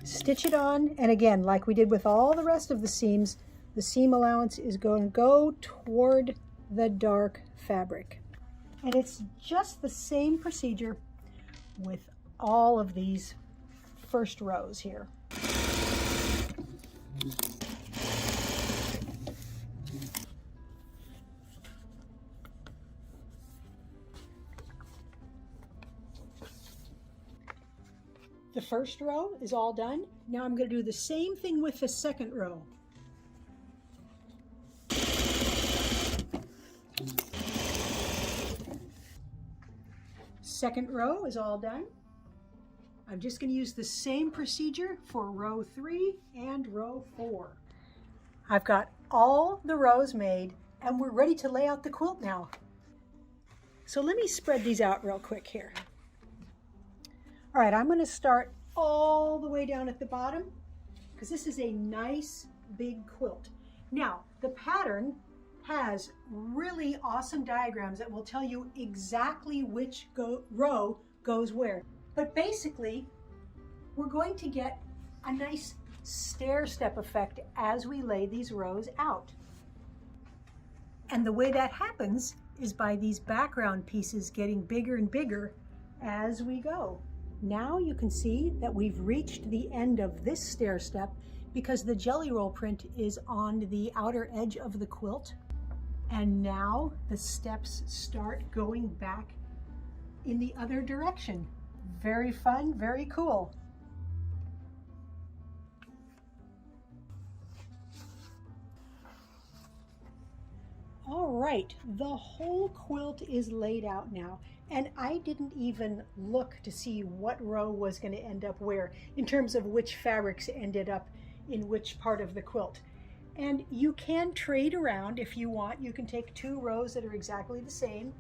stitch it on, and again, like we did with all the rest of the seams, the seam allowance is going to go toward the dark fabric. And it's just the same procedure with all of these first rows here. The first row is all done. Now I'm going to do the same thing with the second row. Second row is all done. I'm just going to use the same procedure for row 3 and row 4. I've got all the rows made, and we're ready to lay out the quilt now. So let me spread these out real quick here. All right, I'm going to start all the way down at the bottom because this is a nice big quilt. Now, the pattern has really awesome diagrams that will tell you exactly which row goes where. But basically, we're going to get a nice stair-step effect as we lay these rows out. And the way that happens is by these background pieces getting bigger and bigger as we go. Now you can see that we've reached the end of this stair step because the jelly roll print is on the outer edge of the quilt. And now the steps start going back in the other direction. Very fun, very cool. All right, the whole quilt is laid out now, and I didn't even look to see what row was going to end up where in terms of which fabrics ended up in which part of the quilt. And you can trade around if you want. You can take 2 rows that are exactly the same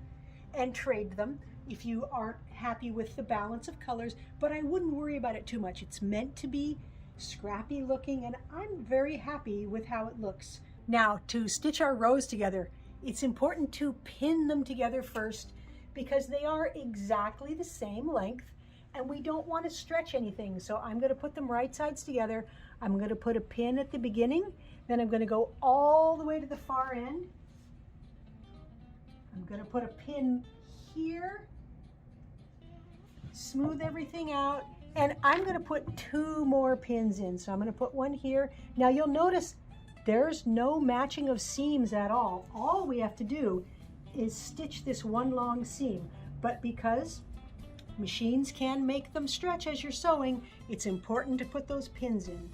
and trade them if you aren't happy with the balance of colors, but I wouldn't worry about it too much. It's meant to be scrappy looking, and I'm very happy with how it looks. Now, to stitch our rows together, it's important to pin them together first because they are exactly the same length and we don't want to stretch anything. So I'm going to put them right sides together. I'm going to put a pin at the beginning, then I'm going to go all the way to the far end. I'm going to put a pin here, smooth everything out, and I'm going to put 2 more pins in. So I'm going to put one here. Now you'll notice there's no matching of seams at all. All we have to do is stitch this one long seam, but because machines can make them stretch as you're sewing, it's important to put those pins in.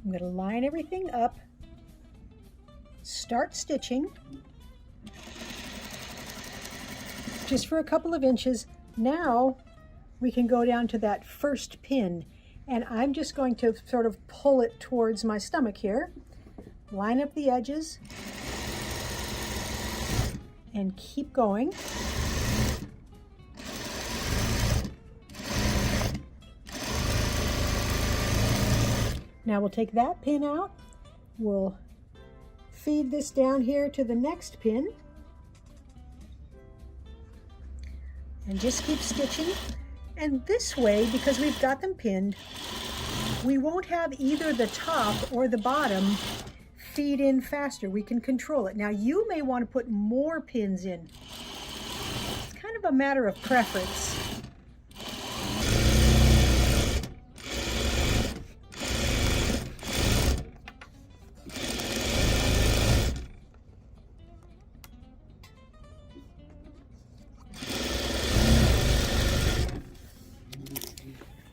I'm going to line everything up, start stitching just for a couple of inches. Now we can go down to that first pin, and I'm just going to sort of pull it towards my stomach here, line up the edges, and keep going. Now we'll take that pin out, we'll feed this down here to the next pin, and just keep stitching. And this way, because we've got them pinned, we won't have either the top or the bottom feed in faster. We can control it. Now you may want to put more pins in. It's kind of a matter of preference.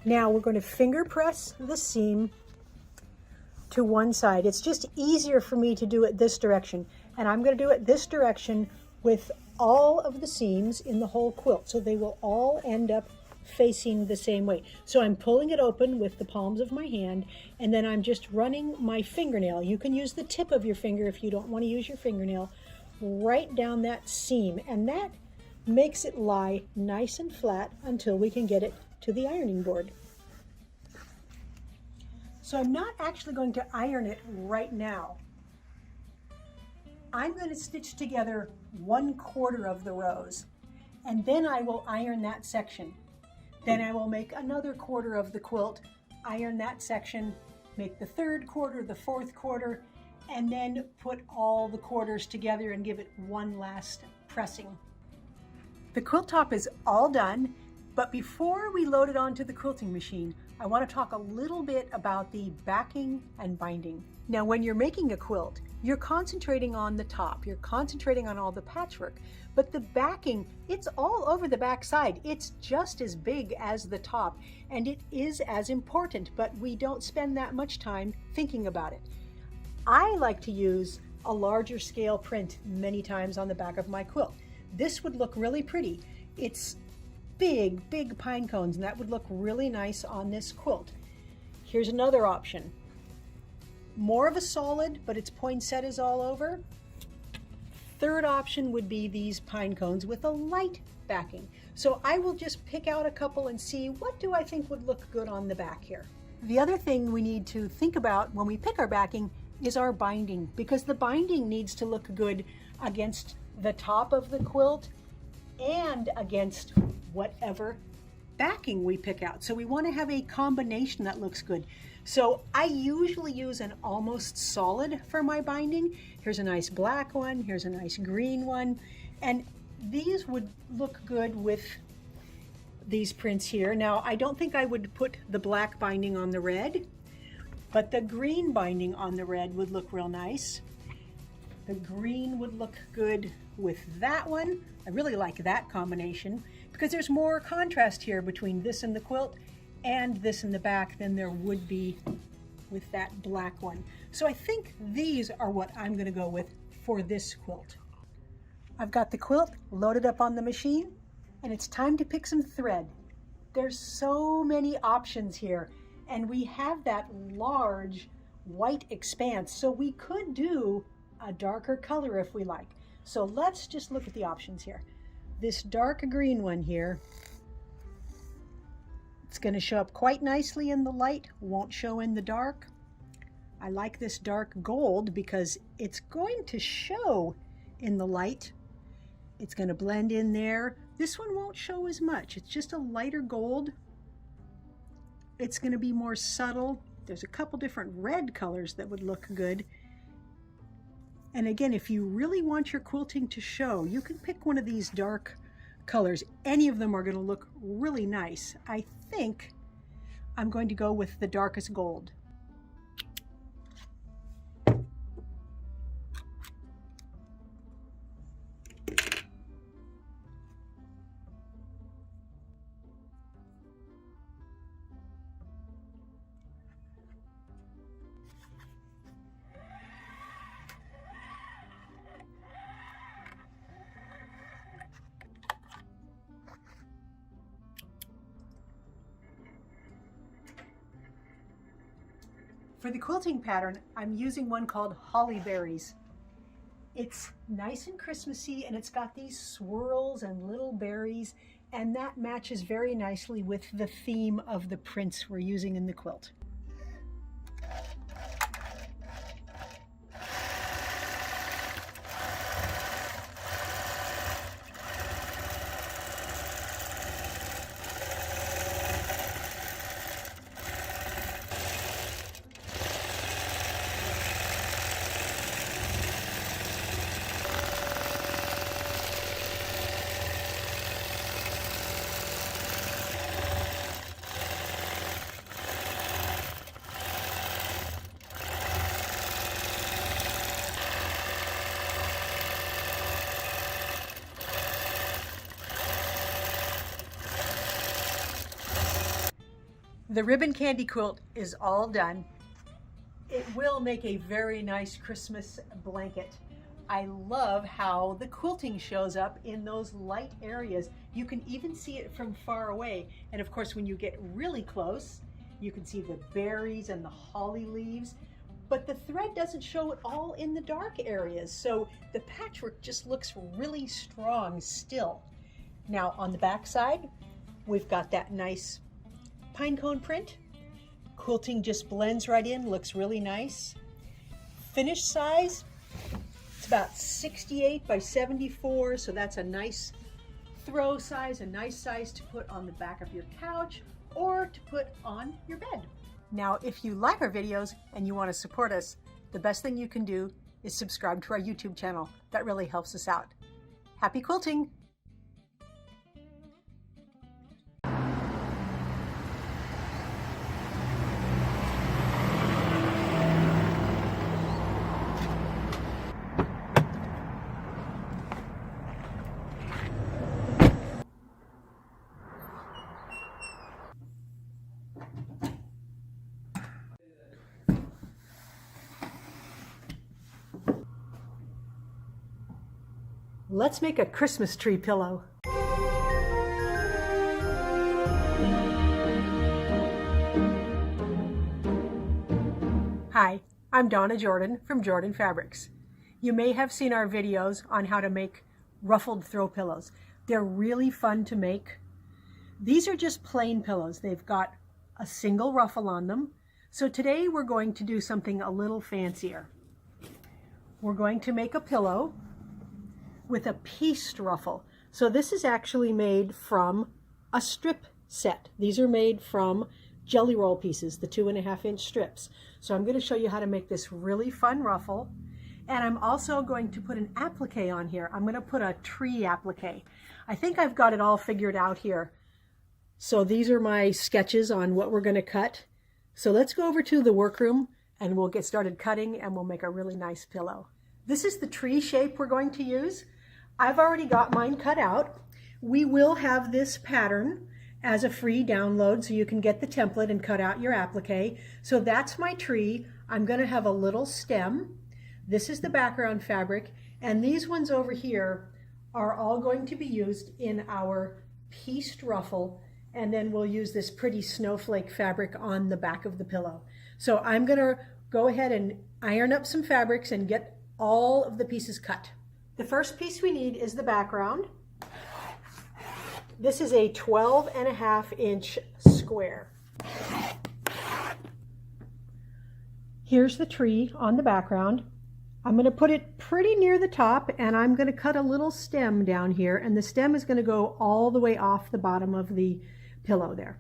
Now we're going to finger press the seam to one side. It's just easier for me to do it this direction, and I'm going to do it this direction with all of the seams in the whole quilt, so they will all end up facing the same way. So I'm pulling it open with the palms of my hand, and then I'm just running my fingernail. You can use the tip of your finger if you don't want to use your fingernail, right down that seam, and that makes it lie nice and flat until we can get it to the ironing board. So I'm not actually going to iron it right now. I'm going to stitch together 1/4 of the rows, and then I will iron that section. Then I will make another 1/4 of the quilt, iron that section, make the 3rd quarter, the 4th quarter, and then put all the quarters together and give it one last pressing. The quilt top is all done, but before we load it onto the quilting machine, I want to talk a little bit about the backing and binding. Now, when you're making a quilt, you're concentrating on the top, you're concentrating on all the patchwork, but the backing, it's all over the back side. It's just as big as the top, and it is as important, but we don't spend that much time thinking about it. I like to use a larger scale print many times on the back of my quilt. This would look really pretty. It's big pine cones, and that would look really nice on this quilt. Here's another option. More of a solid, but its poinsettias all over. 3rd option would be these pine cones with a light backing. So I will just pick out a couple and see what do I think would look good on the back here. The other thing we need to think about when we pick our backing is our binding, because the binding needs to look good against the top of the quilt and against whatever backing we pick out. So we want to have a combination that looks good. So I usually use an almost solid for my binding. Here's a nice black one, here's a nice green one, and these would look good with these prints here. Now, I don't think I would put the black binding on the red, but the green binding on the red would look real nice. The green would look good with that one. I really like that combination because there's more contrast here between this and the quilt and this in the back than there would be with that black one. So I think these are what I'm going to go with for this quilt. I've got the quilt loaded up on the machine, and it's time to pick some thread. There's so many options here, and we have that large white expanse, so we could do a darker color if we like. So let's just look at the options here. This dark green one here, it's going to show up quite nicely in the light, won't show in the dark. I like this dark gold because it's going to show in the light. It's going to blend in there. This one won't show as much. It's just a lighter gold. It's going to be more subtle. There's a couple different red colors that would look good. And again, if you really want your quilting to show, you can pick one of these dark colors. Any of them are going to look really nice. I think I'm going to go with the darkest gold. For the quilting pattern, I'm using one called Holly Berries. It's nice and Christmassy, and it's got these swirls and little berries, and that matches very nicely with the theme of the prints we're using in the quilt. The ribbon candy quilt is all done. It will make a very nice Christmas blanket. I love how the quilting shows up in those light areas. You can even see it from far away. And of course, when you get really close, you can see the berries and the holly leaves, but the thread doesn't show it all in the dark areas. So the patchwork just looks really strong still. Now on the back side, we've got that nice pine cone print. Quilting just blends right in, looks really nice. Finished size, it's about 68 by 74, so that's a nice throw size, a nice size to put on the back of your couch or to put on your bed. Now, if you like our videos and you want to support us, the best thing you can do is subscribe to our YouTube channel. That really helps us out. Happy quilting! Let's make a Christmas tree pillow. Hi, I'm Donna Jordan from Jordan Fabrics. You may have seen our videos on how to make ruffled throw pillows. They're really fun to make. These are just plain pillows. They've got a single ruffle on them. So today we're going to do something a little fancier. We're going to make a pillow with a pieced ruffle. So this is actually made from a strip set. These are made from jelly roll pieces, the 2.5-inch strips. So I'm going to show you how to make this really fun ruffle. And I'm also going to put an applique on here. I'm going to put a tree applique. I think I've got it all figured out here. So these are my sketches on what we're going to cut. So let's go over to the workroom and we'll get started cutting, and we'll make a really nice pillow. This is the tree shape we're going to use. I've already got mine cut out. We will have this pattern as a free download so you can get the template and cut out your applique. So that's my tree. I'm going to have a little stem. This is the background fabric, and these ones over here are all going to be used in our pieced ruffle, and then we'll use this pretty snowflake fabric on the back of the pillow. So I'm going to go ahead and iron up some fabrics and get all of the pieces cut. The first piece we need is the background. This is a 12.5-inch square. Here's the tree on the background. I'm going to put it pretty near the top, and I'm going to cut a little stem down here, and the stem is going to go all the way off the bottom of the pillow there.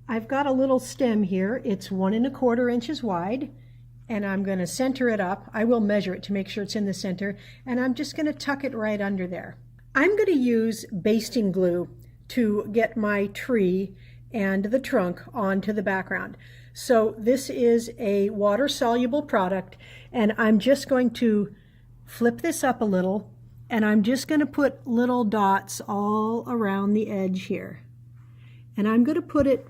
I've got a little stem here. It's 1 1/4 inches wide, and I'm going to center it up. I will measure it to make sure it's in the center, and I'm just going to tuck it right under there. I'm going to use basting glue to get my tree and the trunk onto the background. So this is a water-soluble product, and I'm just going to flip this up a little, and I'm just going to put little dots all around the edge here. And I'm going to put it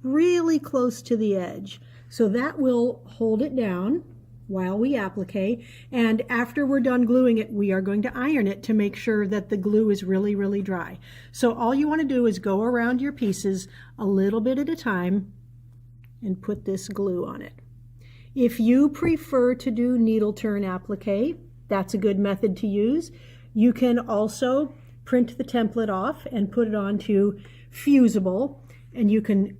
really close to the edge, so that will hold it down while we applique, and after we're done gluing it, we are going to iron it to make sure that the glue is really, really dry. So all you want to do is go around your pieces a little bit at a time and put this glue on it. If you prefer to do needle turn applique, that's a good method to use. You can also print the template off and put it onto fusible, and you can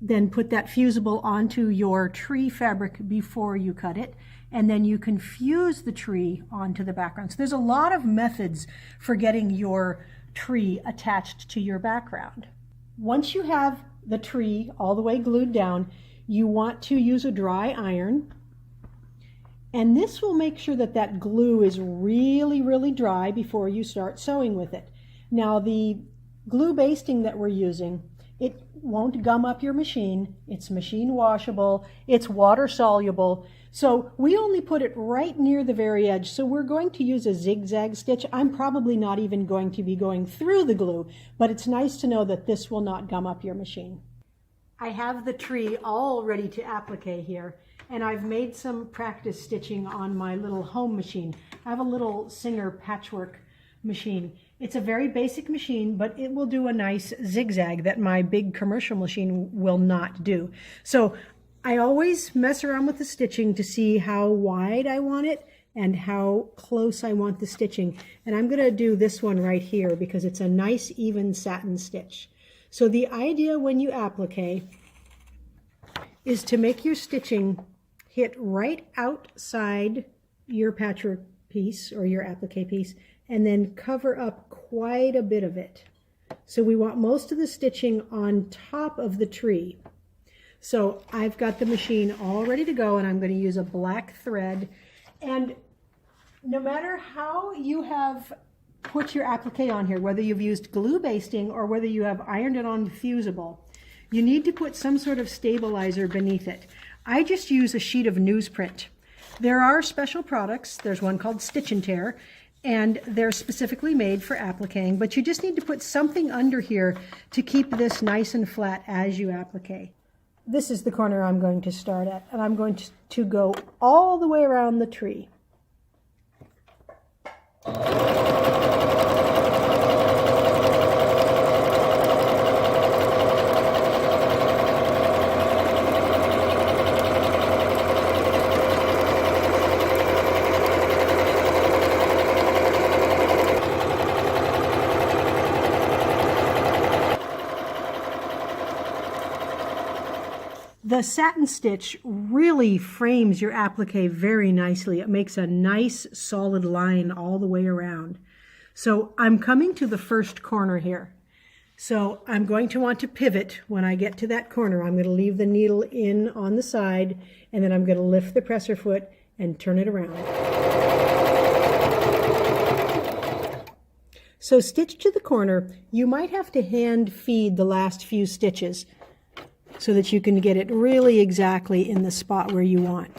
then put that fusible onto your tree fabric before you cut it, and then you can fuse the tree onto the background. So there's a lot of methods for getting your tree attached to your background. Once you have the tree all the way glued down, you want to use a dry iron, and this will make sure that that glue is really, really dry before you start sewing with it. Now, the glue basting that we're using, it won't gum up your machine. It's machine washable. It's water soluble. So we only put it right near the very edge. So we're going to use a zigzag stitch. I'm probably not even going to be going through the glue, but it's nice to know that this will not gum up your machine. I have the tree all ready to applique here, and I've made some practice stitching on my little home machine. I have a little Singer Patchwork machine. It's a very basic machine, but it will do a nice zigzag that my big commercial machine will not do. So I always mess around with the stitching to see how wide I want it and how close I want the stitching. And I'm going to do this one right here because it's a nice even satin stitch. So the idea when you applique is to make your stitching hit right outside your patchwork piece or your applique piece, and then cover up quite a bit of it. So we want most of the stitching on top of the tree. So I've got the machine all ready to go, and I'm going to use a black thread. And no matter how you have put your applique on here, whether you've used glue basting or whether you have ironed it on fusible, you need to put some sort of stabilizer beneath it. I just use a sheet of newsprint. There are special products. There's one called Stitch and Tear, and they're specifically made for appliquing, but you just need to put something under here to keep this nice and flat as you applique. This is the corner I'm going to start at, and I'm going to go all the way around the tree. The satin stitch really frames your applique very nicely. It makes a nice solid line all the way around. So I'm coming to the first corner here. So I'm going to want to pivot when I get to that corner. I'm going to leave the needle in on the side, and then I'm going to lift the presser foot and turn it around. So stitch to the corner. You might have to hand feed the last few stitches so that you can get it really exactly in the spot where you want.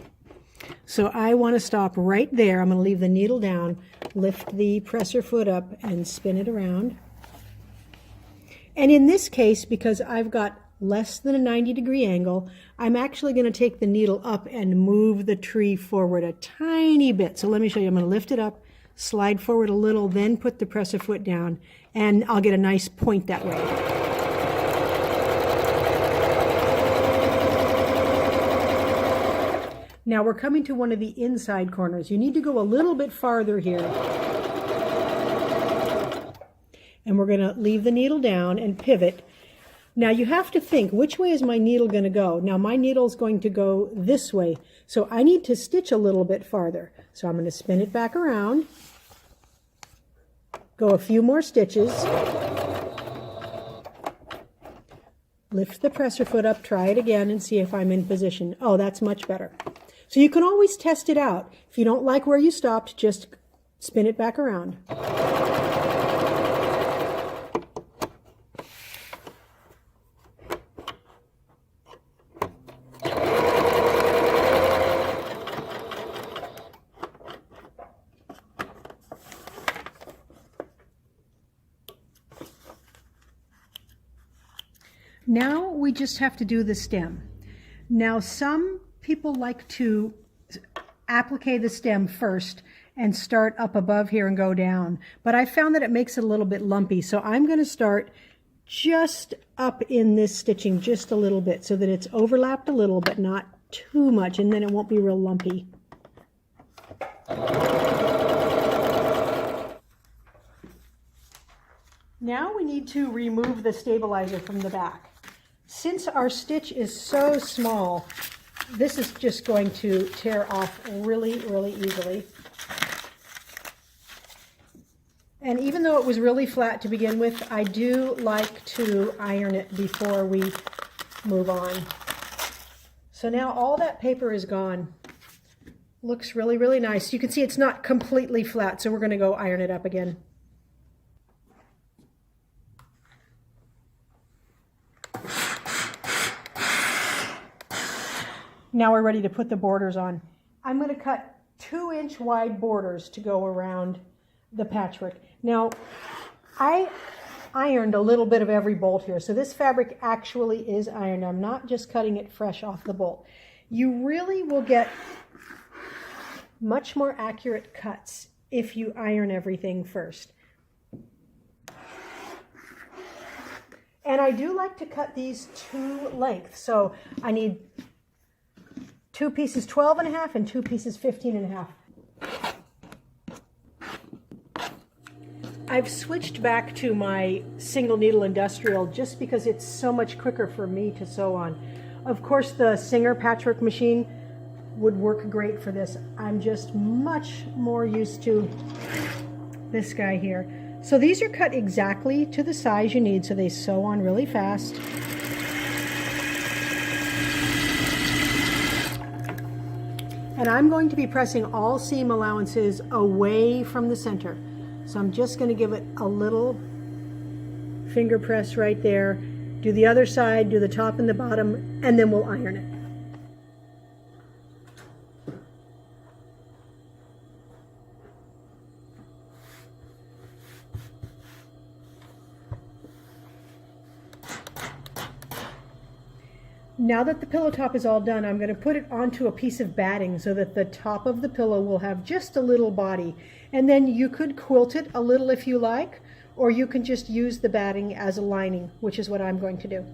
So I want to stop right there. I'm going to leave the needle down, lift the presser foot up and spin it around. And in this case, because I've got less than a 90-degree angle, I'm actually going to take the needle up and move the tree forward a tiny bit. So let me show you. I'm going to lift it up, slide forward a little, then put the presser foot down, and I'll get a nice point that way. Now we're coming to one of the inside corners. You need to go a little bit farther here. And we're going to leave the needle down and pivot. Now you have to think, which way is my needle going to go? Now my needle is going to go this way. So I need to stitch a little bit farther. So I'm going to spin it back around. Go a few more stitches. Lift the presser foot up, try it again and see if I'm in position. Oh, that's much better. So you can always test it out. If you don't like where you stopped, just spin it back around. Now we just have to do the stem. Now some people like to applique the stem first and start up above here and go down, but I found that it makes it a little bit lumpy, so I'm going to start just up in this stitching just a little bit so that it's overlapped a little but not too much, and then it won't be real lumpy. Now we need to remove the stabilizer from the back. Since our stitch is so small, this is just going to tear off really, really easily. And even though it was really flat to begin with, I do like to iron it before we move on. So now all that paper is gone. Looks really, really nice. You can see it's not completely flat, so we're going to go iron it up again. Now we're ready to put the borders on. I'm going to cut 2-inch wide borders to go around the patchwork. Now, I ironed a little bit of every bolt here, so this fabric actually is ironed. I'm not just cutting it fresh off the bolt. You really will get much more accurate cuts if you iron everything first. And I do like to cut these to length, so I need 2 pieces 12.5 and 2 pieces 15.5. I've switched back to my single needle industrial just because it's so much quicker for me to sew on. Of course, the Singer patchwork machine would work great for this. I'm just much more used to this guy here. So these are cut exactly to the size you need, so they sew on really fast. And I'm going to be pressing all seam allowances away from the center. So I'm just going to give it a little finger press right there. Do the other side, do the top and the bottom, and then we'll iron it. Now that the pillow top is all done, I'm going to put it onto a piece of batting so that the top of the pillow will have just a little body. And then you could quilt it a little if you like, or you can just use the batting as a lining, which is what I'm going to do.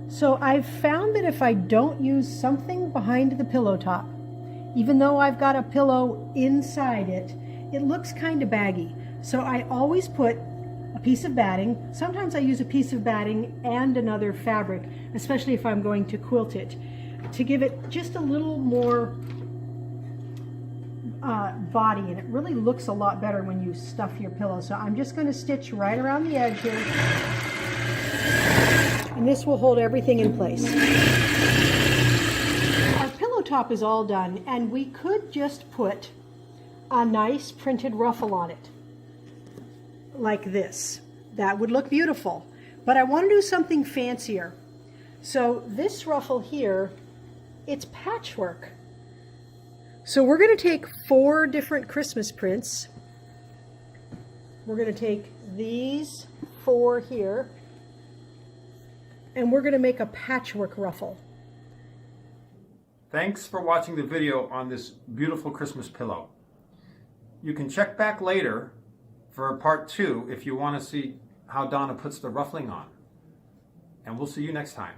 So I've found that if I don't use something behind the pillow top, even though I've got a pillow inside it, it looks kind of baggy. So I always put a piece of batting. Sometimes I use a piece of batting and another fabric, especially if I'm going to quilt it, to give it just a little more body, and it really looks a lot better when you stuff your pillow. So I'm just going to stitch right around the edge here, and this will hold everything in place. Our pillow top is all done, and we could just put a nice printed ruffle on it like this. That would look beautiful, but I want to do something fancier. So this ruffle here, it's patchwork. So we're going to take 4 different Christmas prints. We're going to take these 4 here, and we're going to make a patchwork ruffle.
Thanks for watching the video on this beautiful Christmas pillow. You can check back later for part 2 if you want to see how Donna puts the ruffling on. And we'll see you next time.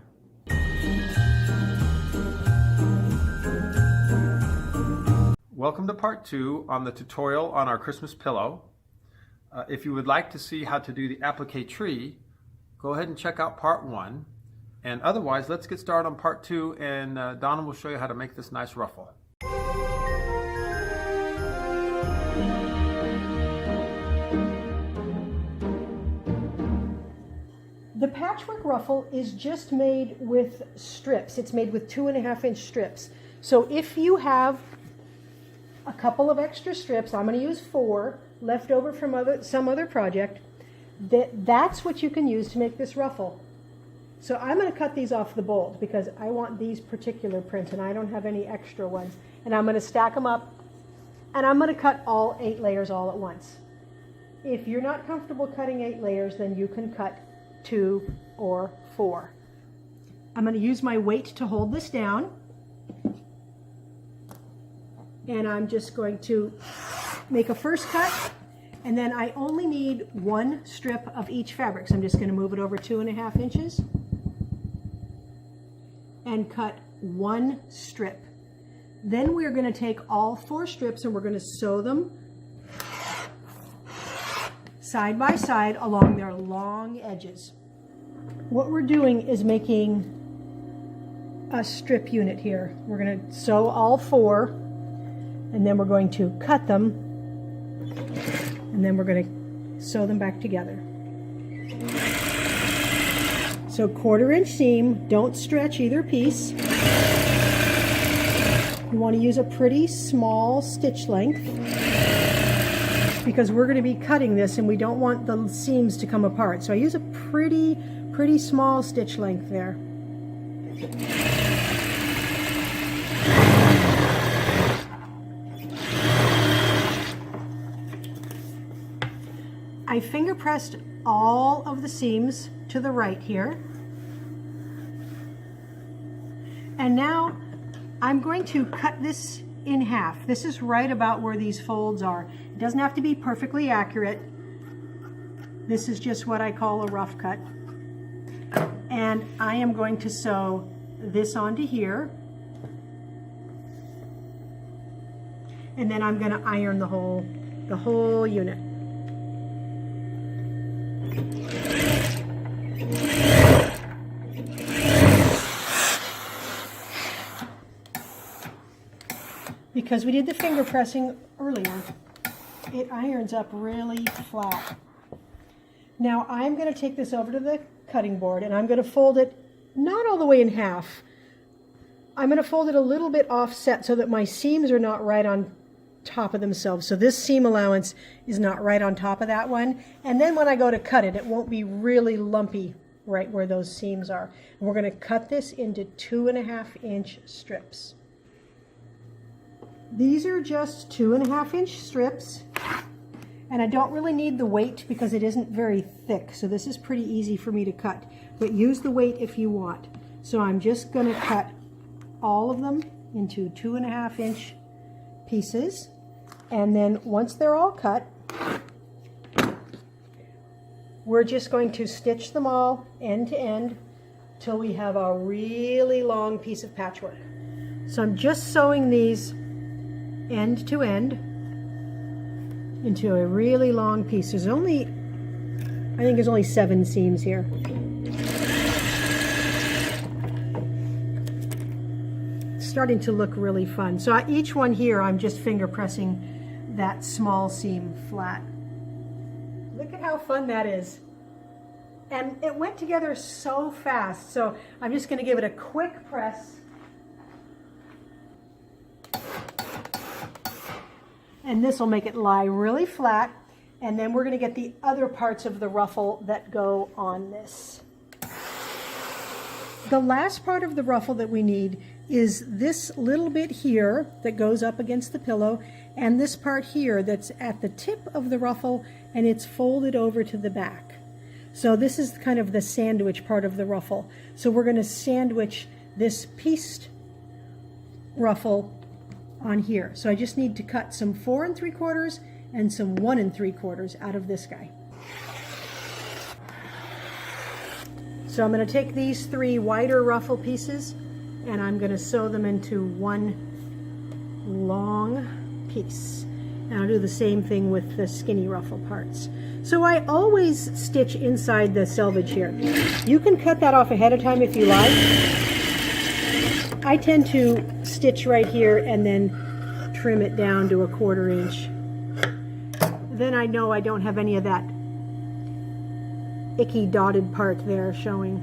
Welcome to part 2 on the tutorial on our Christmas pillow. If you would like to see how to do the applique tree, go ahead and check out part 1. And otherwise, let's get started on part 2, and Donna will show you how to make this nice ruffle.
The patchwork ruffle is just made with strips. It's made with 2.5-inch strips. So if you have a couple of extra strips, I'm going to use 4 left over from some other project, that's what you can use to make this ruffle. So I'm going to cut these off the bolt because I want these particular prints and I don't have any extra ones. And I'm going to stack them up, and I'm going to cut all 8 layers all at once. If you're not comfortable cutting 8 layers, then you can cut 2 or 4. I'm going to use my weight to hold this down, and I'm just going to make a first cut, and then I only need 1 strip of each fabric. So I'm just going to move it over 2.5 inches and cut 1 strip. Then we're going to take all 4 strips and we're going to sew them side by side along their long edges. What we're doing is making a strip unit here. We're going to sew all 4, and then we're going to cut them, and then we're going to sew them back together. So 1/4 inch seam, don't stretch either piece. You want to use a pretty small stitch length because we're going to be cutting this and we don't want the seams to come apart. So I use a pretty small stitch length there. I finger pressed all of the seams to the right here. And now I'm going to cut this in half. This is right about where these folds are. It doesn't have to be perfectly accurate. This is just what I call a rough cut. And I am going to sew this onto here. And then I'm going to iron the whole unit. Because we did the finger pressing earlier, it irons up really flat. Now I'm going to take this over to the cutting board and I'm going to fold it not all the way in half. I'm going to fold it a little bit offset so that my seams are not right on top of themselves. So this seam allowance is not right on top of that one. And then when I go to cut it, it won't be really lumpy right where those seams are. And we're going to cut this into 2.5-inch strips. These are just 2.5-inch strips, and I don't really need the weight because it isn't very thick, so this is pretty easy for me to cut, but use the weight if you want. So I'm just going to cut all of them into 2.5-inch pieces, and then once they're all cut, we're just going to stitch them all end to end till we have a really long piece of patchwork. So I'm just sewing these end to end into a really long piece. There's only, I think there's only 7 seams here. It's starting to look really fun. So each one here, I'm just finger pressing that small seam flat. Look at how fun that is. And it went together so fast. So I'm just going to give it a quick press. And this will make it lie really flat, and then we're going to get the other parts of the ruffle that go on this. The last part of the ruffle that we need is this little bit here that goes up against the pillow, and this part here that's at the tip of the ruffle, and it's folded over to the back. So this is kind of the sandwich part of the ruffle. So we're going to sandwich this pieced ruffle on here. So I just need to cut some 4 3/4 and some 1 3/4 out of this guy. So I'm going to take these 3 wider ruffle pieces and I'm going to sew them into one long piece. And I'll do the same thing with the skinny ruffle parts. So I always stitch inside the selvage here. You can cut that off ahead of time if you like. I tend to stitch right here and then trim it down to 1/4 inch. Then I know I don't have any of that icky dotted part there showing.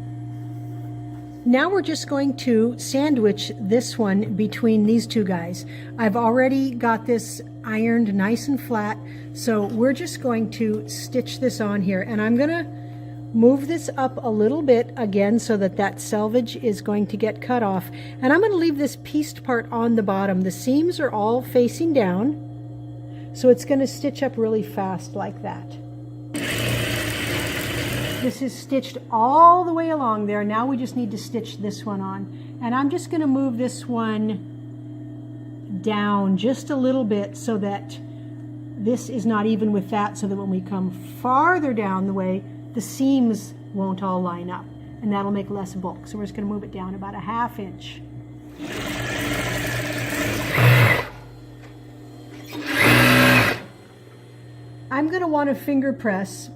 Now we're just going to sandwich this one between these two guys. I've already got this ironed nice and flat, so we're just going to stitch this on here, and I'm gonna move this up a little bit again so that that selvage is going to get cut off, and I'm going to leave this pieced part on the bottom. The seams are all facing down, so it's going to stitch up really fast like that. This is stitched all the way along there. Now we just need to stitch this one on, and I'm just going to move this one down just a little bit so that this is not even with that, so that when we come farther down the way, the seams won't all line up, and that'll make less bulk. So we're just going to move it down about 1/2 inch. I'm going to want to finger press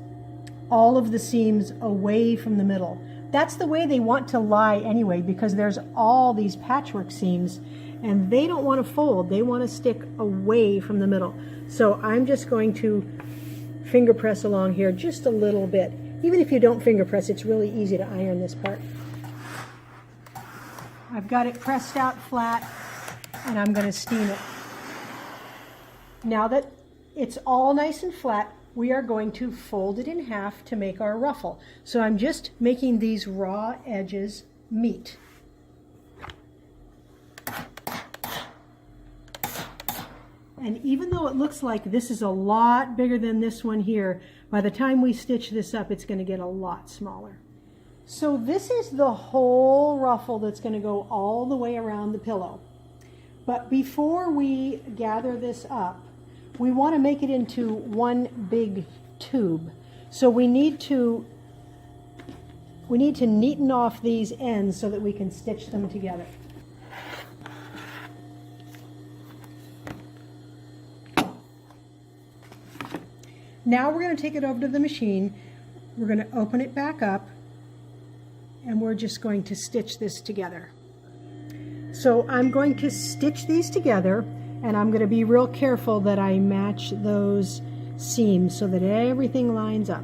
all of the seams away from the middle. That's the way they want to lie anyway, because there's all these patchwork seams and they don't want to fold. They want to stick away from the middle. So I'm just going to finger press along here just a little bit. Even if you don't finger press, it's really easy to iron this part. I've got it pressed out flat and I'm going to steam it. Now that it's all nice and flat, we are going to fold it in half to make our ruffle. So I'm just making these raw edges meet. And even though it looks like this is a lot bigger than this one here, by the time we stitch this up, it's going to get a lot smaller. So this is the whole ruffle that's going to go all the way around the pillow. But before we gather this up, we want to make it into one big tube. So we need to neaten off these ends so that we can stitch them together. Now we're going to take it over to the machine. We're going to open it back up and we're just going to stitch this together. So I'm going to stitch these together, and I'm going to be real careful that I match those seams so that everything lines up.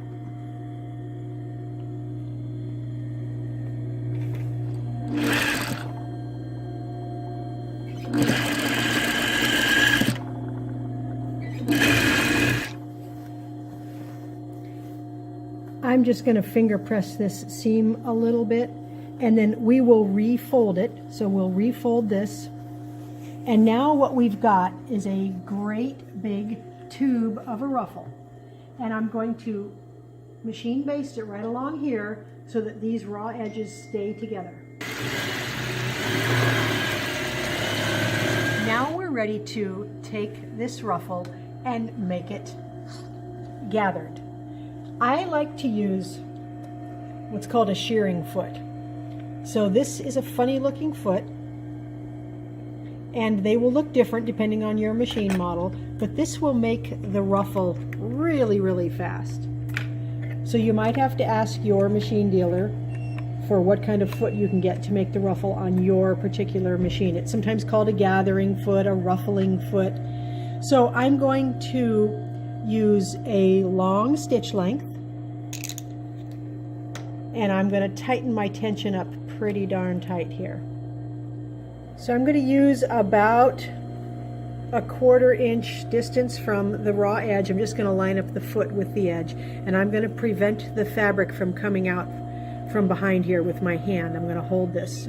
I'm just going to finger press this seam a little bit, and then we will refold it. So we'll refold this. And now what we've got is a great big tube of a ruffle. And I'm going to machine baste it right along here so that these raw edges stay together. Now we're ready to take this ruffle and make it gathered. I like to use what's called a shearing foot. So this is a funny looking foot, and they will look different depending on your machine model, but this will make the ruffle really, really fast. So you might have to ask your machine dealer for what kind of foot you can get to make the ruffle on your particular machine. It's sometimes called a gathering foot, a ruffling foot. So I'm going to use a long stitch length, and I'm going to tighten my tension up pretty darn tight here. So I'm going to use about a 1/4 inch distance from the raw edge. I'm just going to line up the foot with the edge, and I'm going to prevent the fabric from coming out from behind here with my hand. I'm going to hold this.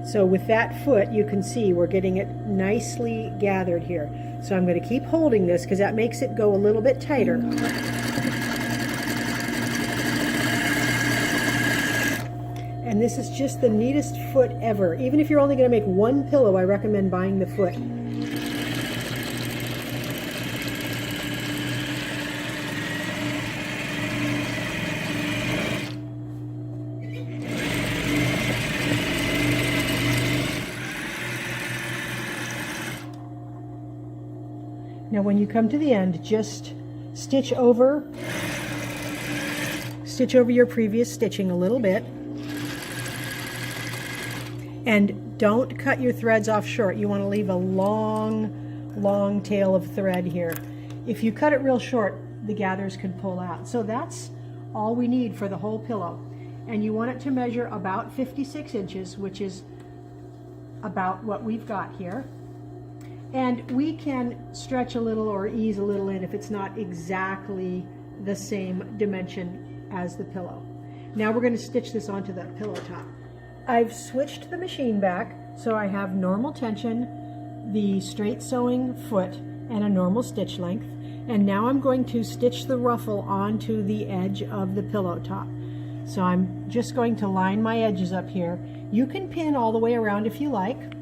So with that foot, you can see we're getting it nicely gathered here. So I'm going to keep holding this because that makes it go a little bit tighter. And this is just the neatest foot ever. Even if you're only going to make one pillow, I recommend buying the foot. Now when you come to the end, just stitch over your previous stitching a little bit. And don't cut your threads off short. You want to leave a long tail of thread here. If you cut it real short, the gathers could pull out. So that's all we need for the whole pillow. And you want it to measure about 56 inches, which is about what we've got here. And we can stretch a little or ease a little in if it's not exactly the same dimension as the pillow. Now we're going to stitch this onto the pillow top. I've switched the machine back, so I have normal tension, the straight sewing foot, and a normal stitch length. And now I'm going to stitch the ruffle onto the edge of the pillow top. So I'm just going to line my edges up here. You can pin all the way around if you like,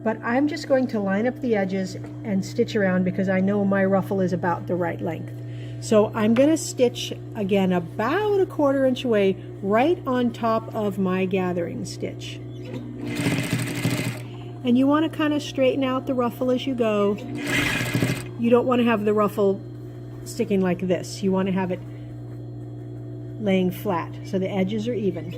but I'm just going to line up the edges and stitch around because I know my ruffle is about the right length. So I'm going to stitch again about a 1/4 inch away right on top of my gathering stitch. And you want to kind of straighten out the ruffle as you go. You don't want to have the ruffle sticking like this. You want to have it laying flat so the edges are even.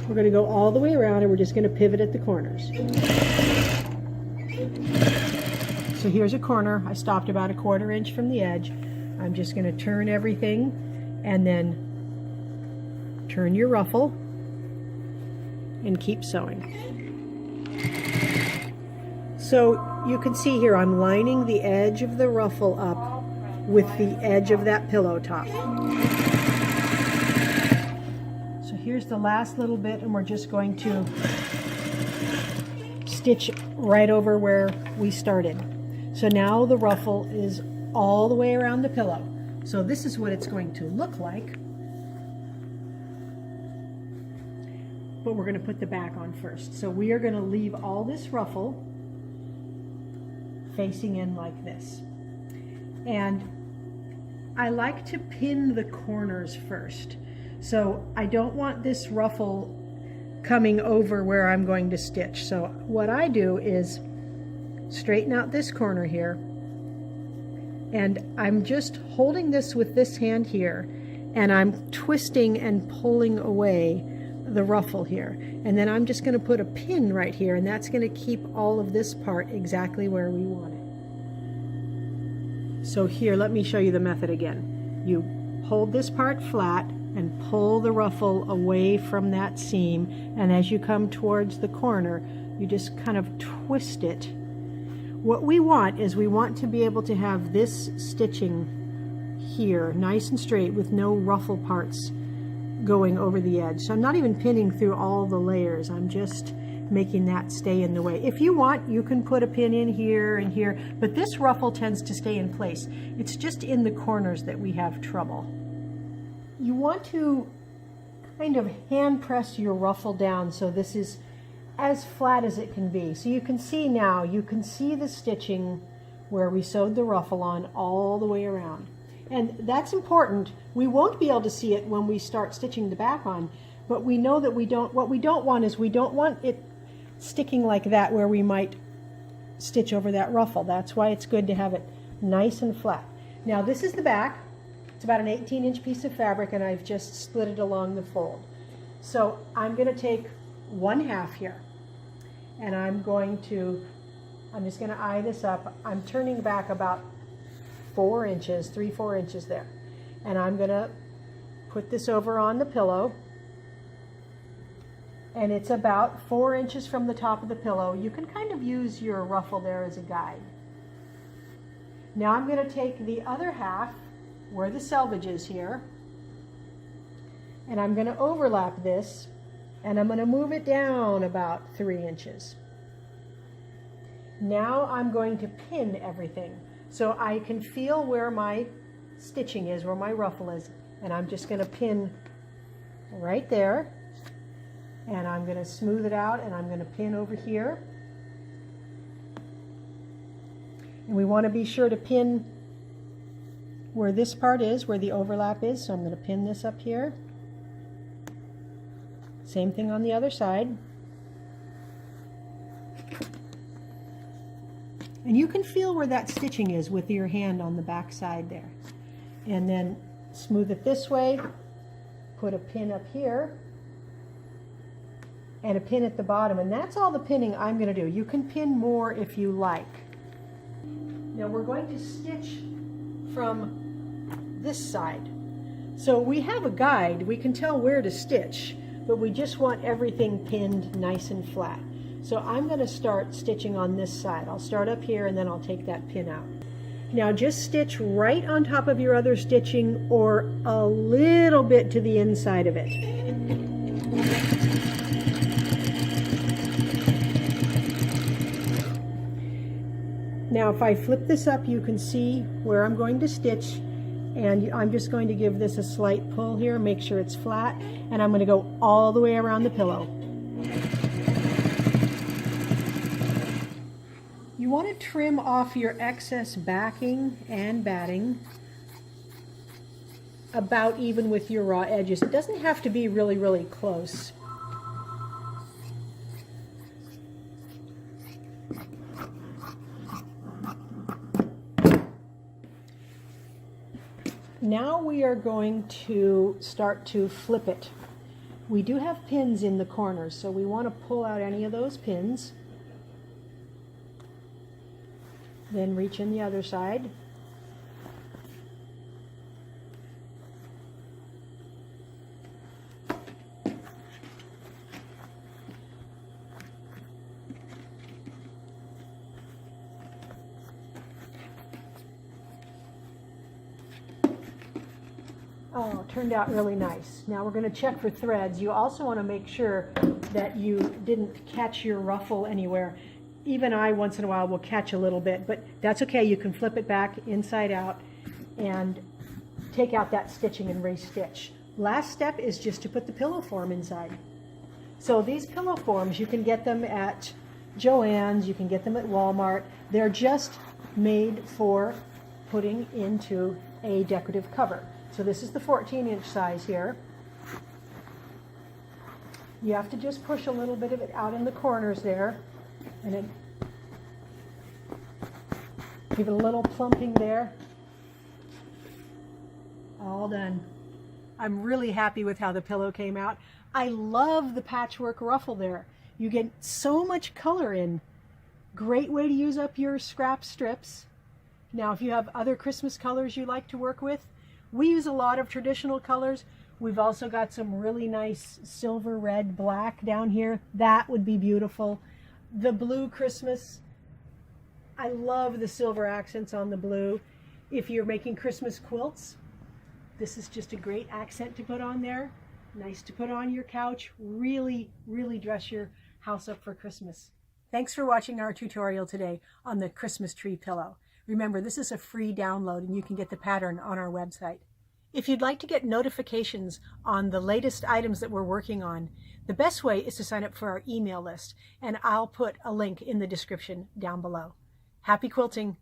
We're going to go all the way around and we're just going to pivot at the corners. So here's a corner. I stopped about a 1/4 inch from the edge. I'm just going to turn everything and then turn your ruffle and keep sewing. So you can see here I'm lining the edge of the ruffle up with the edge of that pillow top. So here's the last little bit and we're just going to stitch right over where we started. So now the ruffle is all the way around the pillow. So this is what it's going to look like. But we're going to put the back on first. So we are going to leave all this ruffle facing in like this. And I like to pin the corners first. So I don't want this ruffle coming over where I'm going to stitch. So what I do is straighten out this corner here, and I'm just holding this with this hand here, and I'm twisting and pulling away the ruffle here, and then I'm just going to put a pin right here, and that's going to keep all of this part exactly where we want it. So here, let me show you the method again. You hold this part flat and pull the ruffle away from that seam, and as you come towards the corner, you just kind of twist it. What we want is we want to be able to have this stitching here nice and straight with no ruffle parts going over the edge. So I'm not even pinning through all the layers. I'm just making that stay in the way. If you want, you can put a pin in here and here, but this ruffle tends to stay in place. It's just in the corners that we have trouble. You want to kind of hand press your ruffle down so this is as flat as it can be. So you can see now, you can see the stitching where we sewed the ruffle on all the way around. And that's important. We won't be able to see it when we start stitching the back on, but we know that what we don't want is we don't want it sticking like that where we might stitch over that ruffle. That's why it's good to have it nice and flat. Now this is the back. It's about an 18-inch piece of fabric and I've just split it along the fold. So I'm going to take 1/2 here. And I'm just going to eye this up. I'm turning back about 4 inches, 3-4 inches there. And I'm going to put this over on the pillow. And it's about 4 inches from the top of the pillow. You can kind of use your ruffle there as a guide. Now I'm going to take the other half, where the selvage is here, And I'm going to overlap this, and I'm going to move it down about 3 inches. Now I'm going to pin everything so I can feel where my stitching is, where my ruffle is, and I'm just going to pin right there, and I'm going to smooth it out, and I'm going to pin over here. And we want to be sure to pin where this part is, where the overlap is, so I'm going to pin this up here. Same thing on the other side. And you can feel where that stitching is with your hand on the back side there. And then smooth it this way, put a pin up here, and a pin at the bottom. And that's all the pinning I'm going to do. You can pin more if you like. Now we're going to stitch from this side. So we have a guide. We can tell where to stitch, but we just want everything pinned nice and flat. So I'm going to start stitching on this side. I'll start up here and then I'll take that pin out. Now just stitch right on top of your other stitching or a little bit to the inside of it. Now if I flip this up, you can see where I'm going to stitch, and I'm just going to give this a slight pull here, make sure it's flat, and I'm going to go all the way around the pillow. You want to trim off your excess backing and batting about even with your raw edges. It doesn't have to be really, really close. Now we are going to start to flip it. We do have pins in the corners, so we want to pull out any of those pins. Then reach in the other side. Oh, turned out really nice. Now we're going to check for threads. You also want to make sure that you didn't catch your ruffle anywhere. Even I, once in a while, will catch a little bit, but that's okay. You can flip it back inside out and take out that stitching and re-stitch. Last step is just to put the pillow form inside. So these pillow forms, you can get them at Joann's, you can get them at Walmart. They're just made for putting into a decorative cover. So this is the 14-inch size here. You have to just push a little bit of it out in the corners there, and then give it a little plumping there. All done. I'm really happy with how the pillow came out. I love the patchwork ruffle there. You get so much color in. Great way to use up your scrap strips. Now if you have other Christmas colors you like to work with, we use a lot of traditional colors. We've also got some really nice silver, red, black down here. That would be beautiful. The blue Christmas, I love the silver accents on the blue. If you're making Christmas quilts, this is just a great accent to put on there. Nice to put on your couch. Really, really dress your house up for Christmas. Thanks for watching our tutorial today on the Christmas tree pillow. Remember, this is a free download and you can get the pattern on our website. If you'd like to get notifications on the latest items that we're working on, the best way is to sign up for our email list, and I'll put a link in the description down below. Happy quilting!